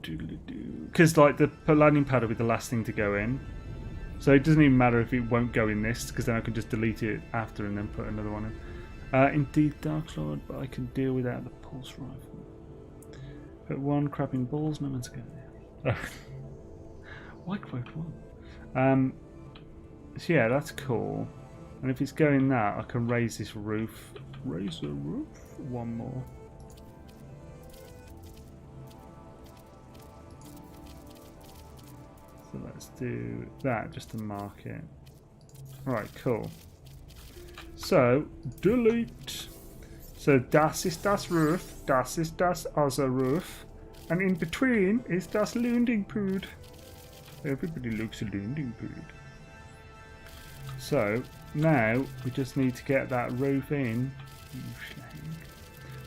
because like the landing pad will be the last thing to go in. So it doesn't even matter if it won't go in this, because then I can just delete it after and then put another one in. Indeed, Dark Lord, but I can deal without the pulse rifle. Put one, crabbing balls, no one's going there. Why quote one? So yeah, that's cool. And if it's going that, I can raise this roof. Raise the roof? One more. So let's do that just to mark it. Right, cool. So, delete. So das ist das Roof, das ist das other roof, and in between is das Landingpad. Everybody looks a Landingpad. So, now we just need to get that roof in.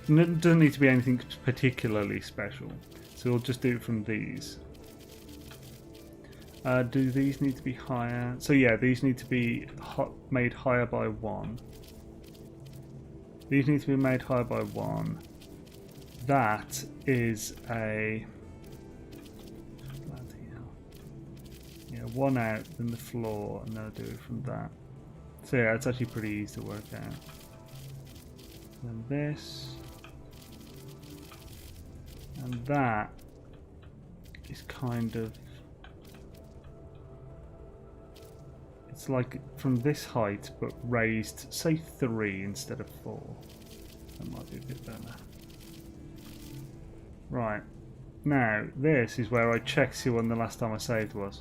It doesn't need to be anything particularly special. So we'll just do it from these. Do these need to be higher? So yeah, these need to be made higher by 1. These need to be made higher by 1. That is a... Bloody hell. Yeah, 1 out, then the floor, and then I'll do it from that. So yeah, it's actually pretty easy to work out. And this. And that is kind of... It's like from this height, but raised, say 3 instead of 4. That might be a bit better. Right. Now, this is where I check see when the last time I saved was.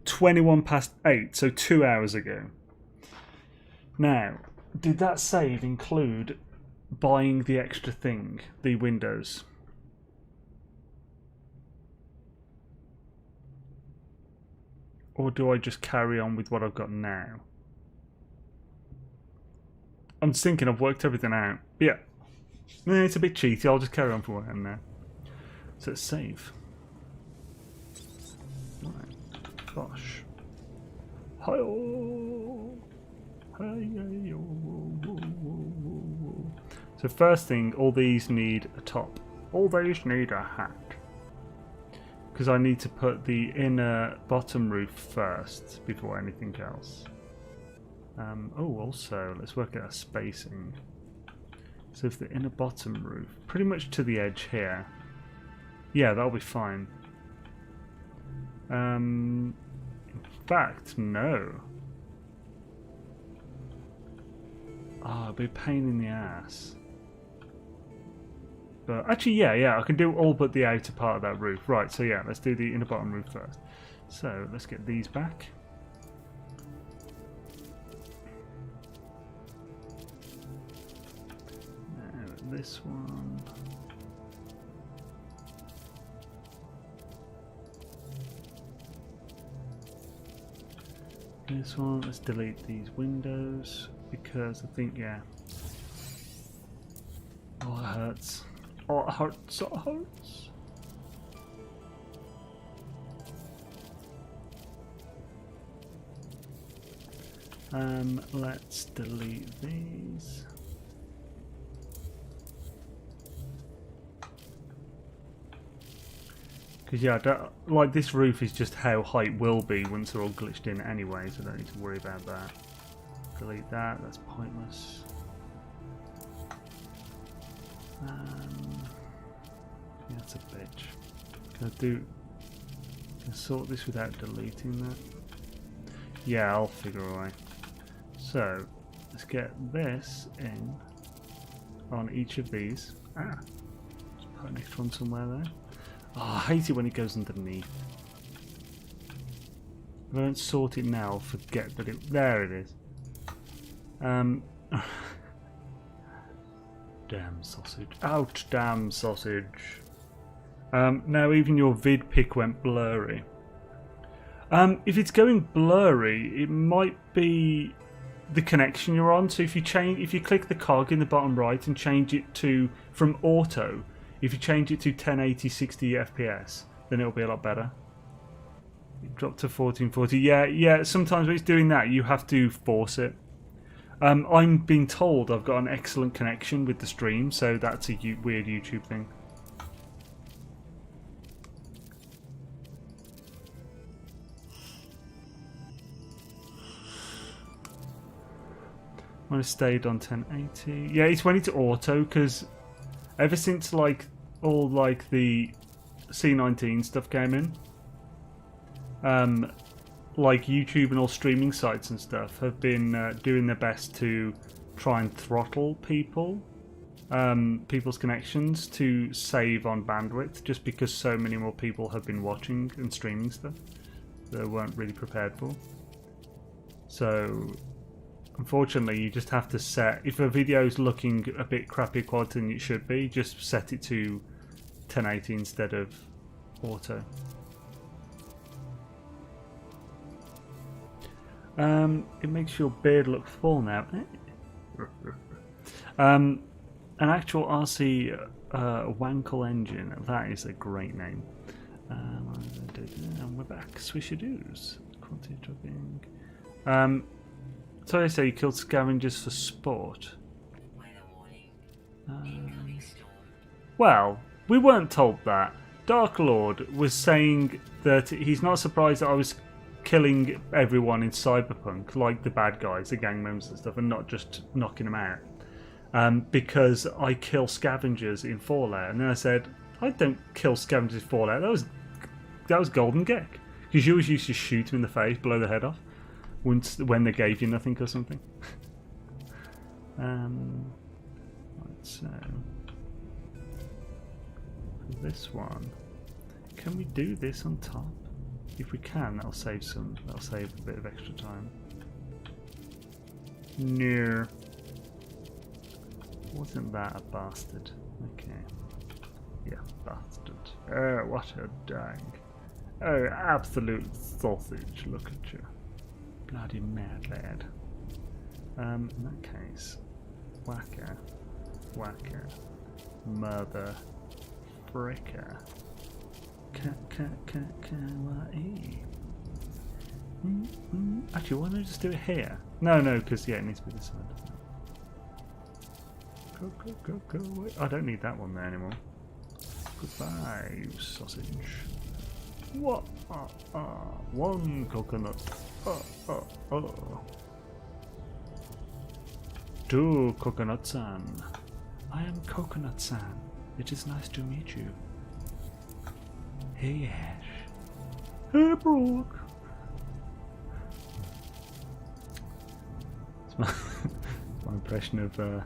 21 past 8, so 2 hours ago. Now, did that save include buying the extra thing, the windows? Or do I just carry on with what I've got now? I'm just thinking I've worked everything out. Yeah. It's a bit cheaty, I'll just carry on for what I am now. So let's save. Right. Gosh. Hi-oh. So first thing, all these need a top. All these need a hat. Because I need to put the inner bottom roof first before anything else. Oh, also, let's work out a spacing. So if the inner bottom roof, pretty much to the edge here. Yeah, that'll be fine. In fact, no. Ah, it'd be a pain in the ass. But actually, yeah, I can do all but the outer part of that roof. Right, so yeah, let's do the inner bottom roof first. So let's get these back. Now this one. This one, let's delete these windows because I think, yeah. Oh, it hurts. Oh, it hurts, it hurts. Let's delete these. Because yeah, like this roof is just how height will be once they're all glitched in anyway, so I don't need to worry about that. Delete that, that's pointless. Yeah, that's a bitch. Can I sort this without deleting that? Yeah, I'll figure a way. So, let's get this in on each of these. Let's put an extra one somewhere there. Oh, I hate it when it goes underneath. If I don't sort it now, I'll forget that it... There it is. Damn sausage. Ouch, damn sausage. Now even your vid pic went blurry. If it's going blurry, it might be the connection you're on. So if you click the cog in the bottom right and change it to from auto, if you change it to 1080 60 FPS, then it'll be a lot better. It dropped to 1440. Yeah. Sometimes when it's doing that, you have to force it. I'm being told I've got an excellent connection with the stream, so that's a weird YouTube thing. When it stayed on 1080, yeah, it's when it's auto, because ever since like all like the C19 stuff came in, like YouTube and all streaming sites and stuff have been doing their best to try and throttle people's connections to save on bandwidth, just because so many more people have been watching and streaming stuff they weren't really prepared for. So unfortunately, you just have to set, if a video is looking a bit crappy quality than it should be, just set it to 1080 instead of auto. It makes your beard look full now. An actual RC Wankle engine, that is a great name. And we're back. Swishadoos. Quantity dropping. So I say you killed scavengers for sport. Well, we weren't told that. Dark Lord was saying that he's not surprised that I was killing everyone in Cyberpunk, like the bad guys, the gang members and stuff, and not just knocking them out. Because I kill scavengers in Fallout. And then I said, I don't kill scavengers in Fallout. That was Golden Gek. Because you always used to shoot them in the face, blow the head off. When they gave you nothing or something. Right, so for this one, can we do this on top? If we can, that'll save a bit of extra time. No. Wasn't that a bastard? Okay. Yeah, bastard. Oh, what a dang. Oh, absolute sausage, look at you. Bloody mad lad. In that case, whacker, mother fricker, kawaii. Actually, why don't I just do it here? No, because yeah, it needs to be this side. Go away. I don't need that one there anymore. Goodbye, you sausage. What? One coconut. Two coconut-san. I am Coconut-san. It is nice to meet you. Hey Ash. Hey Brooke. It's my impression of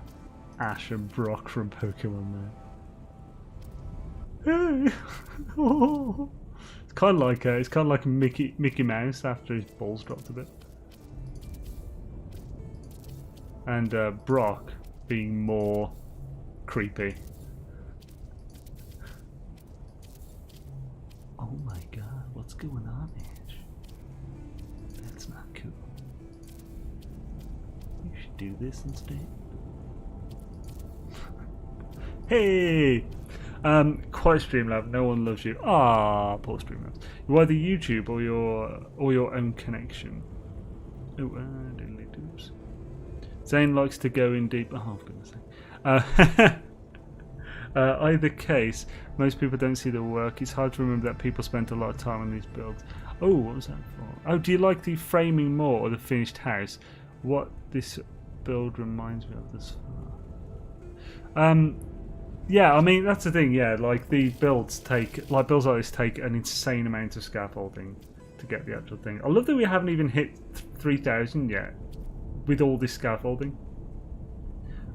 Ash and Brock from Pokemon there. Hey. Oh. It's kind of like Mickey Mouse after his balls dropped a bit. And Brock being more creepy. Oh my god, what's going on, Ash? That's not cool. You should do this instead. Hey! Quite Streamlab, no one loves you. Ah, poor Streamlabs. You're either YouTube or your own connection. Oh, diddly doops. Xaine likes to go in deep. Oh, for goodness sake. Either case, most people don't see the work. It's hard to remember that people spent a lot of time on these builds. Oh, what was that for? Oh, do you like the framing more or the finished house? What this build reminds me of this far. Yeah, I mean that's the thing. Yeah, like the builds like this take an insane amount of scaffolding to get the actual thing. I love that we haven't even hit 3,000 yet with all this scaffolding.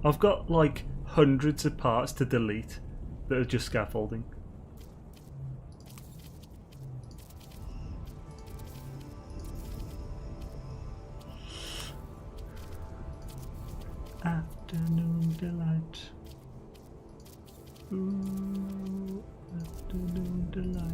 I've got like hundreds of parts to delete that are just scaffolding. Afternoon delight. Ooh, afternoon delight.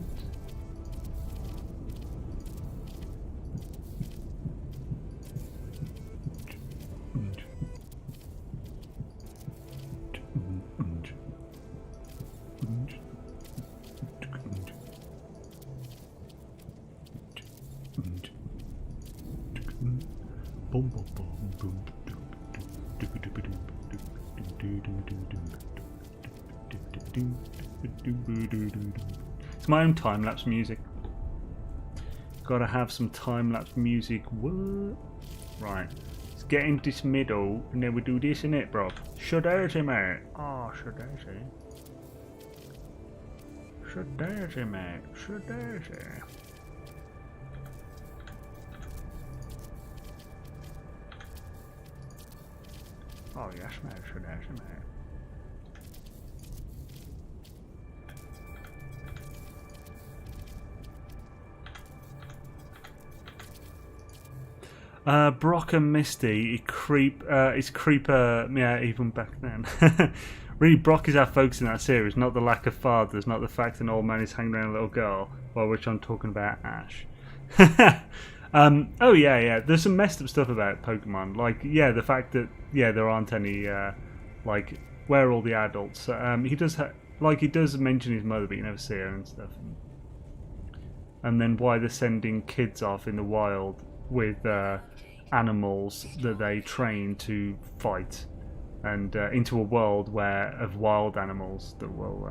It's my own time-lapse music. Gotta have some time-lapse music. What? Right. Let's get in this middle and then we do this in it, bro. Shadazy, mate. Oh, Shadazy. Shadazy, mate. Shadazy. Oh, yes, mate. Shadazy, mate. Brock and Misty, is creeper, yeah, even back then. Really, Brock is our focus in that series, not the lack of fathers, not the fact an old man is hanging around a little girl, while which I'm talking about Ash. Oh yeah, there's some messed up stuff about Pokemon, like, yeah, the fact that, yeah, there aren't any, like, where are all the adults? He does mention his mother, but you never see her and stuff. And then why they're sending kids off in the wild with animals that they train to fight, and into a world of wild animals that will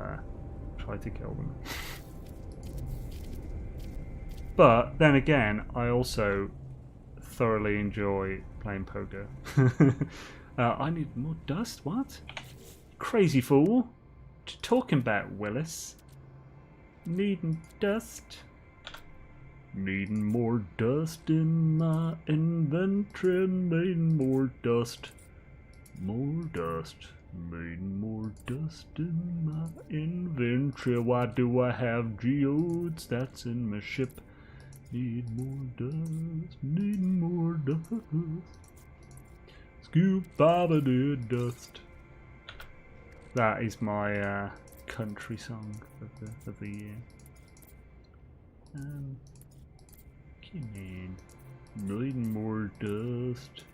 try to kill them. But then again, I also thoroughly enjoy playing poker. I need more dust. What? Crazy fool! What you talking about, Willis? Needing dust? Needing more dust in my inventory, needing more dust. More dust. Needing more dust in my inventory. Why do I have geodes? That's in my ship. Need more dust. Needing more dust. Scoop Baba dust. That is my country song of the year. Needing more dust.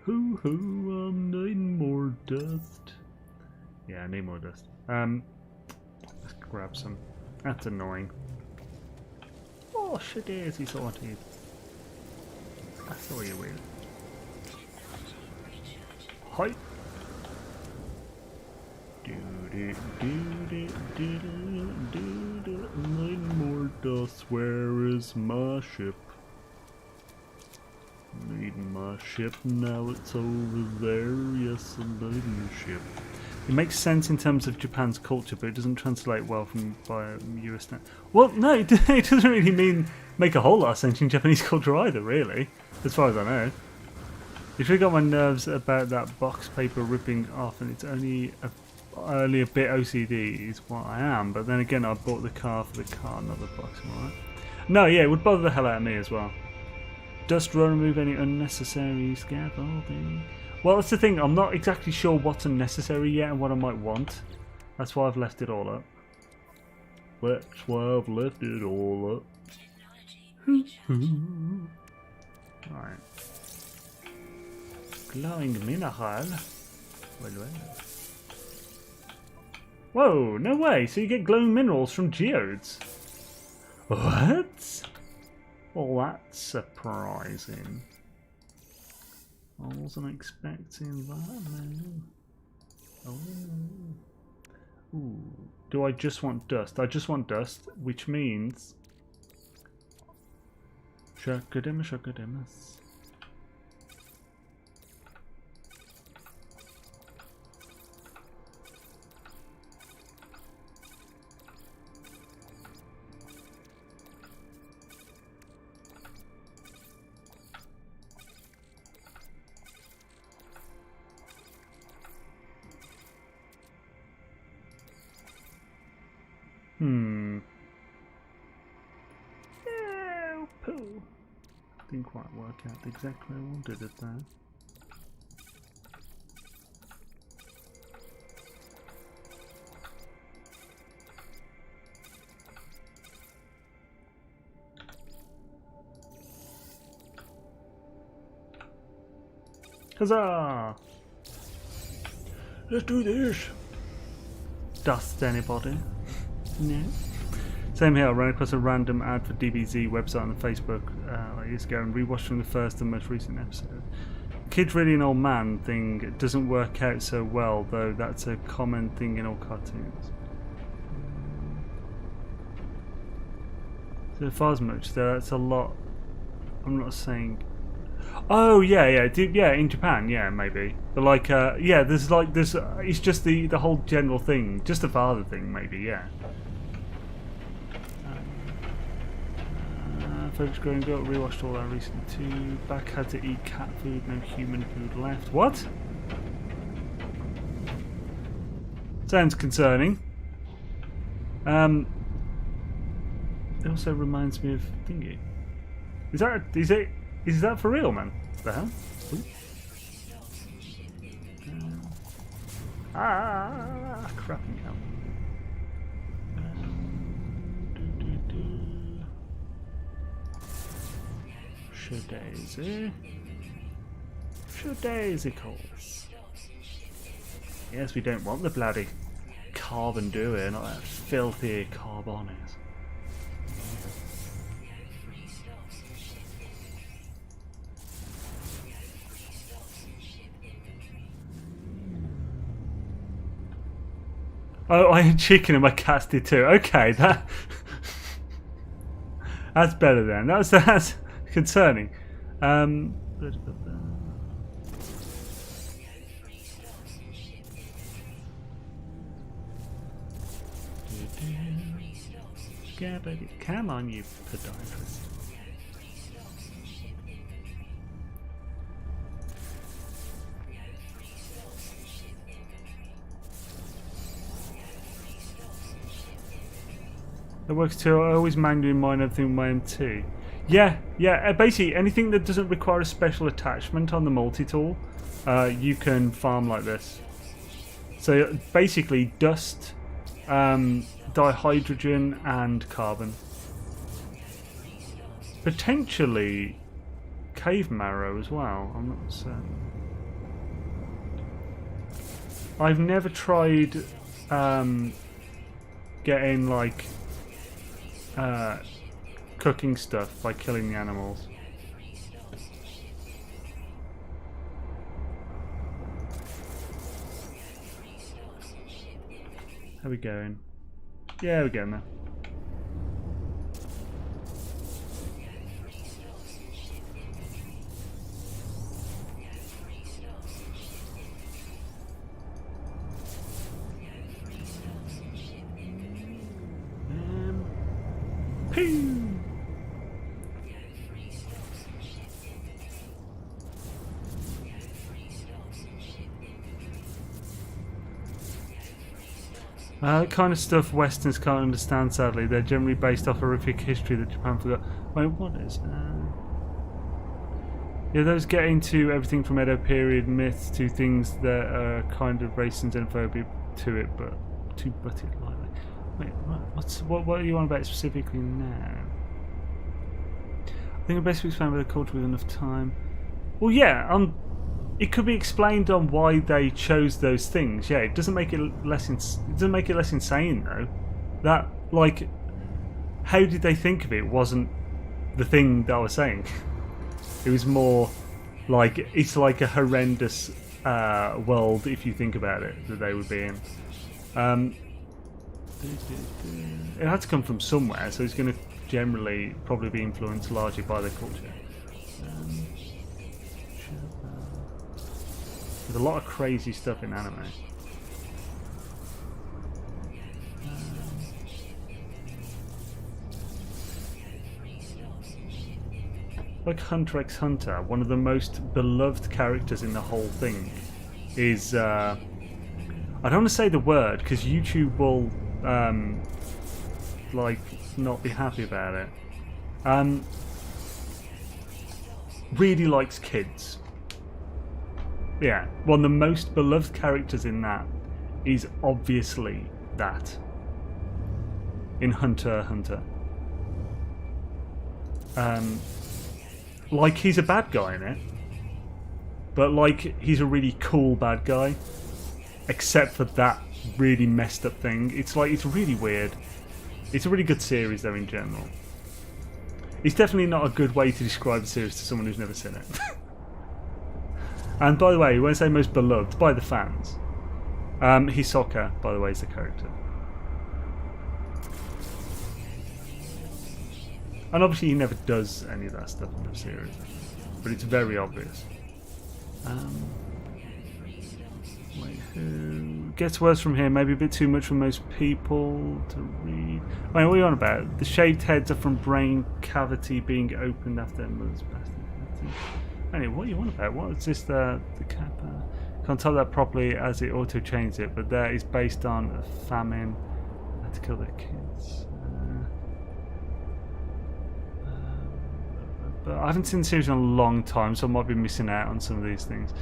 Hoo hoo, I'm needing more dust. Yeah, I need more dust. Let's grab some. That's annoying. Oh, shit, is he sorted? I saw you with. Hi. Needing more dust. Where is my ship? Needing my ship, now it's over there. Yes, I'm needing a ship. It makes sense in terms of Japan's culture, but it doesn't translate well from by US. Well, no, it doesn't really make a whole lot of sense in Japanese culture either, really, as far as I know. It's really got my nerves about that box paper ripping off, and it's only a bit OCD is what I am. But then again, I bought the car for the car, not the box. Right? No, yeah, it would bother the hell out of me as well. Dust will remove any unnecessary scaffolding. Well, that's the thing. I'm not exactly sure what's unnecessary yet and what I might want. That's why I've left it all up. That's why I've left it all up. Right. Glowing mineral. Well. Whoa, no way. So you get glowing minerals from geodes. What? Well, that's surprising. I wasn't expecting that, man. Oh. Ooh. Do I just want dust? I just want dust, which means... Shakadimus. Oh, poo. Didn't quite work out exactly I wanted it there. Huzzah! Let's do this! Dust anybody? No. Same here, I ran across a random ad for DBZ website on Facebook like years ago and rewatched from the first and most recent episode. Kid's really an old man thing doesn't work out so well, though that's a common thing in all cartoons. So far as much, though, that's a lot. I'm not saying. Oh yeah, in Japan, yeah, maybe. But like, yeah, there's it's just the whole general thing, just the father thing, maybe, yeah. Folks growing up, rewatched all our recent too. Back had to eat cat food, no human food left. What? Sounds concerning. It also reminds me of thingy. Is that for real, man? What the hell? Crapping hell. Daisy calls. Yes, we don't want the bloody carbon, do we? Not that filthy carbonis. Oh, I had chicken and my cats did too. Okay, that's better then. That's concerning. Yeah, baby, come on, you podiatrist. That works too. I always manually mine everything with my MT. Yeah. Basically, anything that doesn't require a special attachment on the multi-tool, you can farm like this. So basically, dust, dihydrogen, and carbon. Potentially, cave marrow as well. I'm not certain. I've never tried getting like cooking stuff by killing the animals. How are we going? Yeah, we're getting there. Pew! That kind of stuff Westerns can't understand, sadly. They're generally based off horrific history that Japan forgot. Wait, what is... yeah, those get into everything from Edo period myths to things that are kind of race and xenophobia to it, but to put it lightly. Wait, what are you on about specifically now? I think the best to explain about the culture with enough time. Well, yeah, it could be explained on why they chose those things. Yeah, it doesn't make it less. It doesn't make it less insane though. That like, how did they think of it? Wasn't the thing that I was saying. It was more like it's like a horrendous world if you think about it that they would be in. It had to come from somewhere, so it's going to generally probably be influenced largely by their culture. There's a lot of crazy stuff in anime. Like Hunter x Hunter, one of the most beloved characters in the whole thing is... I don't want to say the word, because YouTube will like not be happy about it. Really likes kids. Yeah, one of the most beloved characters in that is obviously that. In Hunter x Hunter. Like he's a bad guy in it, but like he's a really cool bad guy, except for that really messed up thing. It's like, it's really weird. It's a really good series though in general. It's definitely not a good way to describe a series to someone who's never seen it. And by the way, when I say most beloved, by the fans, Hisoka, by the way, is the character. And obviously he never does any of that stuff in the series, but it's very obvious. Wait, who gets worse from here? Maybe a bit too much for most people to read. Wait, what are you on about? The shaved heads are from brain cavity being opened after their mother's passed. Anyway, what are you on about? What is this? The kappa? Can't tell that properly as it auto-changed it, but that is based on a famine. Had to kill their kids. But I haven't seen the series in a long time, so I might be missing out on some of these things.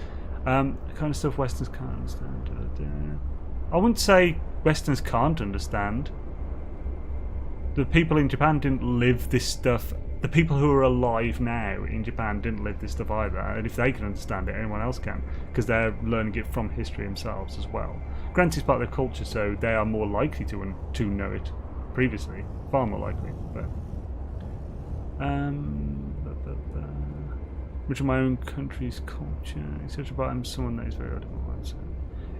The kind of stuff Westerns can't understand. I wouldn't say Westerns can't understand. The people in Japan didn't live this stuff. The people who are alive now in Japan didn't live this stuff either. And if they can understand it, anyone else can, because they're learning it from history themselves as well. Granted, it's part of their culture, so they are more likely to know it previously. Far more likely. But which of my own country's culture, etc. But I'm someone that is very odd.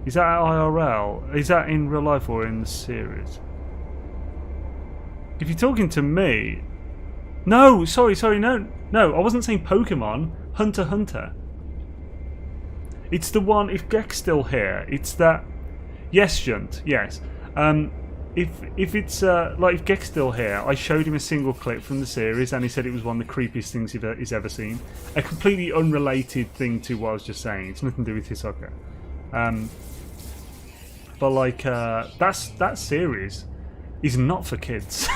Is that IRL? Is that in real life or in the series? If you're talking to me, no, sorry, no, I wasn't saying Pokemon. Hunter x Hunter. It's the one. If Gek's still here, it's that. Yes, Junt. Yes. If it's like if Gek's still here, I showed him a single clip from the series, and he said it was one of the creepiest things he's ever seen. A completely unrelated thing to what I was just saying. It's nothing to do with Hisoka. But like that series is not for kids.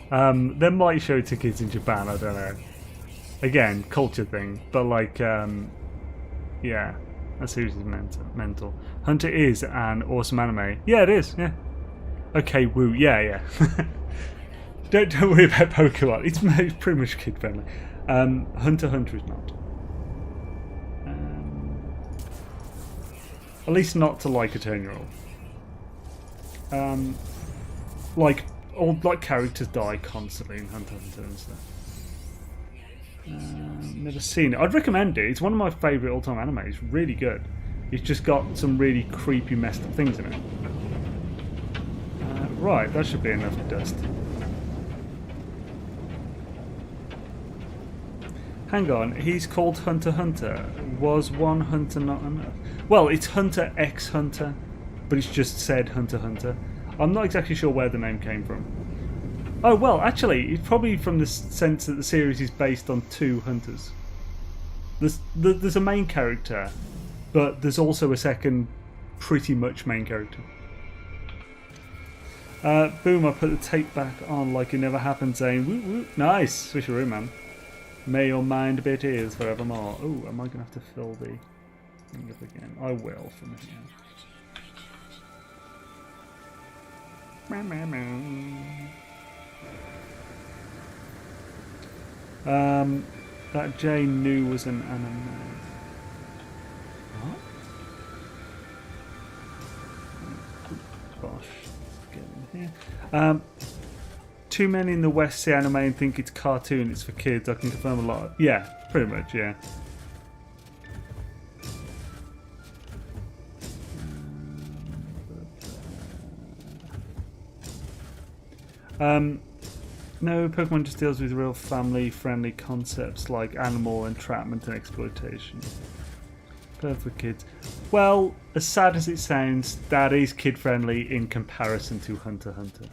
They might show it to kids in Japan. I don't know. Again, culture thing. But like, yeah. That series is mental. Hunter is an awesome anime. Yeah, it is. Yeah. Okay, woo. Yeah. Don't worry about Pokemon. It's pretty much kid friendly. Hunter x Hunter is not. At least not to like a 10-year-old. Like characters die constantly in Hunter x Hunter and stuff. Never seen it. I'd recommend it. It's one of my favourite all-time animes. It's really good. It's just got some really creepy, messed up things in it. Right, that should be enough dust. Hang on, he's called Hunter x Hunter. Was one Hunter not enough? Well, it's Hunter x Hunter, but it's just said Hunter x Hunter. I'm not exactly sure where the name came from. Oh, well, actually, it's probably from the sense that the series is based on two hunters. There's a main character, but there's also a second pretty much main character. Boom, I put the tape back on like it never happened, saying, woo woo. Nice, switcheroo, man. May your mind be at ease forevermore. Oh, am I going to have to fill the thing up again? I will from here. That Xaine knew was an anime. What? Gosh, get in here. Too many in the West see anime and think it's cartoon. It's for kids. I can confirm a lot. Yeah, pretty much. Yeah. No, Pokemon just deals with real family-friendly concepts like animal entrapment and exploitation. Perfect for kids. Well, as sad as it sounds, that is kid-friendly in comparison to Hunter x Hunter.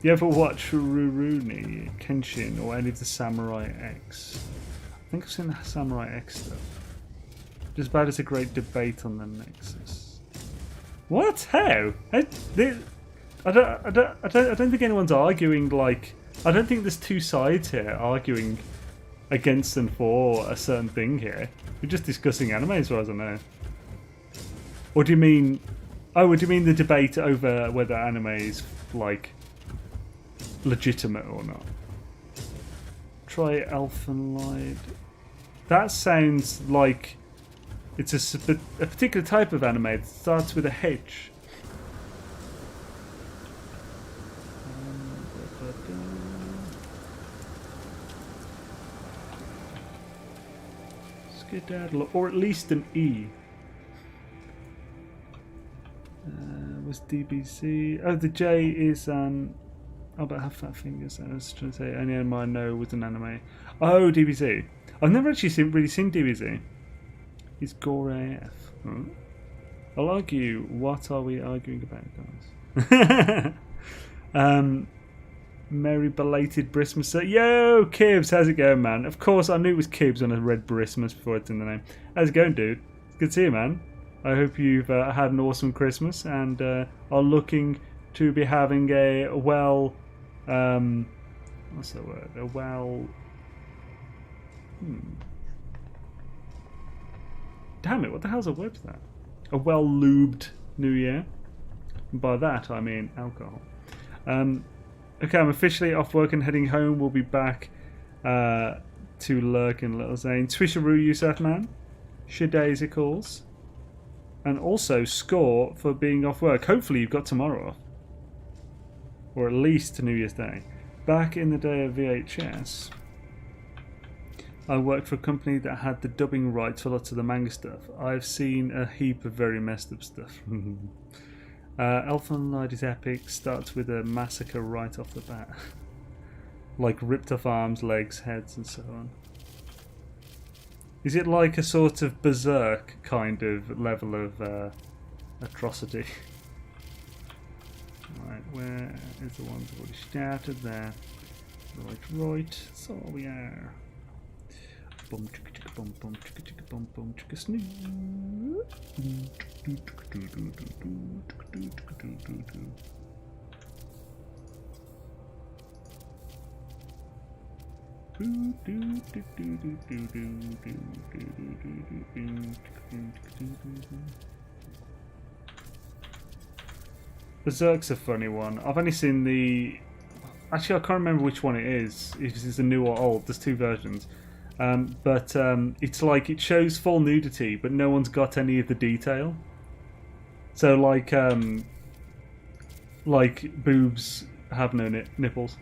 You ever watch Rurouni Kenshin or any of the Samurai X? I think I've seen the Samurai X stuff. Just about as a great debate on the Nexus. What? How? I don't think anyone's arguing like. I don't think there's two sides here arguing against and for a certain thing here. We're just discussing anime as far as I know. Or do you mean? Oh, do you mean the debate over whether anime is like legitimate or not? try Elfenlight. That sounds like it's a particular type of anime. It starts with a H. Skedaddle, or at least an E. Was DBZ? Oh, the J is an. Oh, but I have fat fingers. I was trying to say only anime I know was an anime. Oh, DBZ. I've never actually really seen DBZ. It's gore AF. Hmm? I'll argue. What are we arguing about, guys? Merry belated Christmas. Yo, Kibbs, how's it going, man? Of course, I knew it was Kibbs when I read Christmas before it's in the name. How's it going, dude? It's good to see you, man. I hope you've had an awesome Christmas and are looking to be having a well. What's that word? A well. Damn it! What the hell's a word for that? A well-lubed New Year. And by that I mean alcohol. Okay, I'm officially off work and heading home. We'll be back to lurk in Little Xaine. Swisharoo, Yusuf, man. Shadays, it calls. And also score for being off work. Hopefully you've got tomorrow off. Or at least to New Year's Day. Back in the day of VHS, I worked for a company that had the dubbing rights for lots of the manga stuff. I've seen a heap of very messed up stuff. Elfenlight is epic. Starts with a massacre right off the bat. Like ripped off arms, legs, heads and so on. Is it like a sort of berserk kind of level of atrocity? Right, where is the ones that already started there? Right, that's all we are. Bum chicka chicka bum bum chicka chicka bum bum chicka snoo. Berserk's a funny one. I've only seen the. Actually, I can't remember which one it is. If it's the new or old. There's two versions. But it's like it shows full nudity, but no one's got any of the detail. So like boobs have no nipples.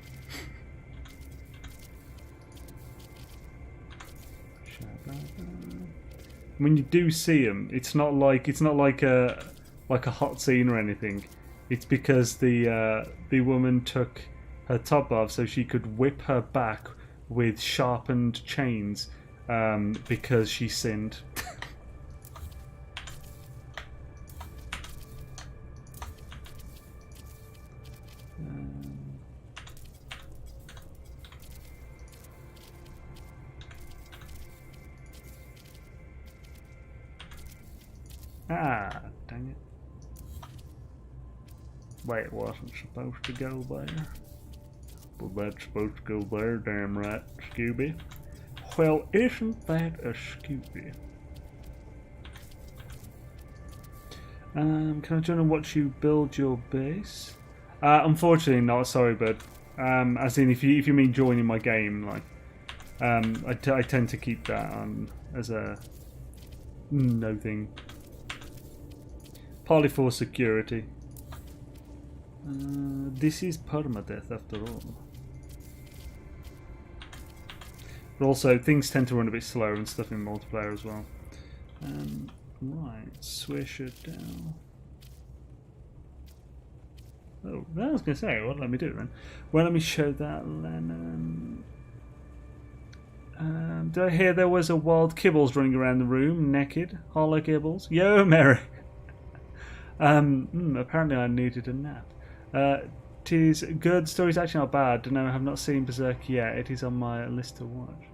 When you do see them, it's not like a hot scene or anything. It's because the woman took her top off so she could whip her back with sharpened chains because she sinned. Dang it. Wait, it wasn't supposed to go there. But that's supposed to go there, damn right, Scooby. Well, isn't that a Scooby? Can I join and watch you build your base? Unfortunately not, sorry, bud. As in, if you mean joining my game, like, I tend to keep that on as a no thing. Partly for security. This is permadeath after all. But also, things tend to run a bit slower and stuff in multiplayer as well. Right, swish it down. Oh, I was going to say, well, let me do it then. Well, let me show that then. Did I hear there was a wild Kibbles running around the room, naked? Hollow Kibbles? Yo, Mary! Apparently I needed a nap. Tis good. Story's actually not bad. No, I have not seen Berserk yet. It is on my list to watch.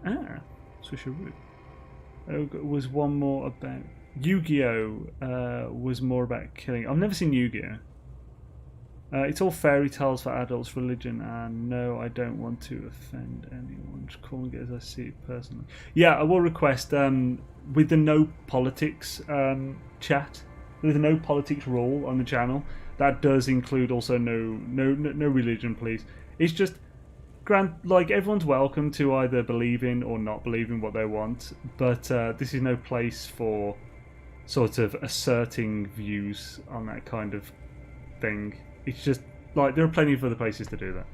Swisharoo. Oh, was one more about Yu-Gi-Oh! Was more about killing. I've never seen Yu-Gi-Oh! It's all fairy tales for adults, religion, and no, I don't want to offend anyone. Just calling it as I see it personally. Yeah, I will request with the no politics chat. With no politics rule on the channel, that does include also no religion, please. It's just like everyone's welcome to either believe in or not believe in what they want, but this is no place for sort of asserting views on that kind of thing. It's just like there are plenty of other places to do that.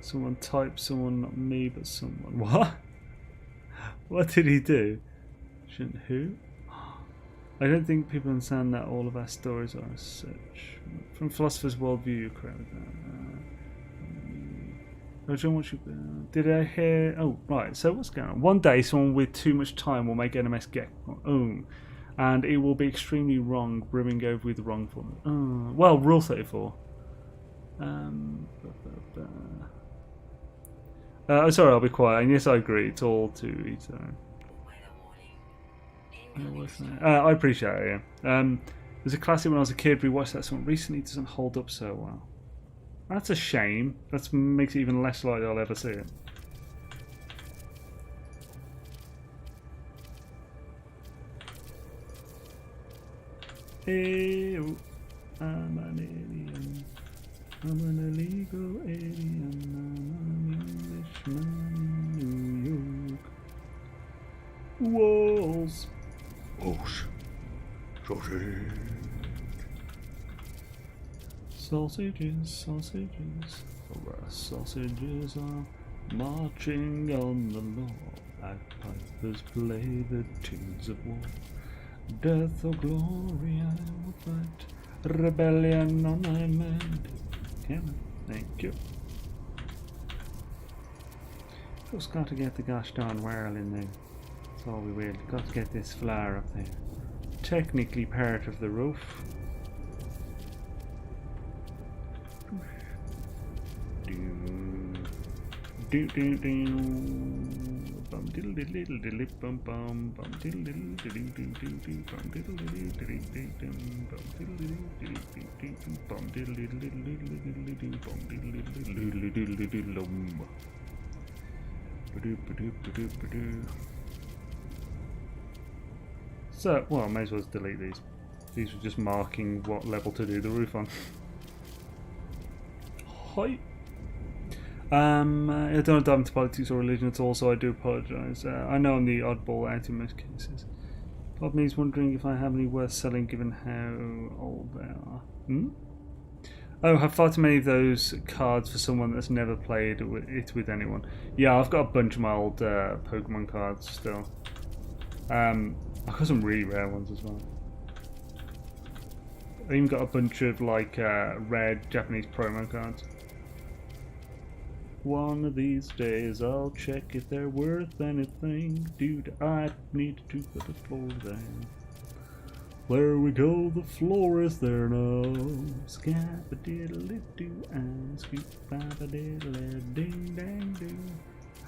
Someone typed, someone, not me, but someone. What? What did he do? Shouldn't who? I don't think people understand that all of our stories are as such. From philosopher's worldview, you're correct with that. John, what did I hear? Oh, right. So what's going on? One day, someone with too much time will make NMS Gek. Oh, and it will be extremely wrong, brimming over with wrongfulness. Oh, well, Rule 34. Sorry, I'll be quiet. And yes, I agree. It's all to each own. I appreciate it. Yeah. There's a classic when I was a kid. We watched that song recently. It doesn't hold up so well. That's a shame. That makes it even less likely I'll ever see it. Ew, I'm an alien. I'm an illegal alien. I'm an Englishman in New York. Walls. Osh. Sausages, sausages, sausages are marching on the lawn. Bagpipers play the tunes of war. Death or glory, I will fight. Rebellion on my mind. Thank you. Just got to get the gosh darn whirl in there. That's all we will. Got to get this flower up there. Technically part of the roof. Do do do bum diddle diddle diddle bum bum bum diddle diddle diddle diddle bum diddle diddle diddle diddle bum diddle diddle diddle bum diddle diddle diddle bum diddle diddle diddle diddle ba-do. So, well, I may as well delete these. These were just marking what level to do the roof on. Hi. I don't dive into politics or religion at all, so I do apologise. I know I'm the oddball out in most cases. Part of me is wondering if I have any worth selling given how old they are. Oh, I have far too many of those cards for someone that's never played it with anyone. Yeah, I've got a bunch of my old Pokemon cards still. I've got some really rare ones as well. I even got a bunch of like rare Japanese promo cards. One of these days I'll check if they're worth anything. Dude, I need to put the floor down. There we go, the floor is there now. Scap-a-diddle-doo and scoop-a-diddle ding dang doo.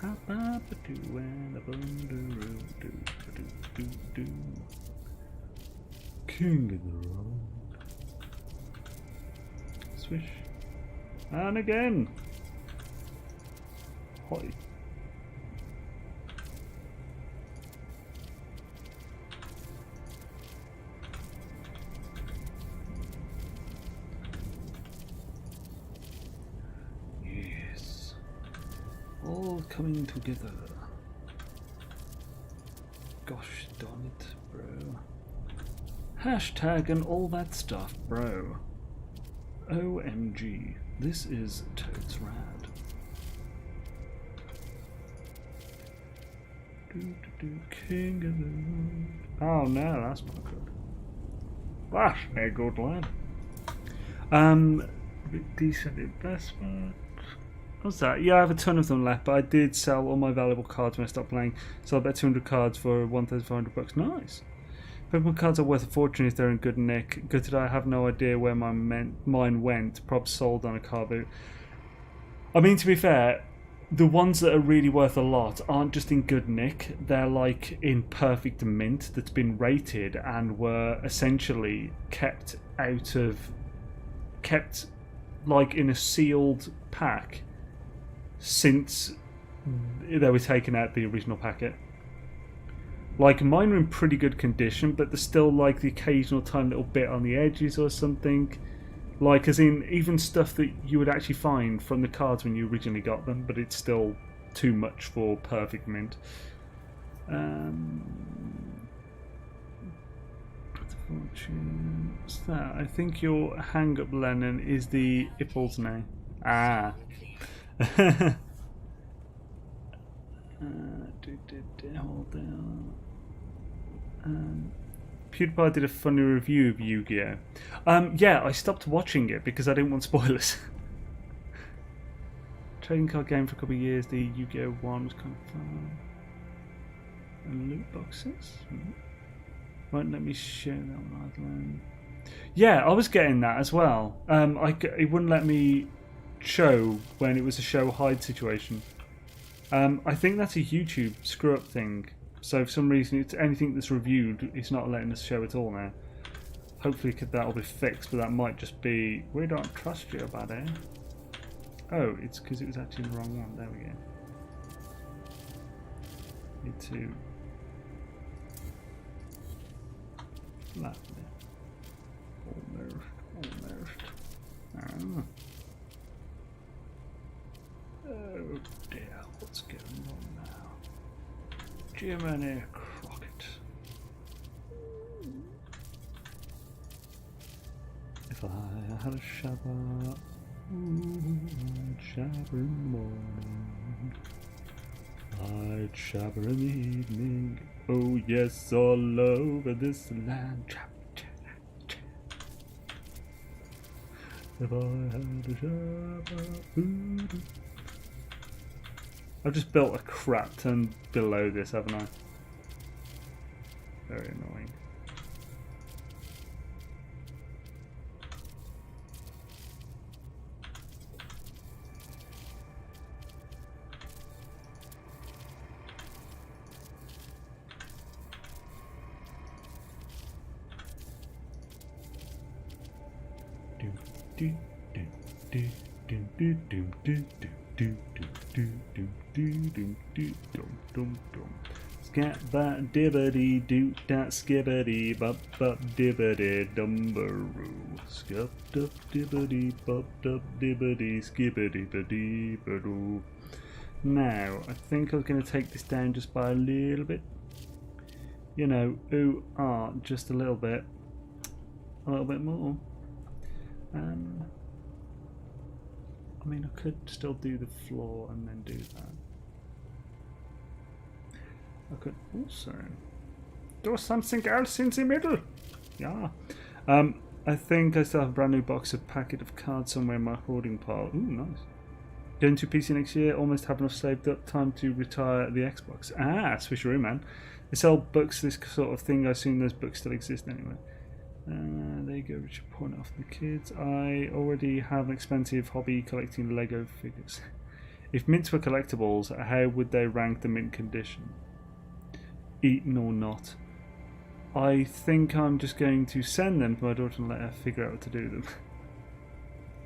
Hop-a-doo and a bun-doo-doo-doo-doo-doo. King of the road. Swish. And again. Hoi. Yes. All coming together. Gosh darn it, bro. Hashtag and all that stuff, bro. OMG. This is totes rad. King of the road. Oh no, that's not good. That's no good, lad. Decent investment. What's that? Yeah, I have a ton of them left, but I did sell all my valuable cards when I stopped playing. So I bet 200 cards for $1,500. Nice. Pokemon cards are worth a fortune if they're in good nick. Gutted, I have no idea where mine went. Props sold on a car boot. I mean, to be fair, the ones that are really worth a lot aren't just in good nick. They're like in perfect mint that's been rated and were essentially kept like in a sealed pack since they were taken out the original packet. Like, mine are in pretty good condition, but there's still like the occasional tiny little bit on the edges or something. Like, as in, even stuff that you would actually find from the cards when you originally got them, but it's still too much for perfect mint. What's that? I think your hang-up Lennon is the Ipples name. Ah. Hold down. PewDiePie did a funny review of Yu-Gi-Oh! Yeah, I stopped watching it because I didn't want spoilers. Trading card game for a couple of years. The Yu-Gi-Oh! One was kind of fun. And loot boxes. Won't let me share that one. Yeah, I was getting that as well. It wouldn't let me show when it was a show hide situation. I think that's a YouTube screw up thing. So for some reason, it's anything that's reviewed, it's not letting us show it all now. Hopefully that'll be fixed, but that might just be, we don't trust you about it. Oh, it's because it was actually the wrong one. There we go. Need to flatten it. Almost. Ah. Oh dear, what's going on now? Jiminy Crockett. If I had a shabba, I'd shabba in the morning. I'd shabba in the evening. Oh yes, all over this land. If I had a shabba. I've just built a crap ton below this, haven't I? Very annoying. Skabba dibbity doot dat skibbity bop bop dibbity dumbaroo. Skub dup dibbity bop dup dibbity skibbity badee badoo. Now, I think I'm going to take this down just by a little bit. You know, just a little bit. A little bit more. I mean, I could still do the floor and then do that. I could also do something else in the middle. Yeah. I think I still have a brand new box of packet of cards somewhere in my hoarding pile. Ooh, nice. Going to PC next year. Almost have enough saved up. Time to retire the Xbox. Ah, switcheroo, man. They sell books, this sort of thing. I assume those books still exist anyway. There you go, Richard, point off the kids. I already have an expensive hobby collecting Lego figures. If mints were collectibles, how would they rank the mint condition? Eaten or not? I think I'm just going to send them to my daughter and let her figure out what to do with them.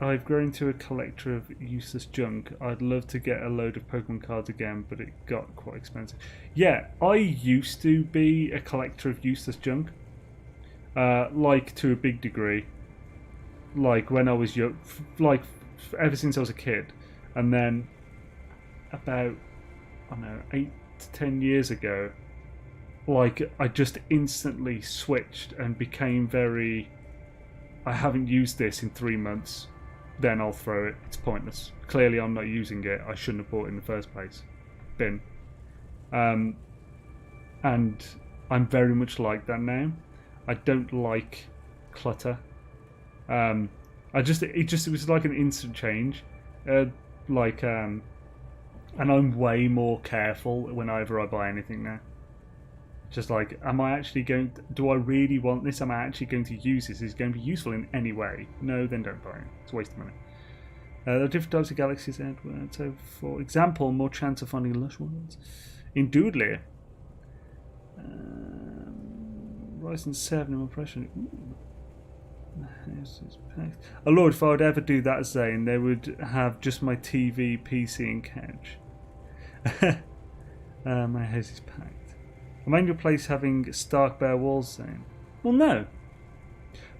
I've grown to a collector of useless junk. I'd love to get a load of Pokemon cards again, but it got quite expensive. Yeah, I used to be a collector of useless junk. Like, to a big degree. Like, when I was young. Like, ever since I was a kid. And then, about, I don't know, 8 to 10 years ago, like, I just instantly switched and became very, I haven't used this in 3 months, then I'll throw it, it's pointless. Clearly I'm not using it, I shouldn't have bought it in the first place. Bin. And I'm very much like that now. I don't like clutter. It was like an instant change. And I'm way more careful whenever I buy anything now. Just like, do I really want this? Am I actually going to use this? Is it going to be useful in any way? No, then don't buy it. It's a waste of money. There are different types of galaxies, Edward. So, for example, more chance of finding lush ones. In Doodly, Ryzen 7 impression. The house is packed. Oh Lord, if I would ever do that, Xaine, they would have just my TV, PC, and couch. My house is packed. Am I in your place having stark bare walls, Xaine? Well, no.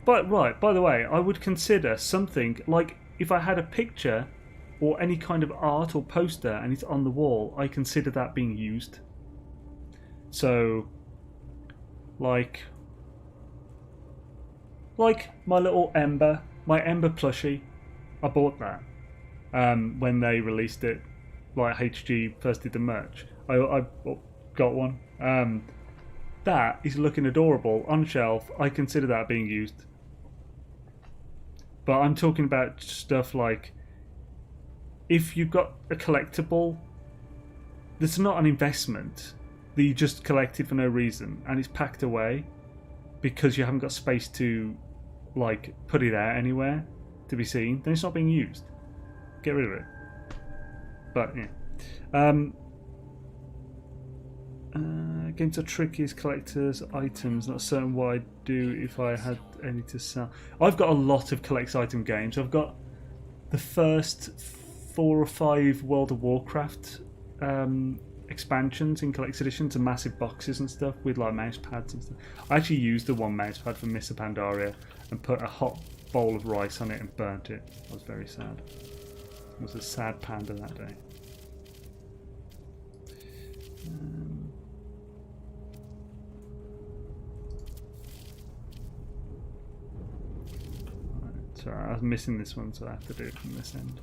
But right, by the way, I would consider something like if I had a picture or any kind of art or poster and it's on the wall, I consider that being used. So, like my little Ember, my Ember plushie, I bought that when they released it, like HG first did the merch. I got one. That is looking adorable on shelf. I consider that being used. But I'm talking about stuff like, if you've got a collectible that's not an investment, that you just collected for no reason, and it's packed away because you haven't got space to like put it out anywhere to be seen, then it's not being used. Get rid of it. But yeah. Games are tricky as collector's items. Not certain what I'd do if I had any to sell. I've got a lot of collector's item games. I've got the first 4 or 5 World of Warcraft expansions in collector's editions and massive boxes and stuff with like mouse pads and stuff. I actually used the one mouse pad for Mr. Pandaria and put a hot bowl of rice on it and burnt it. I was very sad. I was a sad panda that day. Sorry, I was missing this one, so I have to do it from this end.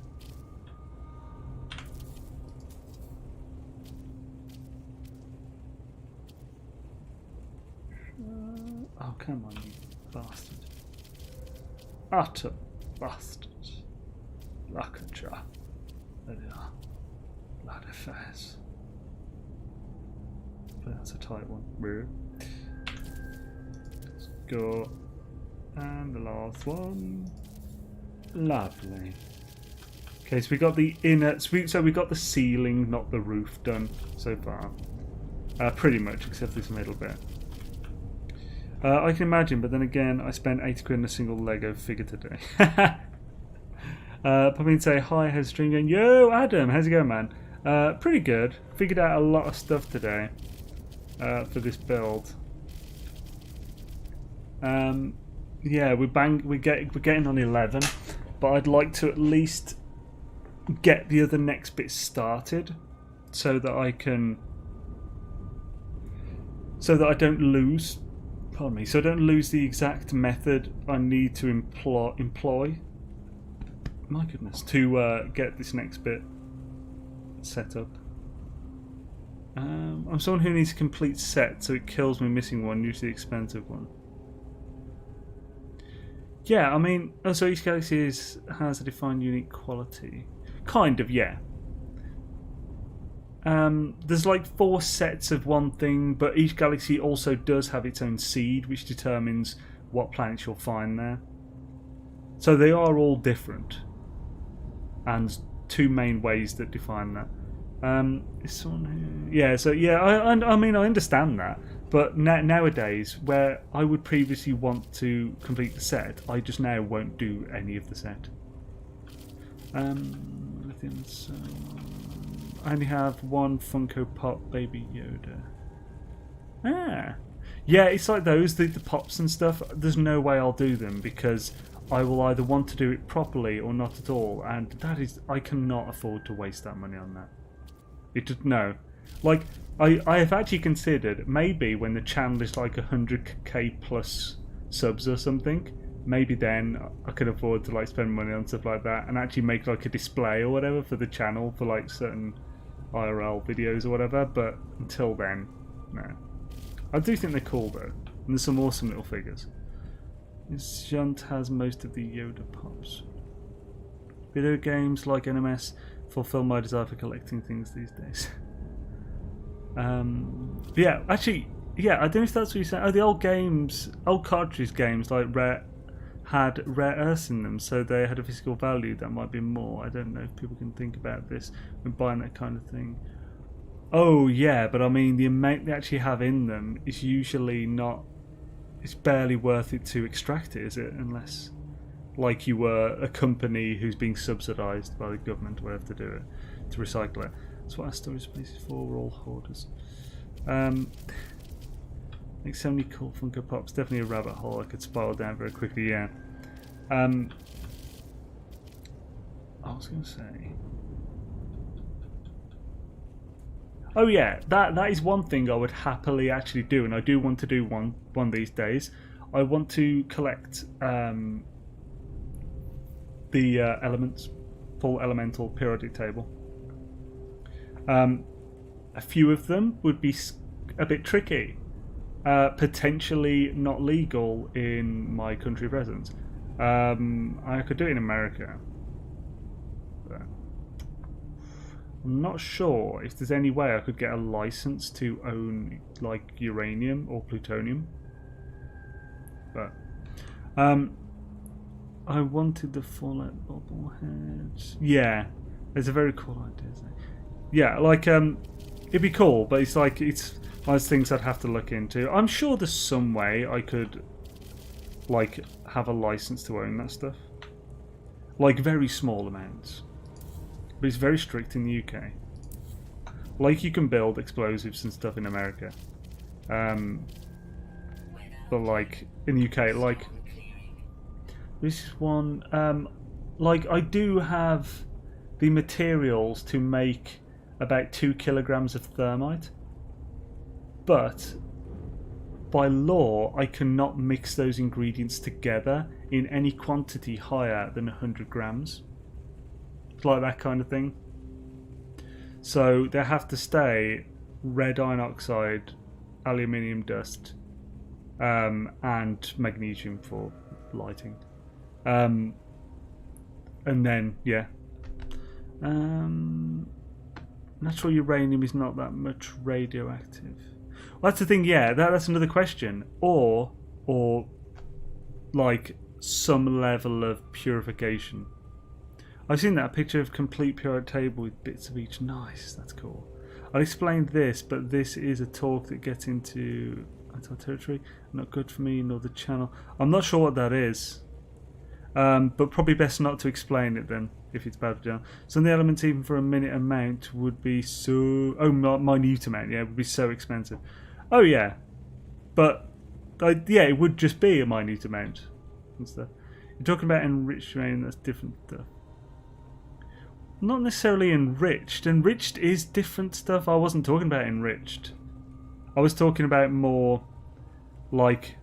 Oh, come on, you bastard. Utter bastard. Rakacha. There they are. Blood affairs. But that's a tight one. Let's go. And the last one. Lovely. Okay, so we got the inner. So we got the ceiling, not the roof, done so far. Pretty much, except this middle bit. I can imagine, but then again, I spent 80 quid on a single Lego figure today. Pop in and say hi, how's the stream going? Yo, Adam, how's it going, man? Pretty good. Figured out a lot of stuff today for this build. Yeah, we're getting on 11, but I'd like to at least get the other next bit started, so that I don't lose. Pardon me. So I don't lose the exact method I need to employ. My goodness, to get this next bit set up. I'm someone who needs a complete set, so it kills me missing one, usually the expensive one. Yeah, I mean, so each galaxy has a defined unique quality. Kind of, yeah. There's like 4 sets of one thing, but each galaxy also does have its own seed, which determines what planets you'll find there. So they are all different, and 2 main ways that define that. Is someone here? Yeah, so yeah, I mean, I understand that, but nowadays, where I would previously want to complete the set, I just now won't do any of the set. I only have 1 Funko Pop Baby Yoda. Ah, yeah, it's like those, the pops and stuff. There's no way I'll do them because I will either want to do it properly or not at all, and that is, I cannot afford to waste that money on that. No. Like, I have actually considered maybe when the channel is like 100k plus subs or something, maybe then I could afford to like spend money on stuff like that and actually make like a display or whatever for the channel for like certain IRL videos or whatever, but until then, no. I do think they're cool though, and there's some awesome little figures. This Junt has most of the Yoda pops. Video games like NMS fulfill my desire for collecting things these days. But yeah, actually, yeah, I don't know if that's what you're saying. Oh, the old games, old cartridge games like had rare earths in them, so they had a physical value that might be more. I don't know if people can think about this when buying that kind of thing. Oh yeah, but I mean the amount they actually have in them is usually not. It's barely worth it to extract it, is it? Unless, like, you were a company who's being subsidised by the government or whatever to do it, to recycle it. That's what our storage space is for. We're all hoarders. Like so many cool Funko Pops. Definitely a rabbit hole I could spiral down very quickly. Yeah. I was going to say. Oh yeah, that is one thing I would happily actually do, and I do want to do one these days. I want to collect the elements, full elemental periodic table. A few of them would be a bit tricky, potentially not legal in my country of residence. I could do it in America. I'm not sure if there's any way I could get a license to own like uranium or plutonium. But I wanted the Fallout bobbleheads. Yeah, it's a very cool idea, isn't it? Yeah, like it'd be cool, but it's like it's one of those things I'd have to look into. I'm sure there's some way I could like have a license to own that stuff. Like very small amounts. But it's very strict in the UK. Like you can build explosives and stuff in America. But like in the UK, like this one, like I do have the materials to make about 2 kilograms of thermite. But by law, I cannot mix those ingredients together in any quantity higher than 100 grams. Like that kind of thing. So they have to stay red iron oxide, aluminium dust, and magnesium for lighting. And then yeah, natural uranium is not that much radioactive. Well, that's the thing. Yeah, that's another question. Or like some level of purification. I've seen that picture of complete periodic table with bits of each. Nice, that's cool. I'll explain this, but this is a talk that gets into anti-territory. Not good for me, nor the channel. I'm not sure what that is. But probably best not to explain it then, if it's bad for channel. Some of the elements, even for a minute amount, would be so... Oh, minute amount, yeah, would be so expensive. Oh, yeah. But, yeah, it would just be a minute amount and stuff. You're talking about enriched uranium, that's different stuff. Not necessarily enriched. Enriched is different stuff. I wasn't talking about enriched. I was talking about more like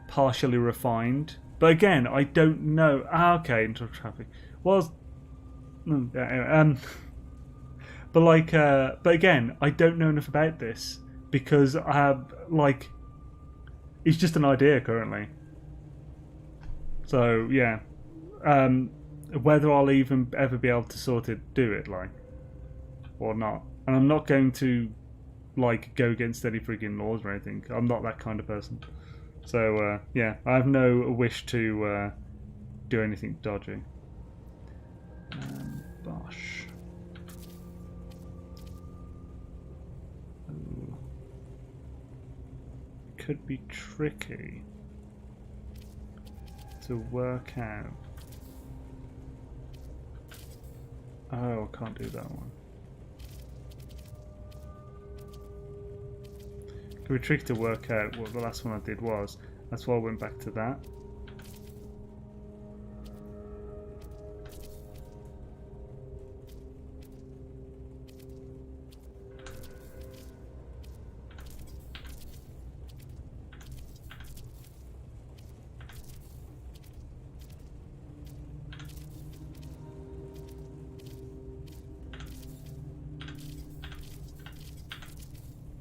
partially refined. But again, I don't know. Okay, into traffic. But like, but again, I don't know enough about this because I have like, it's just an idea currently. So yeah. Whether I'll even ever be able to sort of do it, like, or not. And I'm not going to, like, go against any freaking laws or anything. I'm not that kind of person. So, yeah, I have no wish to do anything dodgy. Bosh. Ooh. Could be tricky to work out. Oh, I can't do that one. It could be tricky to work out what the last one I did was. That's why I went back to that.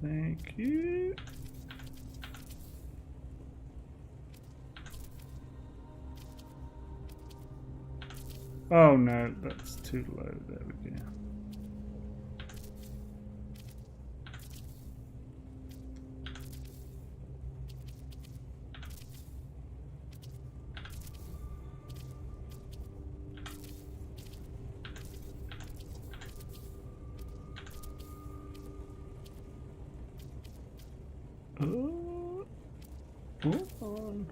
Thank you. Oh no, that's too low. There we go. Hold on.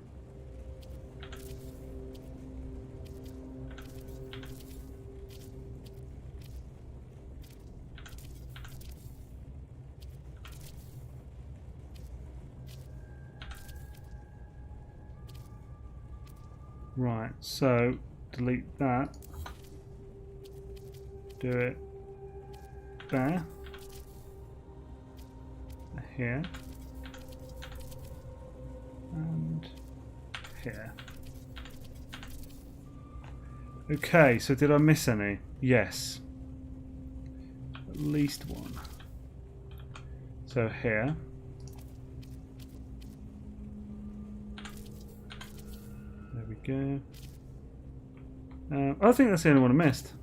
Right, so delete that. Do it there. Here. And here. Okay, so did I miss any? Yes. At least one. So here. There we go. I think that's the only one I missed.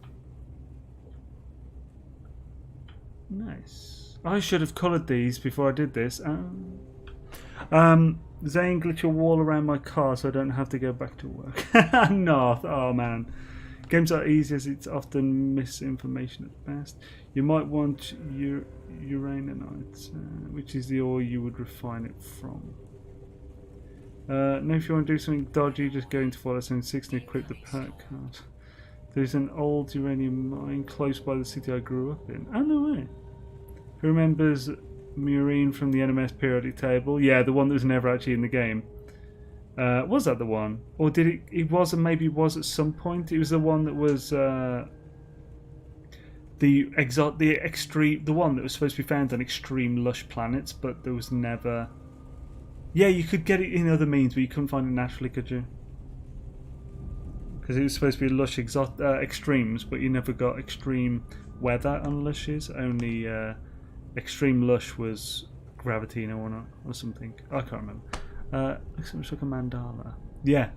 Nice. I should have coloured these before I did this. Xaine, glitch a wall around my car so I don't have to go back to work. No, oh man. Games are easy as it's often misinformation at best. You might want uraninite, which is the ore you would refine it from. Now if you want to do something dodgy, just go into Fallout 76 and equip the perk card. There's an old uranium mine close by the city I grew up in. Oh, no way. Who remembers Murine from the NMS periodic table? Yeah, the one that was never actually in the game. Was that the one? Or did it... It was, and maybe it was at some point. It was the one that was... the one that was supposed to be found on extreme lush planets, but there was never... Yeah, you could get it in other means, but you couldn't find it naturally, could you? Because it was supposed to be lush extremes, but you never got extreme weather on lushes. Only extreme lush was gravity or something. I can't remember. Looks like a mandala. Yeah.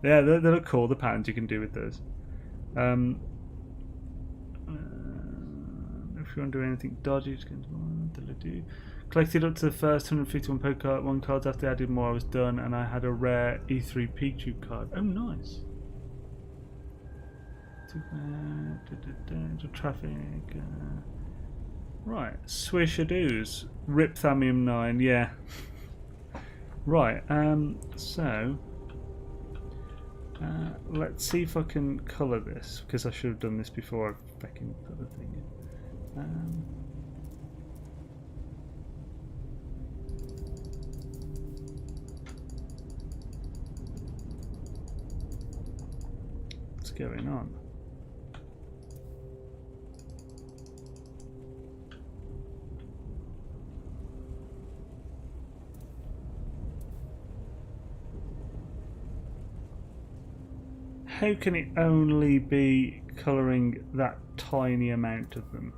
Yeah, they look cool, the patterns you can do with those. If you want to do anything dodgy, just go into collected up to the first 151 Pokemon cards. After I added more, I was done, and I had a rare E3 Pikachu card. Oh, nice. Traffic. Right, swish-a-doos. Rip Thamium 9, yeah. Right, so let's see if I can colour this, because I should have done this before I fucking put the thing in. What's going on? How can it only be colouring that tiny amount of them?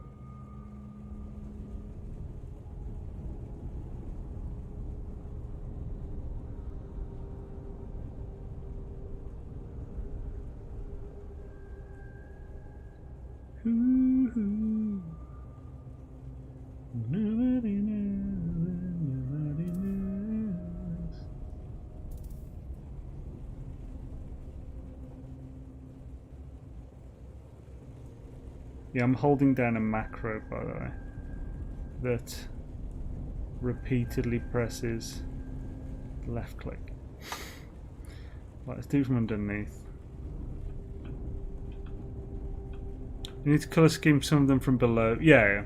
Nobody knows. Yeah, I'm holding down a macro, by the way, that repeatedly presses left click. Right, let's do it from underneath. You need to colour scheme some of them from below. Yeah.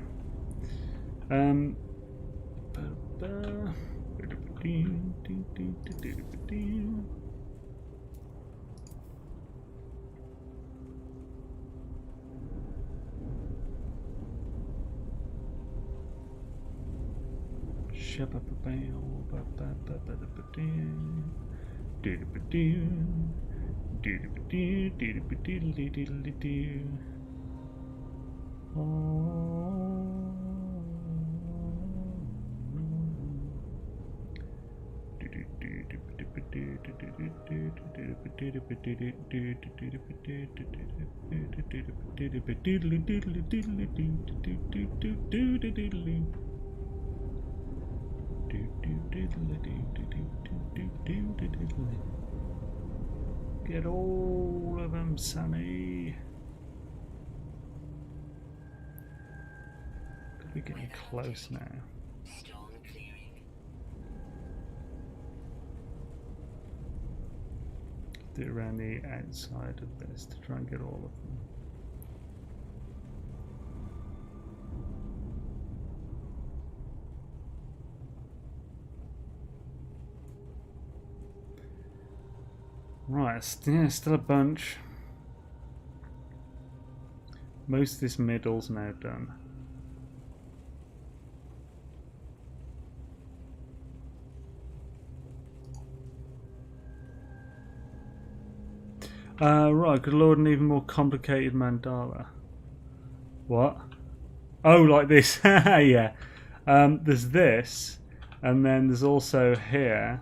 Get all of them, Sammy. We're getting close now. Do it around the outside of this to try and get all of them. Right, yeah, still a bunch. Most of this middle's now done. Right, good lord, an even more complicated mandala. What? Oh, like this. Yeah. There's this, and then there's also here.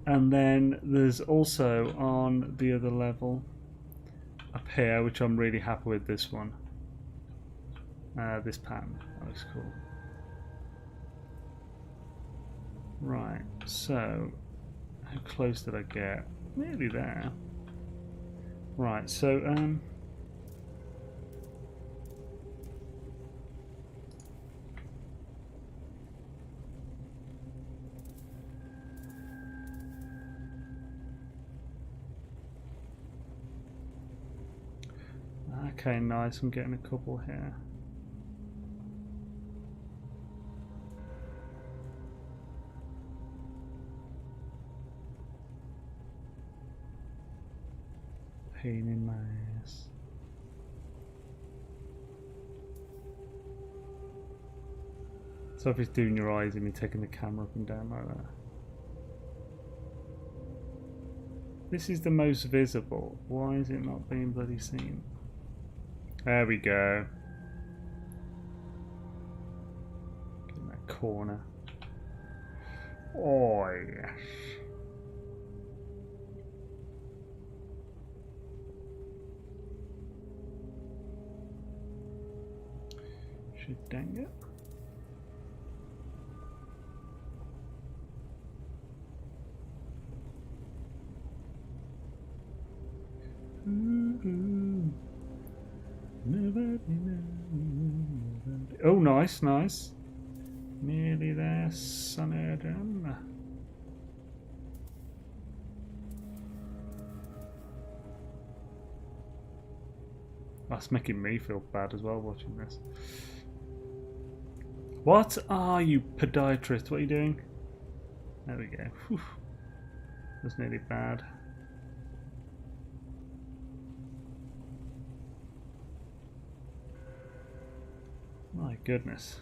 And then there's also on the other level up here, which I'm really happy with this one. This pattern. That looks cool. Right, so how close did I get? Nearly there. Right, so okay, nice, I'm getting a couple here. Pain in my ass. So if it's doing your eyes and me taking the camera up and down like that. This is the most visible. Why is it not being bloody seen? There we go. Get in that corner. Oh yes. Shit, dang it. Oh, nice, nice. Nearly there, son Adam. That's making me feel bad as well watching this. What are you, podiatrist? What are you doing? There we go. Whew. That's nearly bad. My goodness.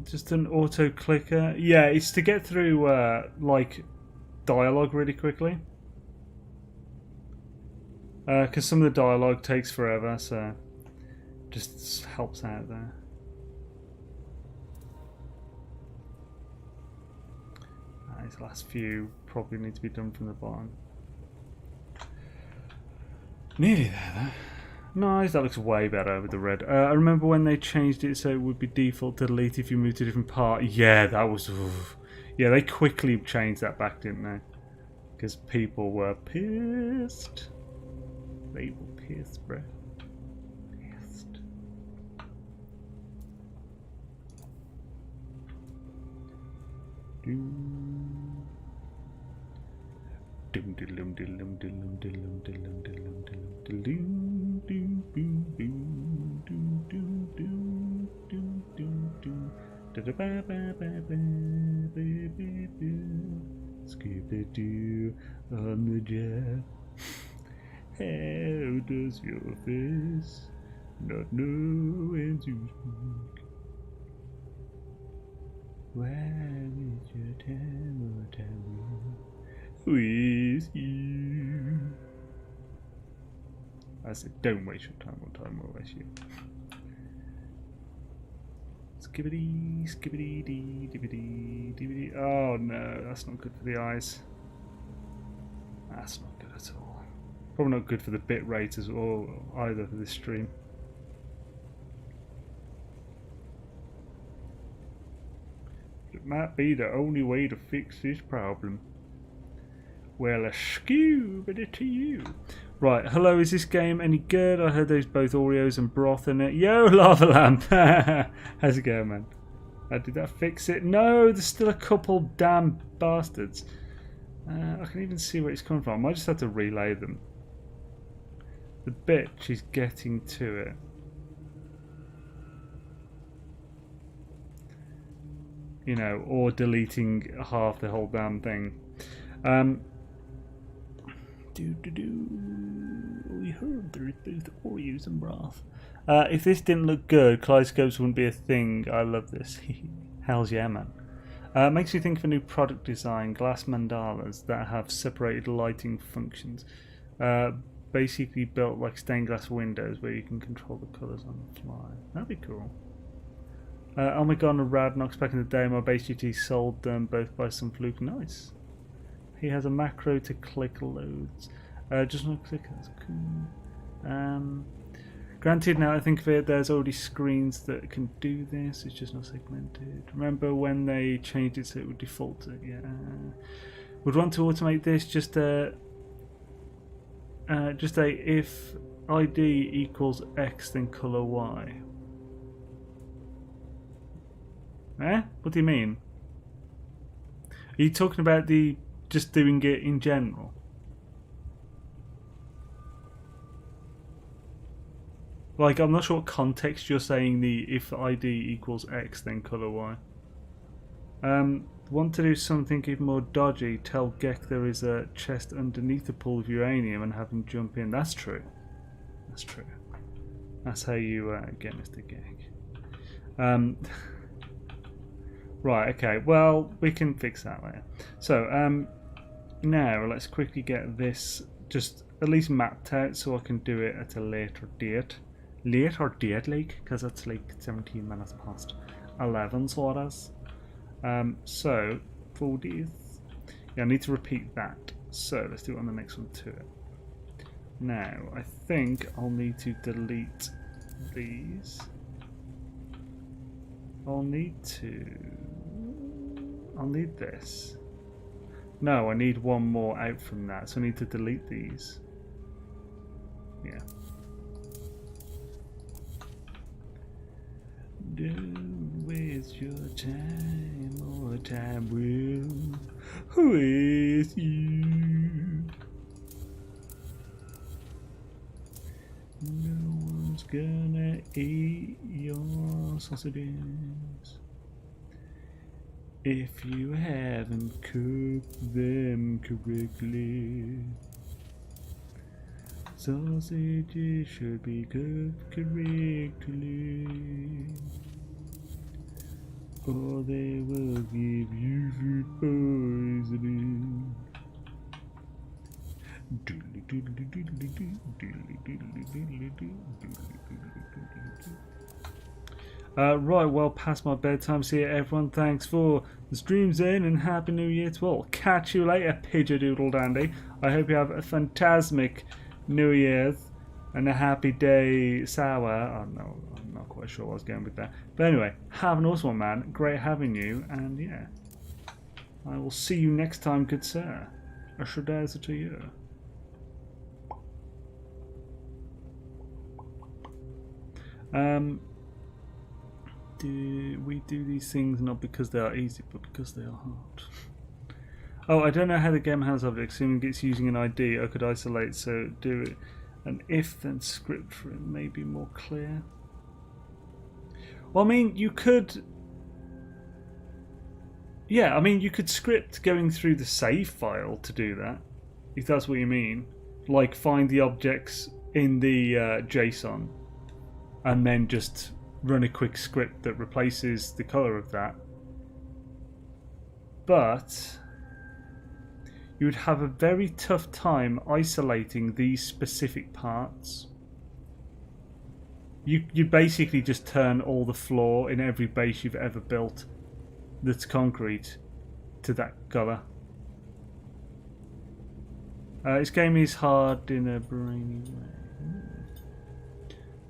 Just an auto clicker. Yeah, it's to get through like dialogue really quickly. Because some of the dialogue takes forever, so just helps out there. These last few probably need to be done from the bottom. Nearly there, though. Nice, that looks way better with the red. I remember when they changed it so it would be default to delete if you moved to a different part. Yeah, that was... Oof. Yeah, they quickly changed that back, didn't they? Because people were pissed. They were pissed, bro. Pissed. Skip-a-doo on the job. How does your face not know when to speak? Why is your time or time with you? I said, don't waste your time or time will waste you. Skibbity, skibbity, dee, dibbity, dibbity. Oh no, that's not good for the eyes. That's not good at all. Probably not good for the bit rate as well, either for this stream. It might be the only way to fix this problem. Well, a scoobity to you. Right, hello, is this game any good? I heard there's both Oreos and broth in it. Yo, Lava Lamp! How's it going, man? Did that fix it? No, there's still a couple damn bastards. I can even see where it's coming from. I might just have to relay them. the bit she's getting to it. You know, or deleting half the whole damn thing. We heard there is both Oreos and broth. If this didn't look good, kaleidoscopes wouldn't be a thing. I love this. Hells yeah, man. Makes me think of a new product design, glass mandalas that have separated lighting functions. Basically built like stained glass windows where you can control the colours on the fly. That'd be cool. Oh my god, and Radnox back in the day, my base GT sold them both by some fluke. Nice. He has a macro to click loads. Just not click, that's cool. Granted, now I think of it, there's already screens that can do this, it's just not segmented. Remember when they changed it so it would default to, yeah. Would want to automate this, just a if ID equals X then colour Y. Eh? What do you mean? Are you talking about the just doing it in general? Like, I'm not sure what context you're saying the if ID equals X then colour Y. Want to do something even more dodgy, tell Gek there is a chest underneath the pool of uranium and have him jump in. That's true. That's true. That's how you get Mr. Gek. Right, okay, well, we can fix that later. So, now let's quickly get this just at least mapped out so I can do it at a later date. Later date, like, because that's like 17 minutes past 11, so it is. So, 40th. Yeah, I need to repeat that. So, let's do it on the next one too. Now, I think I'll need to delete these. I'll need this. No, I need one more out from that, so I need to delete these. Yeah. Don't waste your time, or time will waste you. No one's gonna eat your sausages if you haven't cooked them correctly. Sausages should be cooked correctly, or they will give you food poisoning. Right, well past my bedtime. See you everyone. Thanks for the stream, Xaine, and Happy New Year to all. Catch you later, Pidgeodoodle Dandy. I hope you have a phantasmic New Year's and a happy day sour. Oh no, I'm not quite sure what I was going with that. But anyway, have an awesome one, man. Great having you, and yeah. I will see you next time, good sir. A shadaza to you. We do these things not because they are easy, but because they are hard. Oh, I don't know how the game has objects. Assuming it's using an ID, I could isolate, so do it. An if then script for it may be more clear. Well, I mean, you could. Yeah, I mean, you could script going through the save file to do that, if that's what you mean. Like, find the objects in the JSON, and then just run a quick script that replaces the color of that. But you would have a very tough time isolating these specific parts. You basically just turn all the floor in every base you've ever built that's concrete to that color. This game is hard in a brainy way.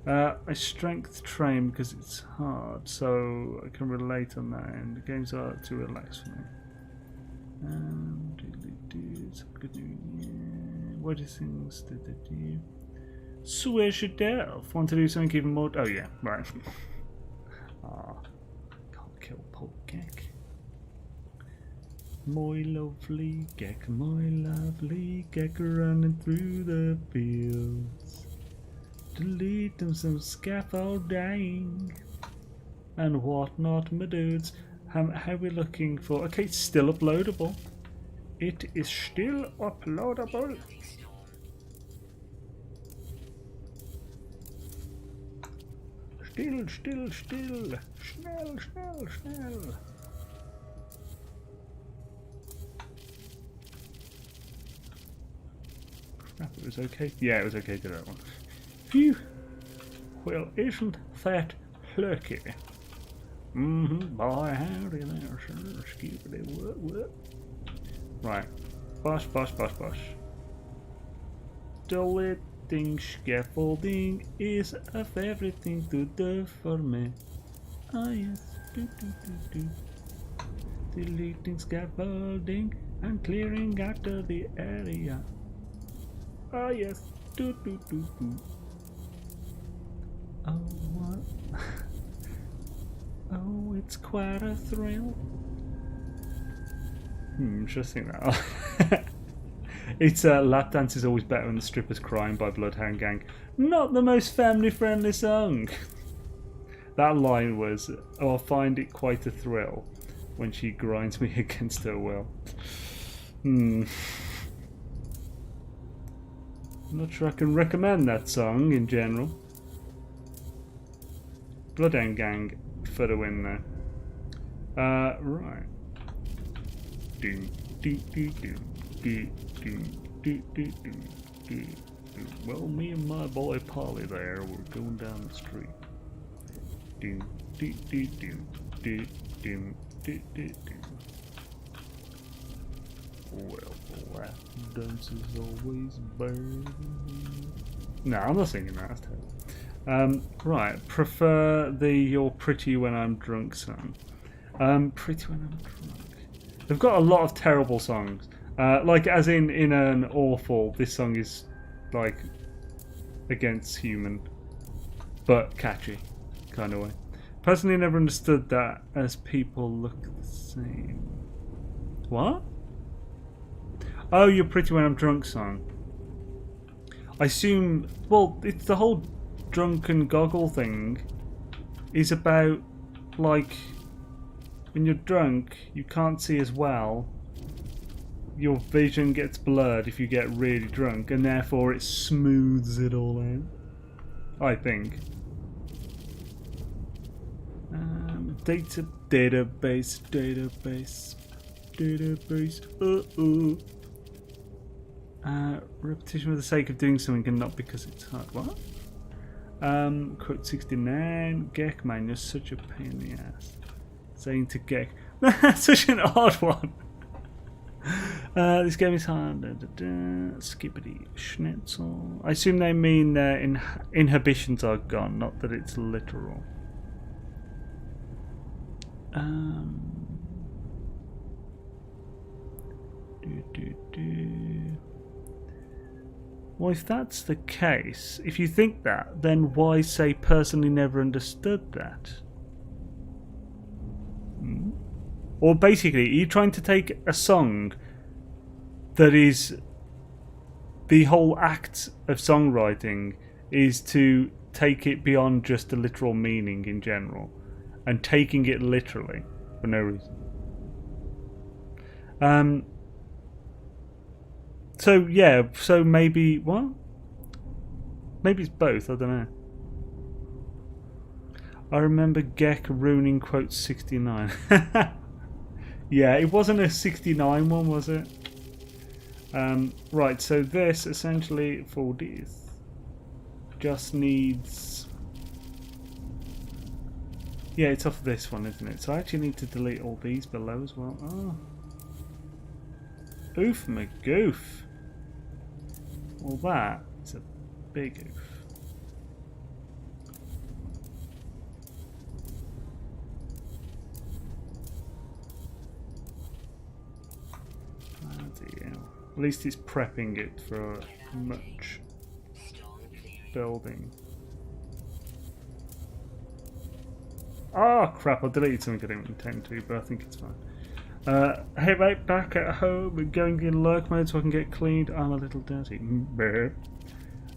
I strength train because it's hard, so I can relate on that end. The games are too relaxed for me. What are things did they do? Swish it down. Want to do something even more? Oh yeah, right. Can't kill poor Gek. My lovely Gek, my lovely Gek, running through the fields. Deleting some scaffolding and whatnot, my dudes. How are we looking for? Okay, it's still uploadable. It is still uploadable. Still. Schnell. Crap, it was okay. Yeah, it was okay to that one. Phew. Well, isn't that lucky? Boy, howdy there, sir. Skippity, what? Right. Bosh. Deleting scaffolding is of everything to do for me. Ah, yes. Do. Deleting scaffolding and clearing out of the area. Ah, yes. Do. Oh, what? Oh, it's quite a thrill. Interesting that. It's lap dance is always better than the strippers crying by Bloodhound Gang. Not the most family friendly song. That line was, oh, I find it quite a thrill when she grinds me against her will. I'm not sure I can recommend that song in general. Bloodhound Gang for the win there. Right. Well, me and my boy Polly there, we're going down the street. Well, lap dance is always better. No, I'm not singing that. That's terrible. Right, prefer the "You're Pretty When I'm Drunk" song. Pretty When I'm Drunk. They've got a lot of terrible songs. Like, as in an awful, this song is, like, against human, but catchy, kind of way. Personally, never understood that, as people look the same. What? Oh, "You're Pretty When I'm Drunk" song. I assume, well, it's the whole drunken goggle thing is about, like, when you're drunk, you can't see as well. Your vision gets blurred if you get really drunk, and therefore it smooths it all out. I think. Database. Repetition for the sake of doing something and not because it's hard. What? Quote 69. Gek, man, you're such a pain in the ass. Saying to Gek. That's such an odd one. This game is hard. Skippity schnitzel. I assume they mean their inhibitions are gone, not that it's literal. Well, if that's the case, if you think that, then why say personally never understood that? Or basically, are you trying to take a song that is the whole act of songwriting is to take it beyond just the literal meaning in general and taking it literally for no reason? So yeah, so maybe what? Maybe it's both, I don't know. I remember Gek ruining quote 69. Yeah, it wasn't a 69 one, was it? Right, so this essentially for this just needs... Yeah, it's off this one, isn't it? So I actually need to delete all these below as well. Oh. Oof my goof. Well, that is a big oof. At least it's prepping it for much building. Oh crap, I deleted something I didn't intend to, but I think it's fine. Hey mate, back at home and going in lurk mode so I can get cleaned. I'm a little dirty.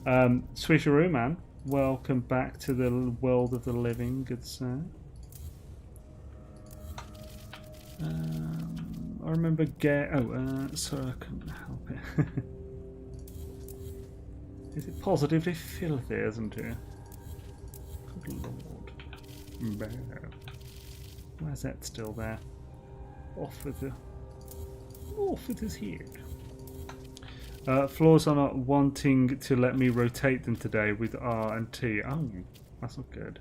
Swisheroo man. welcome back to the world of the living, good sir. I remember sorry, I couldn't help it. Is it positively filthy, isn't it? Good lord. Why is that still there? Off with his head. Floors are not wanting to let me rotate them today with R and T. Oh, that's not good.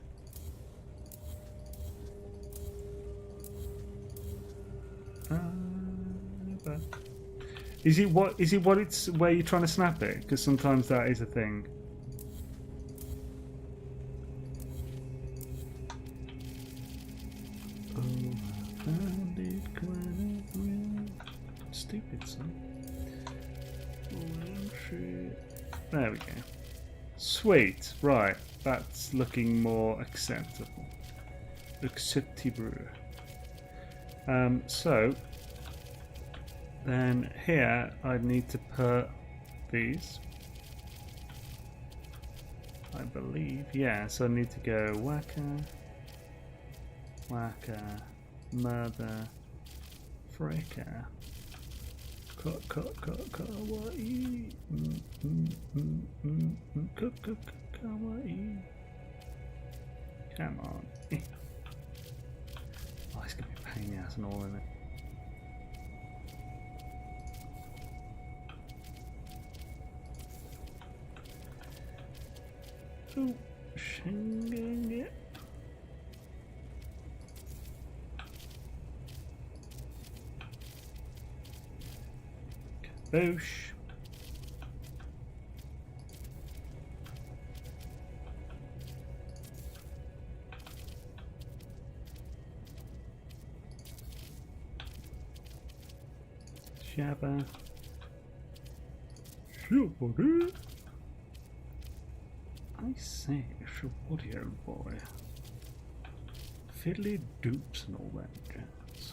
Is it what it's where you're trying to snap it? Because sometimes that is a thing. Oh, I found it quite stupid son. There we go. Sweet. Right. That's looking more acceptable. Acceptable. So then here I need to put these. I believe. Yeah, so I need to go whacker, whacker, mother, fricker. Kawaii. Kawaii. Come on. Oh, it's gonna be a pain in the ass and all in it. Oh, shinging it. Boosh. Shabba. Shabba. I say, Shabba, old boy. Fiddly doops and all that jazz.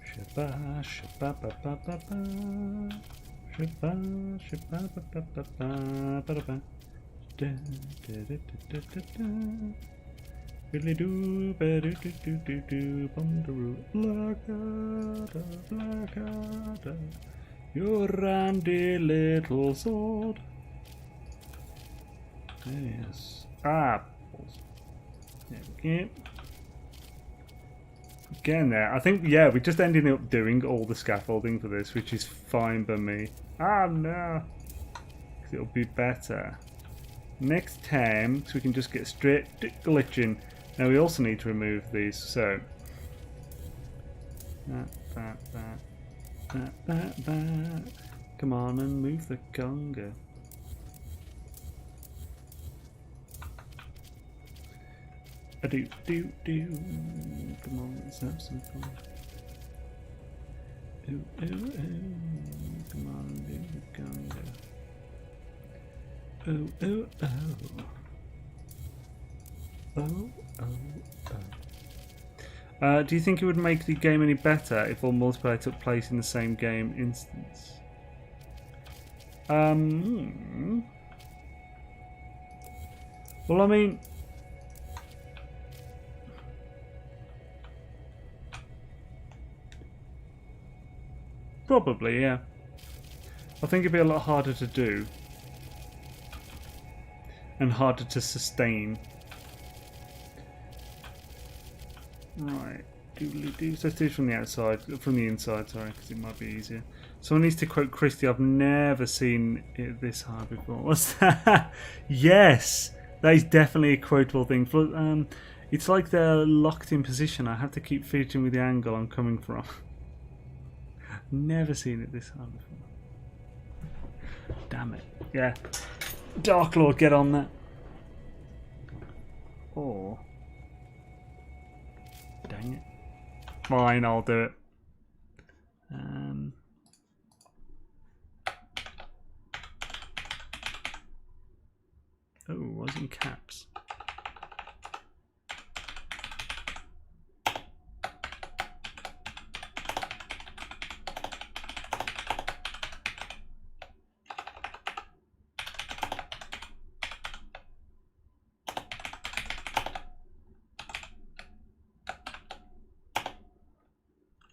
Shabba, shabba, ba ba ba ba. Shabba, shabba, ba ba ba ba ba ba. Da da da da da da. Fiddly doo, ba doo doo doo doo doo, bum doo, blackada, blackada. Your randy little sword. Yes, apples. There we go. Getting there. I think, yeah, we just ended up doing all the scaffolding for this, which is fine by me. Ah, no. Because it'll be better. Next time, so we can just get straight to glitching. Now, we also need to remove these, so. Come on and move the conga. Do do do. Come on, let's have some fun. Ooh, ooh, ooh. Come on, do the conga. Oh, oh, oh. Oh, oh, oh. Do you think it would make the game any better if all multiplayer took place in the same game instance? Well, I mean, probably, yeah. I think it'd be a lot harder to do. And harder to sustain. Right. Doodly doo. So let's do it from the outside. From the inside, sorry, because it might be easier. Someone needs to quote Christie. I've never seen it this hard before. What's that? Yes! That is definitely a quotable thing. It's like they're locked in position. I have to keep fidgeting with the angle I'm coming from. Never seen it this hard before. Damn it. Yeah. Dark Lord, get on that. Or. Dang it. Fine, I'll do it. Oh, was in caps.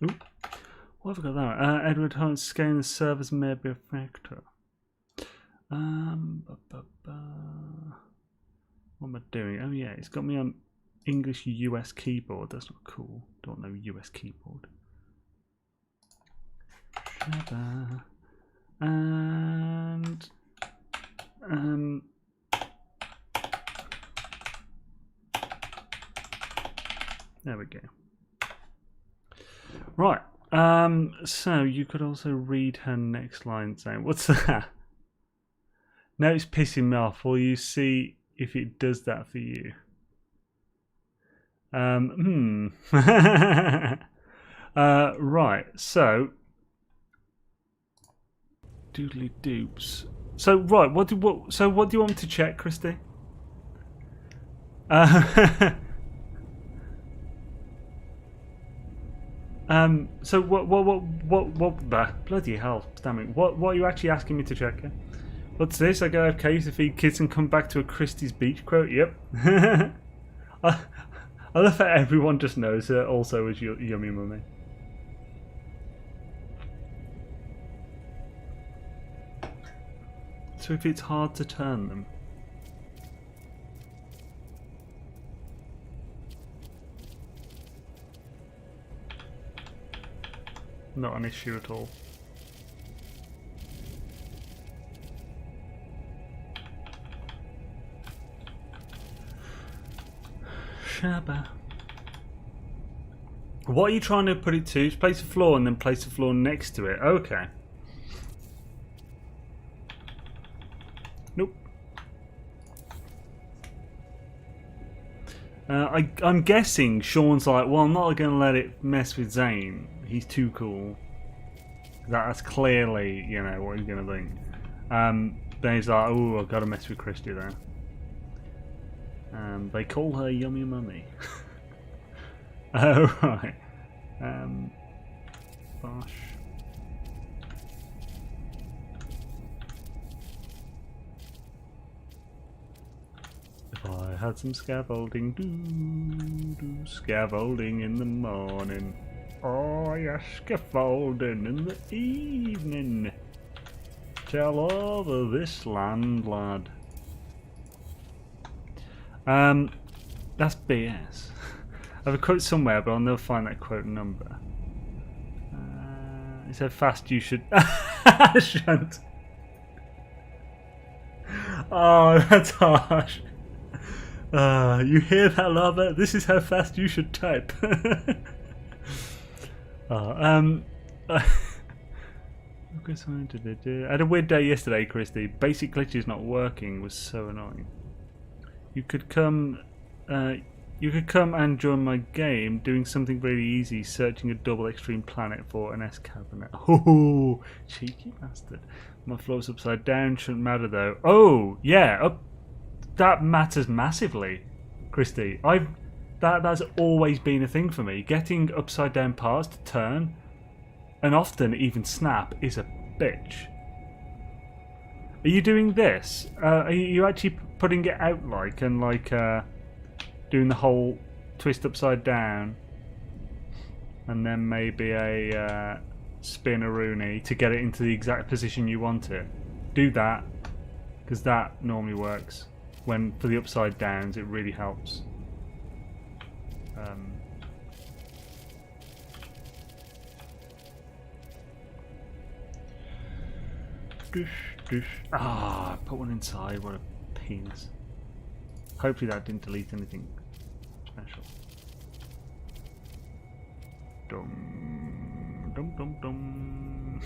Ooh. What have I got there? Edward Hunt's scaling the servers may be a factor. What am I doing? Oh yeah, it's got me on English US keyboard. That's not cool. Don't know US keyboard. And there we go. Right. So you could also read her next line saying, what's that? Now it's pissing me off. Will you see if it does that for you? Right, so doodly doops. So right, what do you want me to check, Christy? So what bloody hell, damn it. What are you actually asking me to check? What's this? I go AFK to feed kids and come back to a Christie's Beach quote. Yep. I love that everyone just knows her also as Yummy Mummy. So if it's hard to turn them. Not an issue at all. Shabba. What are you trying to put it to? Place a floor and then place a floor next to it. Okay. Nope. I'm guessing Sean's like, well, I'm not going to let it mess with Xaine. He's too cool. That's clearly, you know, what he's going to think. Then he's like, oh, I've got to mess with Christy then. They call her Yummy Mummy. Oh, right. Bosh. If I had some scaffolding, scaffolding in the morning. Oh, yes, scaffolding in the evening. Tell all of this land, lad. That's BS. I have a quote somewhere, but I'll never find that quote number. It said, "Fast you should." Shunt. Oh, that's harsh. You hear that, lava? This is how fast you should type. I had a weird day yesterday, Christy. Basic glitches not working was so annoying. You could come and join my game doing something really easy, searching a double extreme planet for an S cabinet. Oh, cheeky bastard. My floor's upside down, shouldn't matter though. Oh, yeah, that matters massively, Christy. That's always been a thing for me. Getting upside down parts to turn, and often even snap, is a bitch. Are you doing this? Are you actually putting it out and doing the whole twist upside down, and then maybe a spin-a-rooney to get it into the exact position you want it? Do that, because that normally works. When for the upside downs, it really helps. Ah, I put one inside. What a penis. Hopefully that didn't delete anything special. Dum dum dum dum.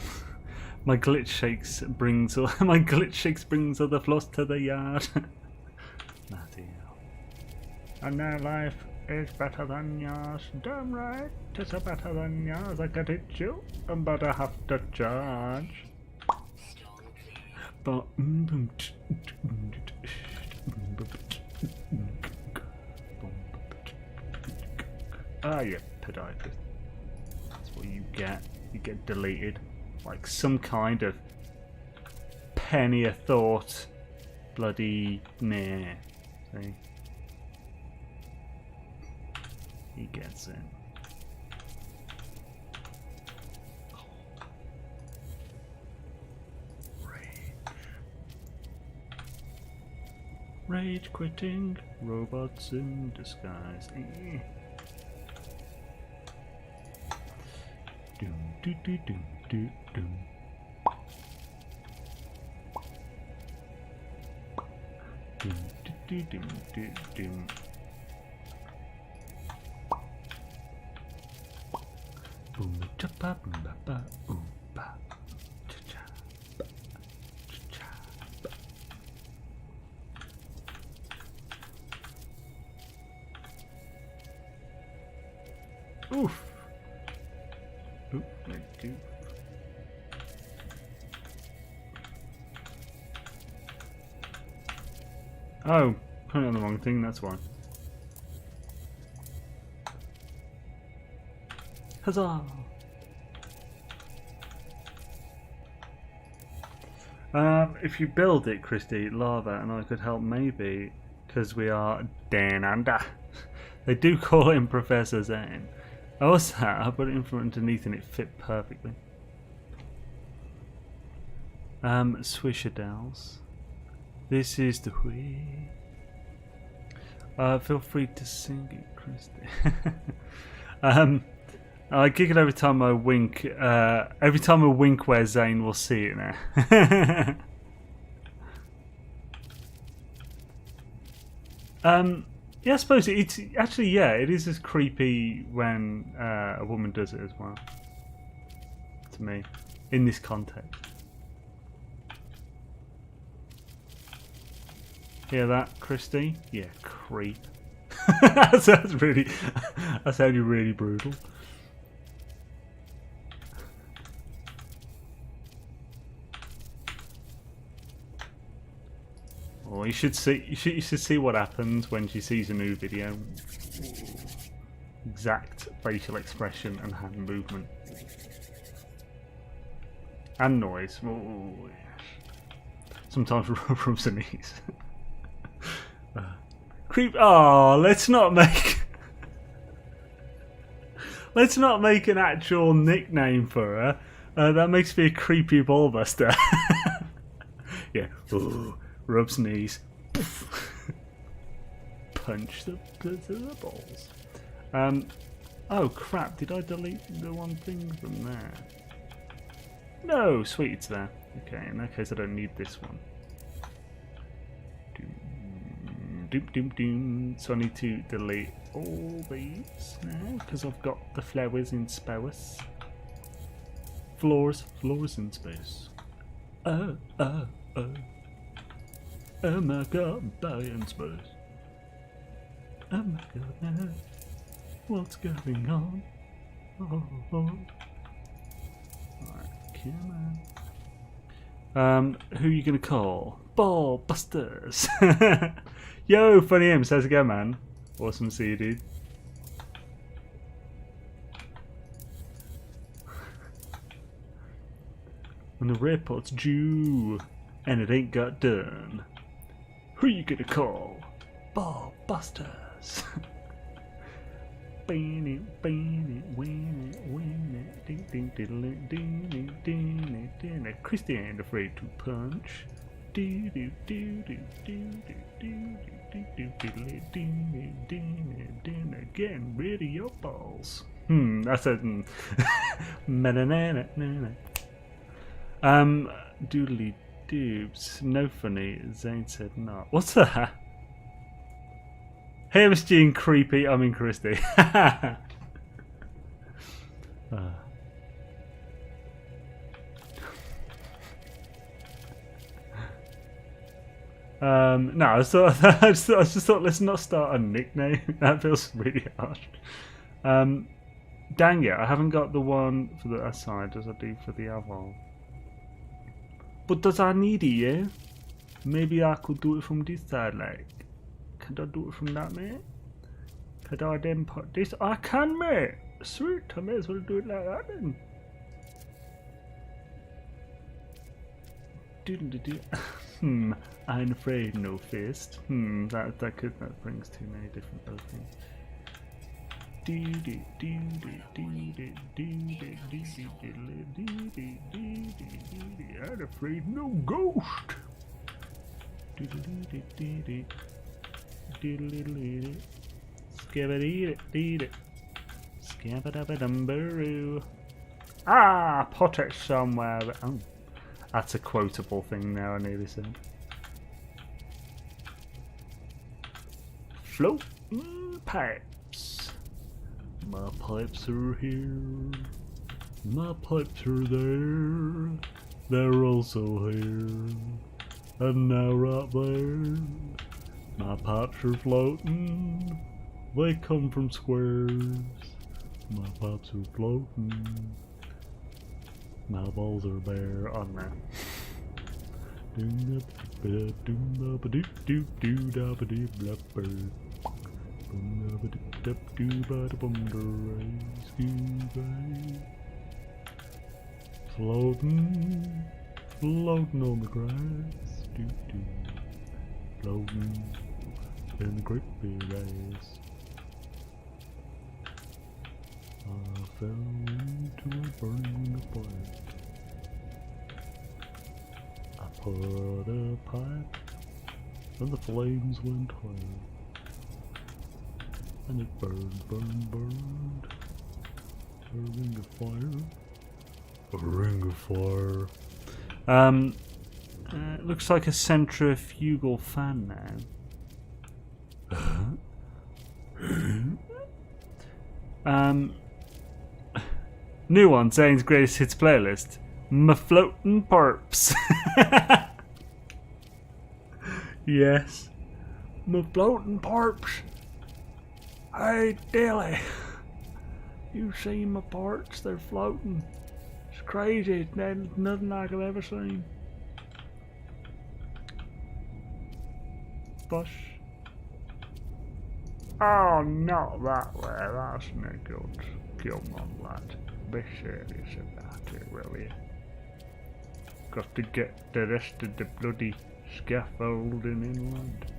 My glitch shakes brings other floss to the yard. Bloody hell. And now life is better than yours. Damn right, it's a better than yours. I can hit you, but I have to charge. But ah, yeah, podiatrist. That's what you get. You get deleted like some kind of penny a thought. Bloody meh. See? He gets in. Rage quitting. Robots in disguise. Doom, doo, doo, doom, doo, doom. Doom, doo, doo, doom, doo, doom. Boom, cha pa, boom, ba, ba, boom, ba, cha cha, ba, cha cha, ba. Oof. Oop, thank you. Oh, putting on the wrong thing, that's why. Huzzah! If you build it, Christy, lava, and I could help maybe, because we are down under. They do call him Professor Xaine. Oh, what's that? I put it in from underneath and it fit perfectly. Swisherdales. This is the way. Feel free to sing it, Christy. I giggle every time I wink. Every time I wink where Xaine will see it now. Yeah, I suppose it's actually, yeah, it is as creepy when a woman does it as well. To me, in this context. Hear that, Christy? Yeah, creep. That sounds really brutal. Well, you should see what happens when she sees a new video. Exact facial expression and hand movement. And noise. Ooh, yeah. Sometimes rubs her knees. Creep. Oh, let's not make an actual nickname for her. That makes me a creepy ballbuster. Yeah. Ooh, rubs knees. Punch the balls. Oh crap! Did I delete the one thing from there? No, sweet, it's there. Okay, in that case, I don't need this one. Doom, doom, doom. So I need to delete all these now because I've got the flowers in space. Floors in space. Oh my god, die in space. Oh my god, what's going on? Alright, come on. Who are you gonna call? Ball Busters. Yo, funny him, says again, man. Awesome to see you, dude. When the report's due and it ain't got done, who you gonna call? Ball Busters. Christy ain't afraid to punch. Getting rid of your balls. That's a doodly doobs. No funny. Xaine said not. What's that? Hey, Miss Jean, creepy. I mean, Christy. No, I just thought let's not start a nickname. That feels really harsh. Dang it, I haven't got the one for the side as I do for the other. But does I need it, yeah? Maybe I could do it from this side, like. Can I do it from that, mate? Could I then put this? I can, mate. Sweet, I may as well do it like that then. I'm afraid no fist. That brings too many different other things. I'm afraid no ghost. Ah, put it somewhere. Oh, that's a quotable thing now, I nearly said. Floating pipes. My pipes are here. My pipes are there. They're also here. And now right there. My pipes are floating. They come from squares. My pipes are floating. My balls are bare. Oh no. Floating, floating on the grass, floating in the great big ice. I fell into a burning fire. I put a pipe, and the flames went higher, and it burned, burned, burned. A ring of fire. A ring of fire. It looks like a centrifugal fan now. New one, Xaine's greatest hits playlist. My floating perps. Yes. My floating perps. Hey, Dilly. You see my parts? They're floating. It's crazy. There's nothing like I've ever seen. Bush. Oh, not that way. That's not good. Come on, lad. Be serious about it, will you? Got to get the rest of the bloody scaffolding in, lad.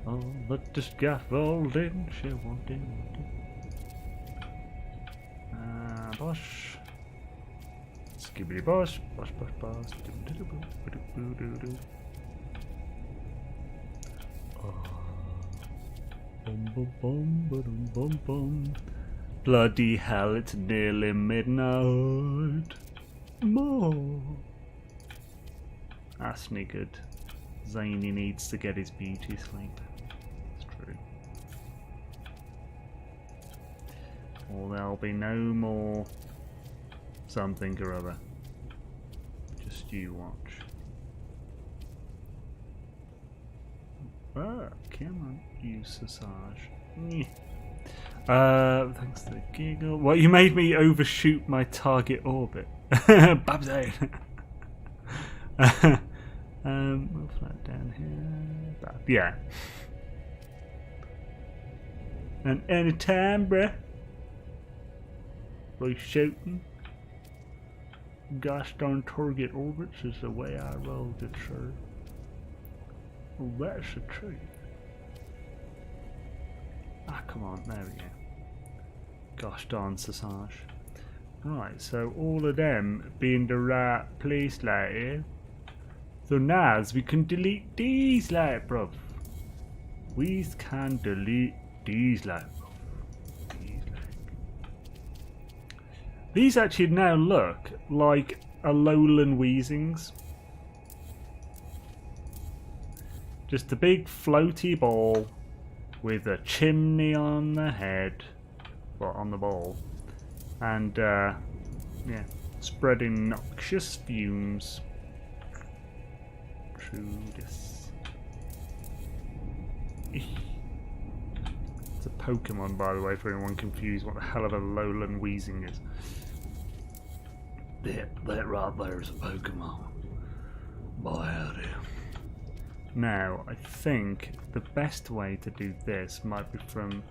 Oh, let the scaffolding show what they want. Bosh. Skibbity bosh. Bosh, bosh, bosh. Bum, bum, bum, ba-dum, bum, bum. Bloody hell, it's nearly midnight. More. That's no good. Xaine needs to get his beauty sleep. It's true. Or there'll be no more something or other. Just you watch. Ah, come on, you sausage. Thanks to the giggle. What, you made me overshoot my target orbit. Babsy. We'll flat down here. Yeah. And anytime, bruh. By shooting. Gosh darn target orbits is the way I rolled it, sir. Oh, that's the truth. Ah, come on, there we go. Gosh darn sausage. Right, so all of them be in the right place like here. So now we can delete these like, bruv. We can delete these like, bruv. These actually now look like a lowland Weezings. Just a big floaty ball with a chimney on the head, well, on the ball, and yeah, spreading noxious fumes through this. It's a Pokemon, by the way, for anyone confused what the hell of a lowland Weezing is. That right there is a Pokemon. Boy, howdy. Now, I think the best way to do this might be from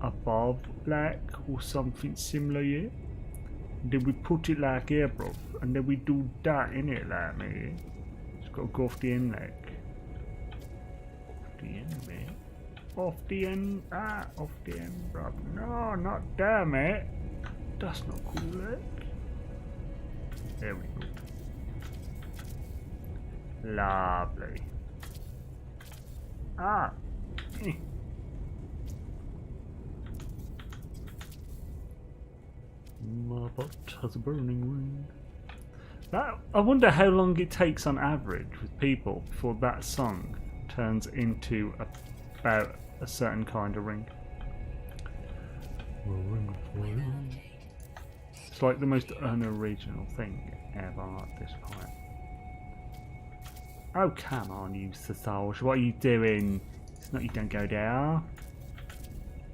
above, like, or something similar here. Then we put it like here, bro, and then we do that in it, like me. It's got to go off the end, like. Off the end, mate. Off the end, off the end, bro. No, not there, mate. That's not cool, like. There we go. Lovely. Ah! My butt has a burning wound. I wonder how long it takes on average with people before that song turns into about a certain kind of ring. It's like the most unoriginal thing ever at this point. Oh, come on, you Sasage. What are you doing? It's not you don't go there.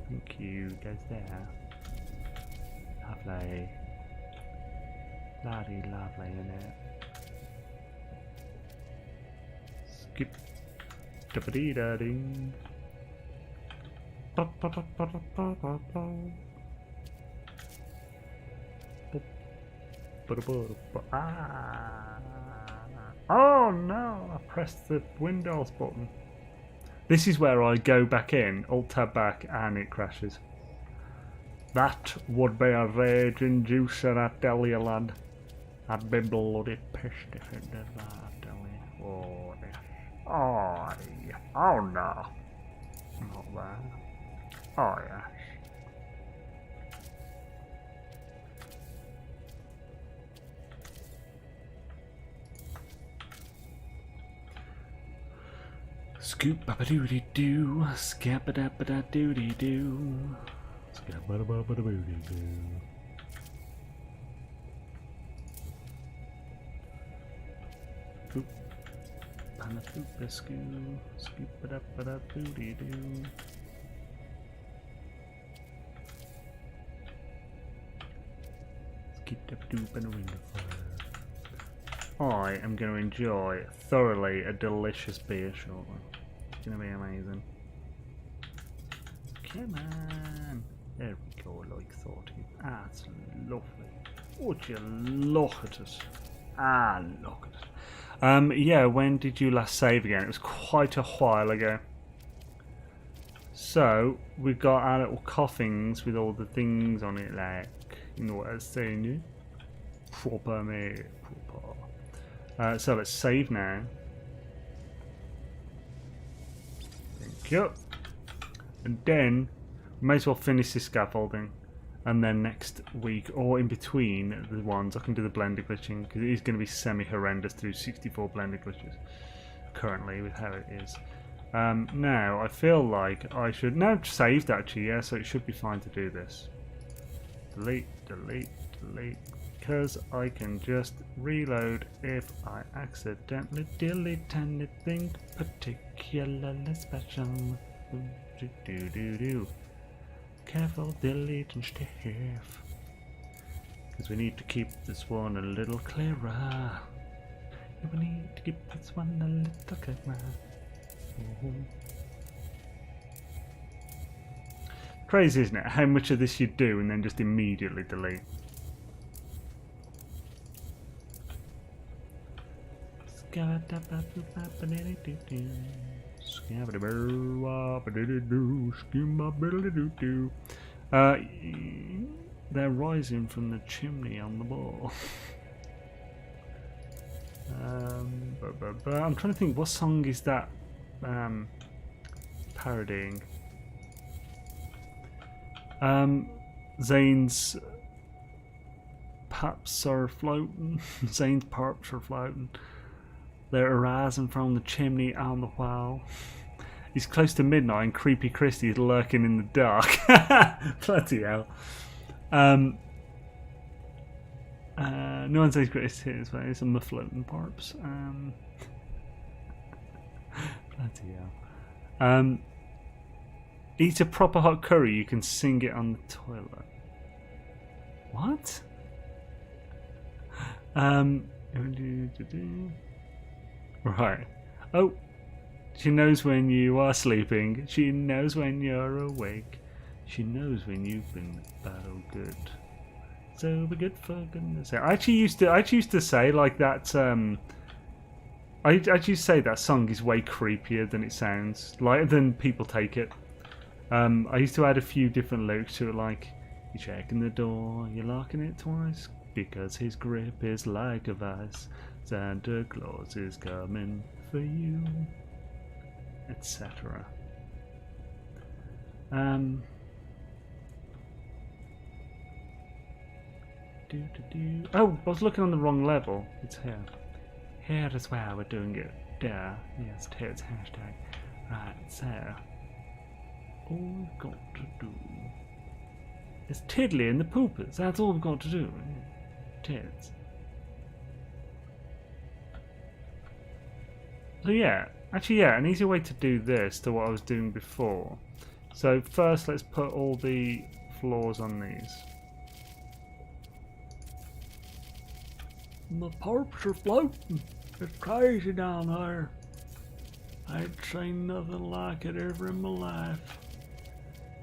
Thank you. Goes there. Lovely. Bloody lovely, innit? Skip. Da-ba-dee-da-ding. Ah. Oh no! I pressed the Windows button. This is where I go back in, Alt-Tab back, and it crashes. That would be a raging juicer, I tell you, lad. I'd be bloody pissed if it did that, I tell you. Oh, yes. Oh, yeah. Oh no. Not that. Oh, yes. Scoop ba doody doo, scap a da doody doo, scap ba doody doo. Boop, pana boop a scoo, scoop ba da doody doo. Skip da doop and a ring of fire. I am going to enjoy thoroughly a delicious beer shortly. It's going to be amazing. Come on. There we go, like 30. That's lovely. Would you look at it? Ah, look at it. Yeah, when did you last save again? It was quite a while ago. So, we've got our little coffins with all the things on it, like, you know what I was saying? Proper, mate. Proper. So let's save now. Thank you. And then we may as well finish this scaffolding, and then next week or in between the ones I can do the blender glitching, because it is going to be semi-horrendous to do 64 blender glitches currently with how it is. Now I feel like I should now saved actually, yeah, so it should be fine to do this. Delete, delete, delete. Because I can just reload if I accidentally delete anything particularly special. Do. Careful deleting stuff. Because we need to keep this one a little clearer. We need to keep this one a little clearer. Crazy, isn't it? How much of this you do and then just immediately delete. They're rising from the chimney on the wall. I'm trying to think, what song is that parodying? Xaine's paps are floating. Xaine's perps are floating. They're arising from the chimney on the wall. It's close to midnight and Creepy Christy is lurking in the dark. Bloody hell. No one says greatest hits, but it's on the floating parps. Bloody hell. Eat a proper hot curry, you can sing it on the toilet. What? Right. Oh, she knows when you are sleeping. She knows when you're awake. She knows when you've been bad or good. So be good for goodness sake. I actually used to say like that. I actually say that song is way creepier than it sounds. Like than people take it. I used to add a few different lyrics to it, like you're checking the door, you're locking it twice because his grip is like a vice. Santa Claus is coming for you. etc. Oh, I was looking on the wrong level. It's here. Here as well, we're doing it. There. Yes, it's hashtag. Right, so all we've got to do is Tiddly and the Poopers. That's all we've got to do. Tids. So yeah, actually yeah, an easier way to do this to what I was doing before. So first let's put all the floors on these. The perps are floating. It's crazy down there. I ain't seen nothing like it ever in my life.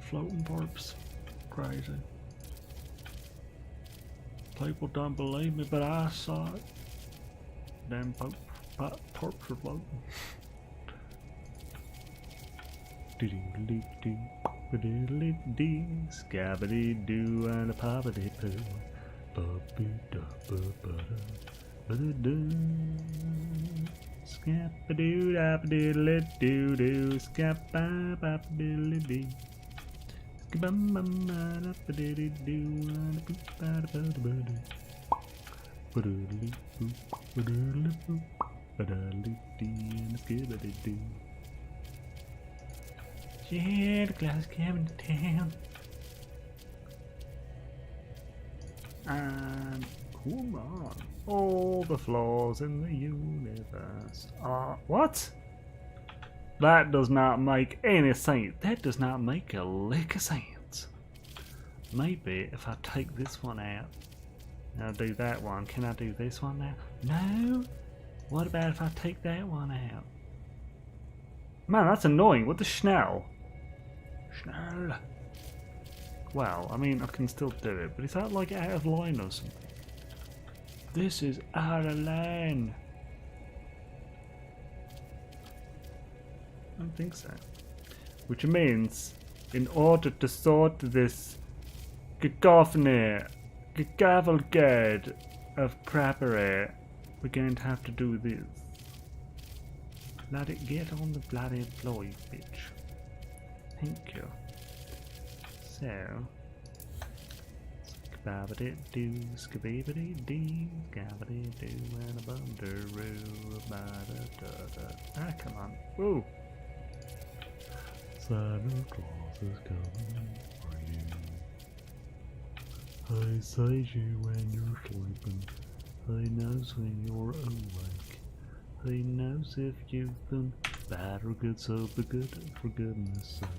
Floating perps. Crazy. People don't believe me, but I saw it. Damn perps are floating. Doodly-doo, doodly-doo, scabby-doo, and a poppity-poo. Scap-a-doo-dap-a-diddle-doo-doo, scap-a-bap-a-diddle-doo. Skibam-bam-ba-dap-a-diddle-doo, and a poop-ba-da-ba-da-ba-doo. Ba-doodly-doo, ba-doodly-doo, ba-doodly-doo, and a skibba-doo-doo. Yeah, the clouds coming to town. And come on, all the flaws in the universe are what? That does not make any sense. That does not make a lick of sense. Maybe if I take this one out, I'll do that one. Can I do this one now? No. What about if I take that one out? Man, that's annoying. What the schnell? Schnell. Well, I mean, I can still do it, but is that like out of line or something? This is out of line. I don't think so. Which means, in order to sort this cacophony, cavalcade of crappery, we're going to have to do this. Let it get on the bloody floor, you bitch. Thank you. So, skabba-dee-doo, skabba-dee-dee, skabba-dee-doo, and a bundaroo, ba-da-da-da. Ah, come on. Woo! Santa Claus is coming for you. He sees you when you're sleeping. He knows when you're awake. He knows if you've been bad or good, so be good for goodness sake.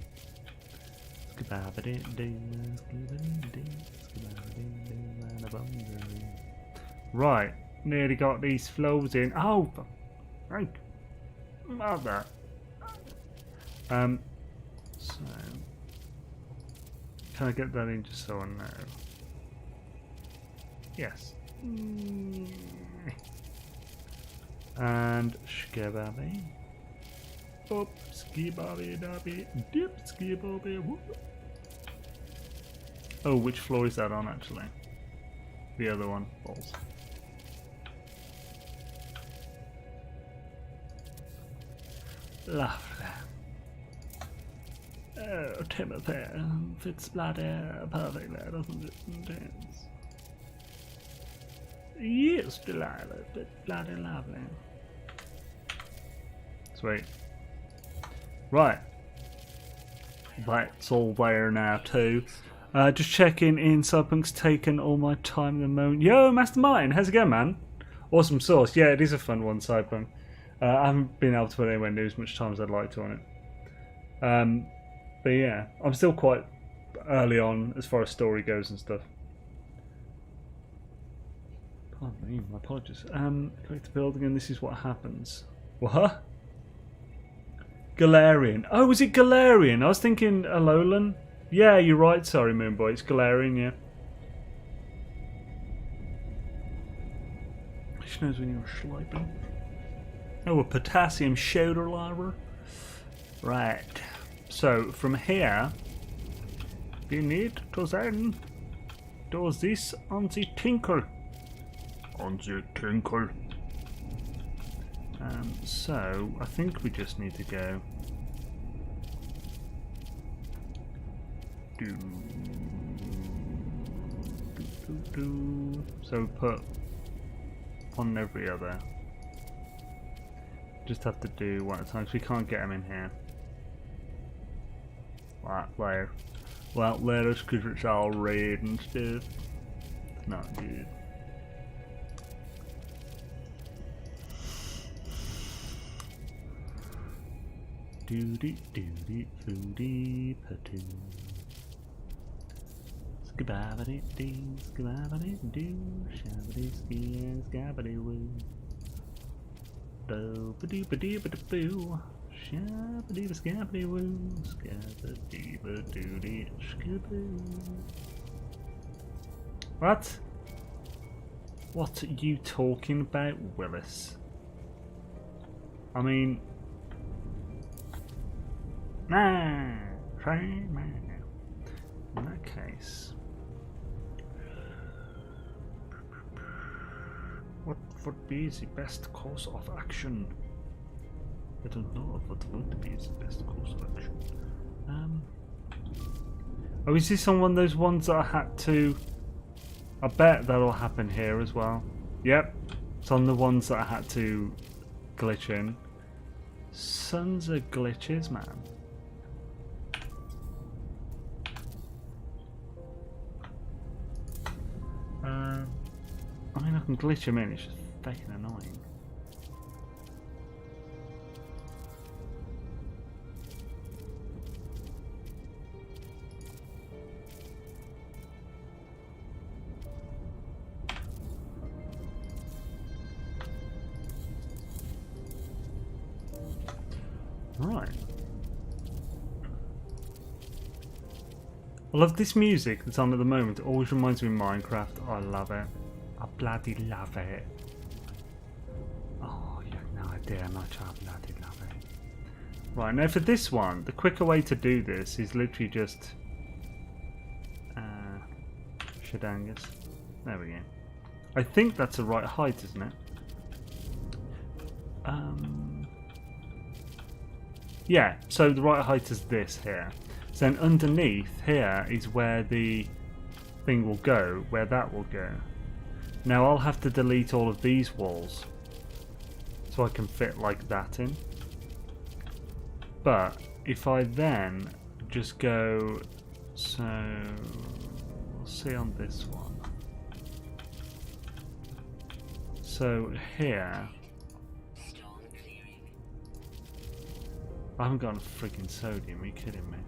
Right, nearly got these flows in. Oh, right, mother. So can I get that in just so I know? Yes. And shkebabby. Up, ski-bobby, dobby, dip, ski-bobby, whoop. Oh, which floor is that on, actually? The other one, balls. Lovely. Oh, Timothy, fits bloody perfectly, doesn't it? Intense. Yes, Delilah, it's bloody lovely. Sweet. Right. That's all there now too. Just checking in, Cyberpunk's taken all my time at the moment. Yo, Mastermind, how's it going, man? Awesome sauce. Yeah, it is a fun one, Cyberpunk. I haven't been able to put anywhere near as much time as I'd like to on it. But yeah, I'm still quite early on as far as story goes and stuff. Pardon me, my apologies. Click the building and this is what happens. What? Galarian. Oh, was it Galarian? I was thinking Alolan. Yeah, you're right. Sorry, Moonboy. It's Galarian, yeah. She knows when you're sleeping. Oh, a potassium shoulder lever. Right. So, from here, we need to then do this on the tinkle. On the tinkle. So, I think we just need to go So put on every other. Just have to do one at a time, 'cause we can't get them in here. Right, there. Well, let us, because it's all red and stuff. It's not good. Doody doody foody patoo. Skababbity dee, skababbity doo, shabbity ski and skabbity woo. Do ba dee ba dee ba boo. Shabbity ba skabbity woo. Skabbity ba doody skaboo. What? What are you talking about, Willis? I mean, nah, try man. In that case, what would be the best course of action? I don't know what would be the best course of action. Oh, is this on one of those ones that I had to? I bet that'll happen here as well. Yep, it's on the ones that I had to glitch in. Sons of glitches, man. I mean, I can glitch him in, it's just fucking annoying. Right. I love this music that's on at the moment. It always reminds me of Minecraft. I love it. I bloody love it. Oh, you have no idea how much I bloody love it. Right, now for this one, the quicker way to do this is literally just... Shadangus. There we go. I think that's the right height, isn't it? Yeah, so the right height is this here. So then underneath here is where the thing will go, where that will go. Now I'll have to delete all of these walls so I can fit like that in. But if I then just go, so we'll see on this one. So here, I haven't got a freaking sodium, are you kidding me?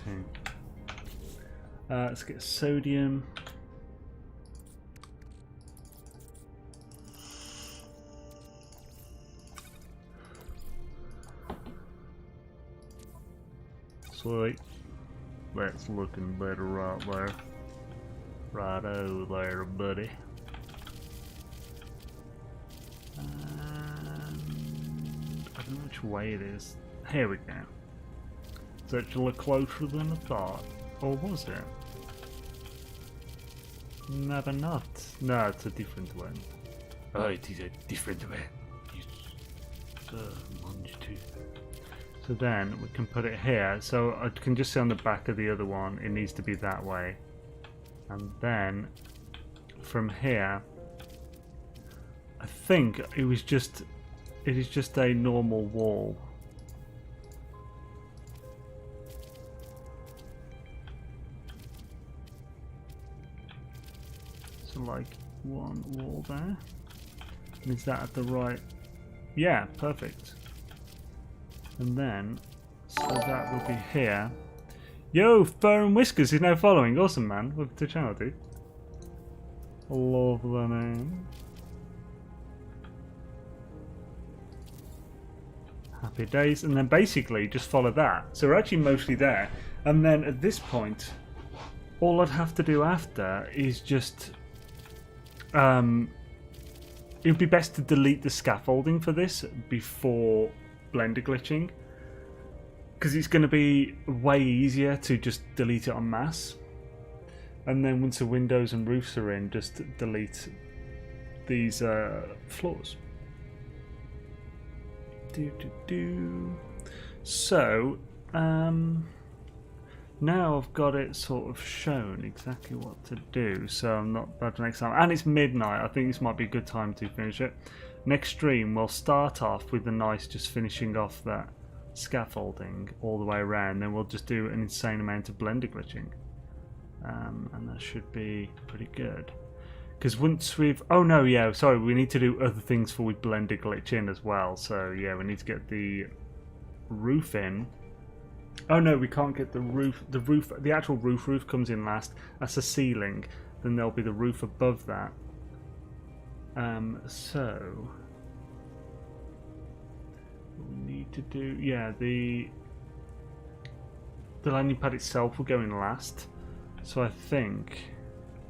Okay. Let's get sodium. Sweet. That's looking better right there. Righto there, buddy. I don't know which way it is. Here we go. It's actually closer than I thought. Or was it? Never not. No, it's a different one. Oh, it is a different way. So then we can put it here. So I can just see on the back of the other one, it needs to be that way. And then from here, I think it is just a normal wall. So like one wall there. And is that at the right? Yeah, perfect. And then, so that will be here. Yo, Fur and Whiskers is now following. Awesome, man. Welcome to the channel, dude. Love the name. Happy days. And then basically just follow that. So we're actually mostly there. And then at this point, all I'd have to do after is just... it would be best to delete the scaffolding for this before Blender glitching, because it's going to be way easier to just delete it en masse, and then once the windows and roofs are in, just delete these floors. So now I've got it sort of shown exactly what to do, so I'm not bad next time. And it's midnight. I think this might be a good time to finish it. Next stream, we'll start off with the nice, just finishing off that scaffolding all the way around. Then we'll just do an insane amount of blender glitching, and that should be pretty good. Because once we've... Oh no, yeah, sorry, we need to do other things before we blender glitch in as well. So yeah, we need to get the roof in. Oh no, we can't get the roof. The actual roof comes in last. That's the ceiling. Then there'll be the roof above that. So we need to do, yeah, the landing pad itself will go in last. So I think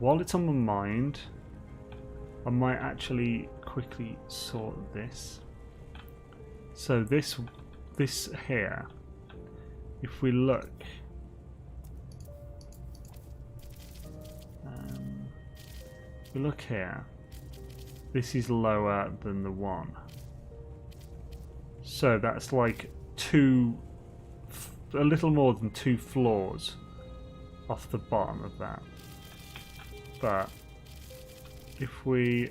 while it's on my mind, I might actually quickly sort this. So this here, if we look, if we look here, this is lower than the one. So that's like a little more than 2 floors off the bottom of that. But if we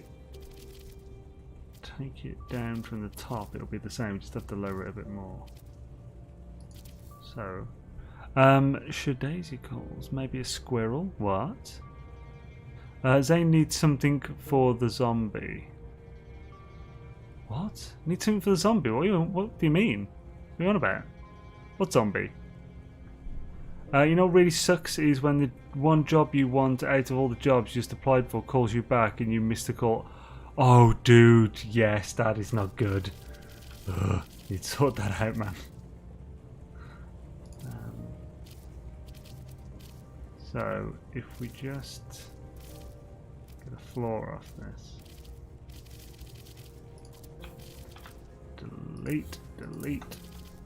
take it down from the top, it'll be the same, just have to lower it a bit more. So, should Daisy calls, maybe a squirrel? What? Xaine needs something for the zombie. What? Need something for the zombie? What do you mean? What are you on about? What zombie? You know what really sucks is when the one job you want out of all the jobs you just applied for calls you back and you missed the call. Oh dude, yes, that is not good. Ugh, you'd sort that out, man. So, if we just get a floor off this. Delete.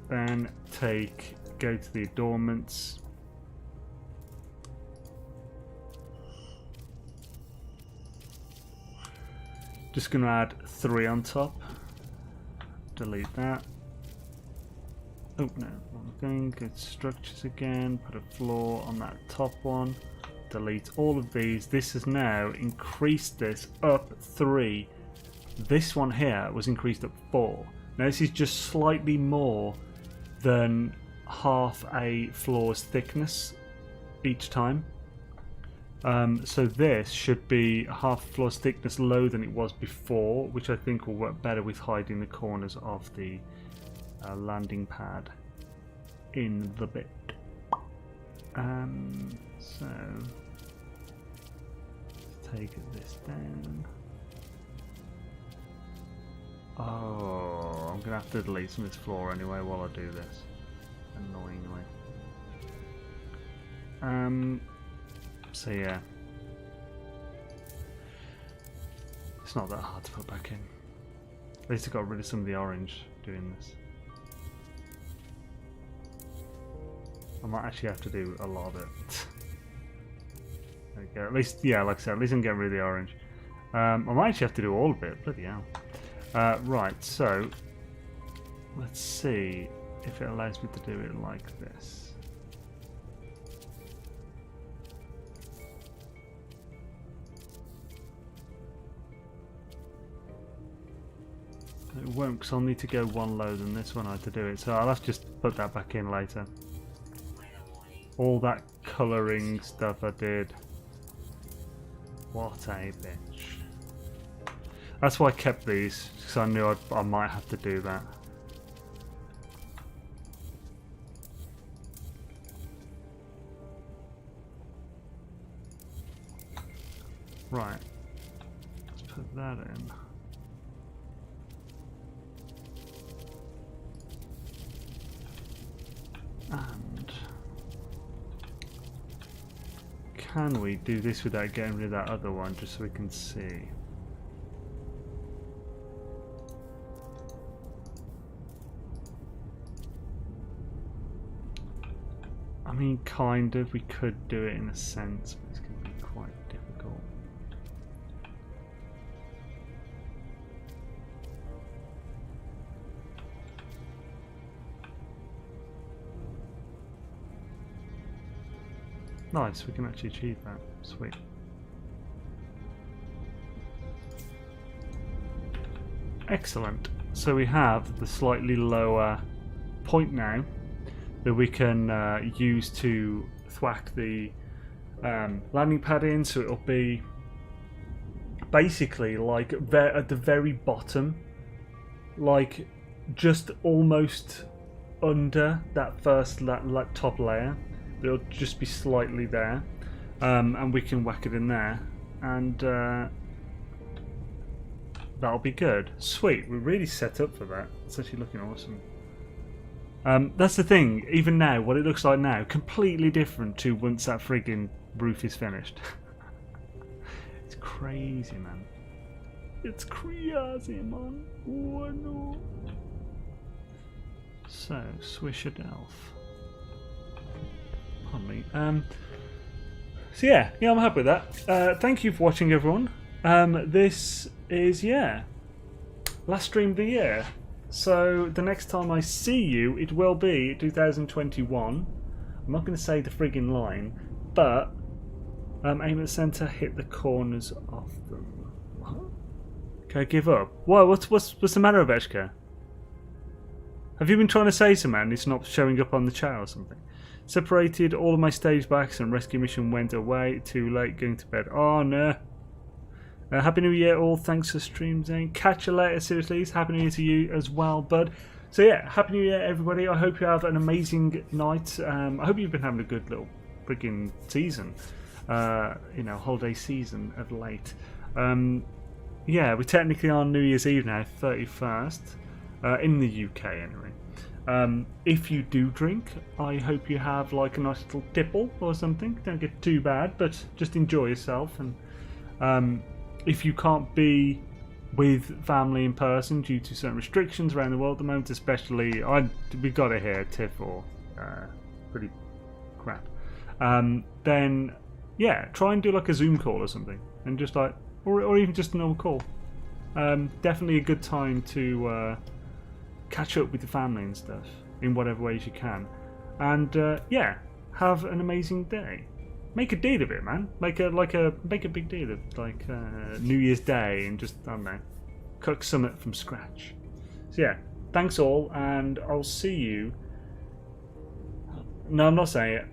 Then go to the adornments. Just going to add 3 on top. Delete that. Oh no, wrong thing. Go to structures again. Put a floor on that top one. Delete all of these. This has now increased this up 3. This one here was increased up 4. Now this is just slightly more than half a floor's thickness each time. So this should be half a floor's thickness lower than it was before, which I think will work better with hiding the corners of the landing pad in the bit. So let's take this down. Oh, I'm gonna have to delete some of this floor anyway while I do this. Annoyingly. So yeah, it's not that hard to put back in. At least I got rid of some of the orange doing this. I might actually have to do a lot of it. There we go. At least, yeah, like I said, at least I'm getting rid of the orange. I might actually have to do all of it. Bloody hell. Right, so let's see if it allows me to do it like this. It won't, because I'll need to go one lower than this one I had to do it, so I'll have to just put that back in later. All that colouring stuff I did. What a bitch. That's why I kept these, because I knew I might have to do that. Right. Let's put that in. And can we do this without getting rid of that other one, just so we can see? I mean, kind of. We could do it in a sense, but it's going to be quite difficult. Nice, we can actually achieve that. Sweet. Excellent. So we have the slightly lower point now that we can use to thwack the landing pad in, so it'll be basically like at the very bottom, like just almost under that first top layer. It'll just be slightly there, and we can whack it in there, and that'll be good. Sweet, we're really set up for that. It's actually looking awesome. That's the thing, even now, what it looks like now, completely different to once that friggin' roof is finished. It's crazy, man. It's crazy, man. Oh no. So, Swishadelph. Pardon me. So yeah, I'm happy with that. Thank you for watching, everyone. This is, last stream of the year. So the next time I see you, it will be 2021. I'm not going to say the friggin' line, but aim at the centre, hit the corners of them. What? Can I give up? Why? What's the matter, Ovechka? Have you been trying to say to man it's not showing up on the chat or something? Separated all of my stage backs and rescue mission went away. Too late, going to bed. Oh no. Happy New Year all, thanks for stream, Xaine. Catch you later, seriously. Happy New Year to you as well, bud. So yeah, Happy New Year everybody. I hope you have an amazing night. I hope you've been having a good little freaking season. Holiday season of late. Yeah, we're technically on New Year's Eve now, 31st. In the UK anyway. If you do drink, I hope you have like a nice little tipple or something. Don't get too bad, but just enjoy yourself. And if you can't be with family in person due to certain restrictions around the world at the moment, especially, we got it here, TIFF or pretty crap, then yeah, try and do like a Zoom call or something, and just like, or even just a normal call. Definitely a good time to catch up with the family and stuff in whatever ways you can, and have an amazing day. Make a deal of it, man. Make a big deal of like New Year's Day, and just, I don't know, cook something from scratch. So yeah, thanks all, and I'll see you. No, I'm not saying it.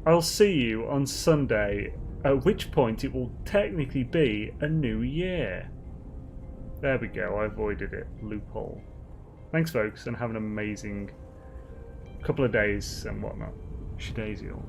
I'll see you on Sunday, at which point it will technically be a new year. There we go. I avoided it. Loophole. Thanks, folks, and have an amazing couple of days and whatnot. Shadaisy all.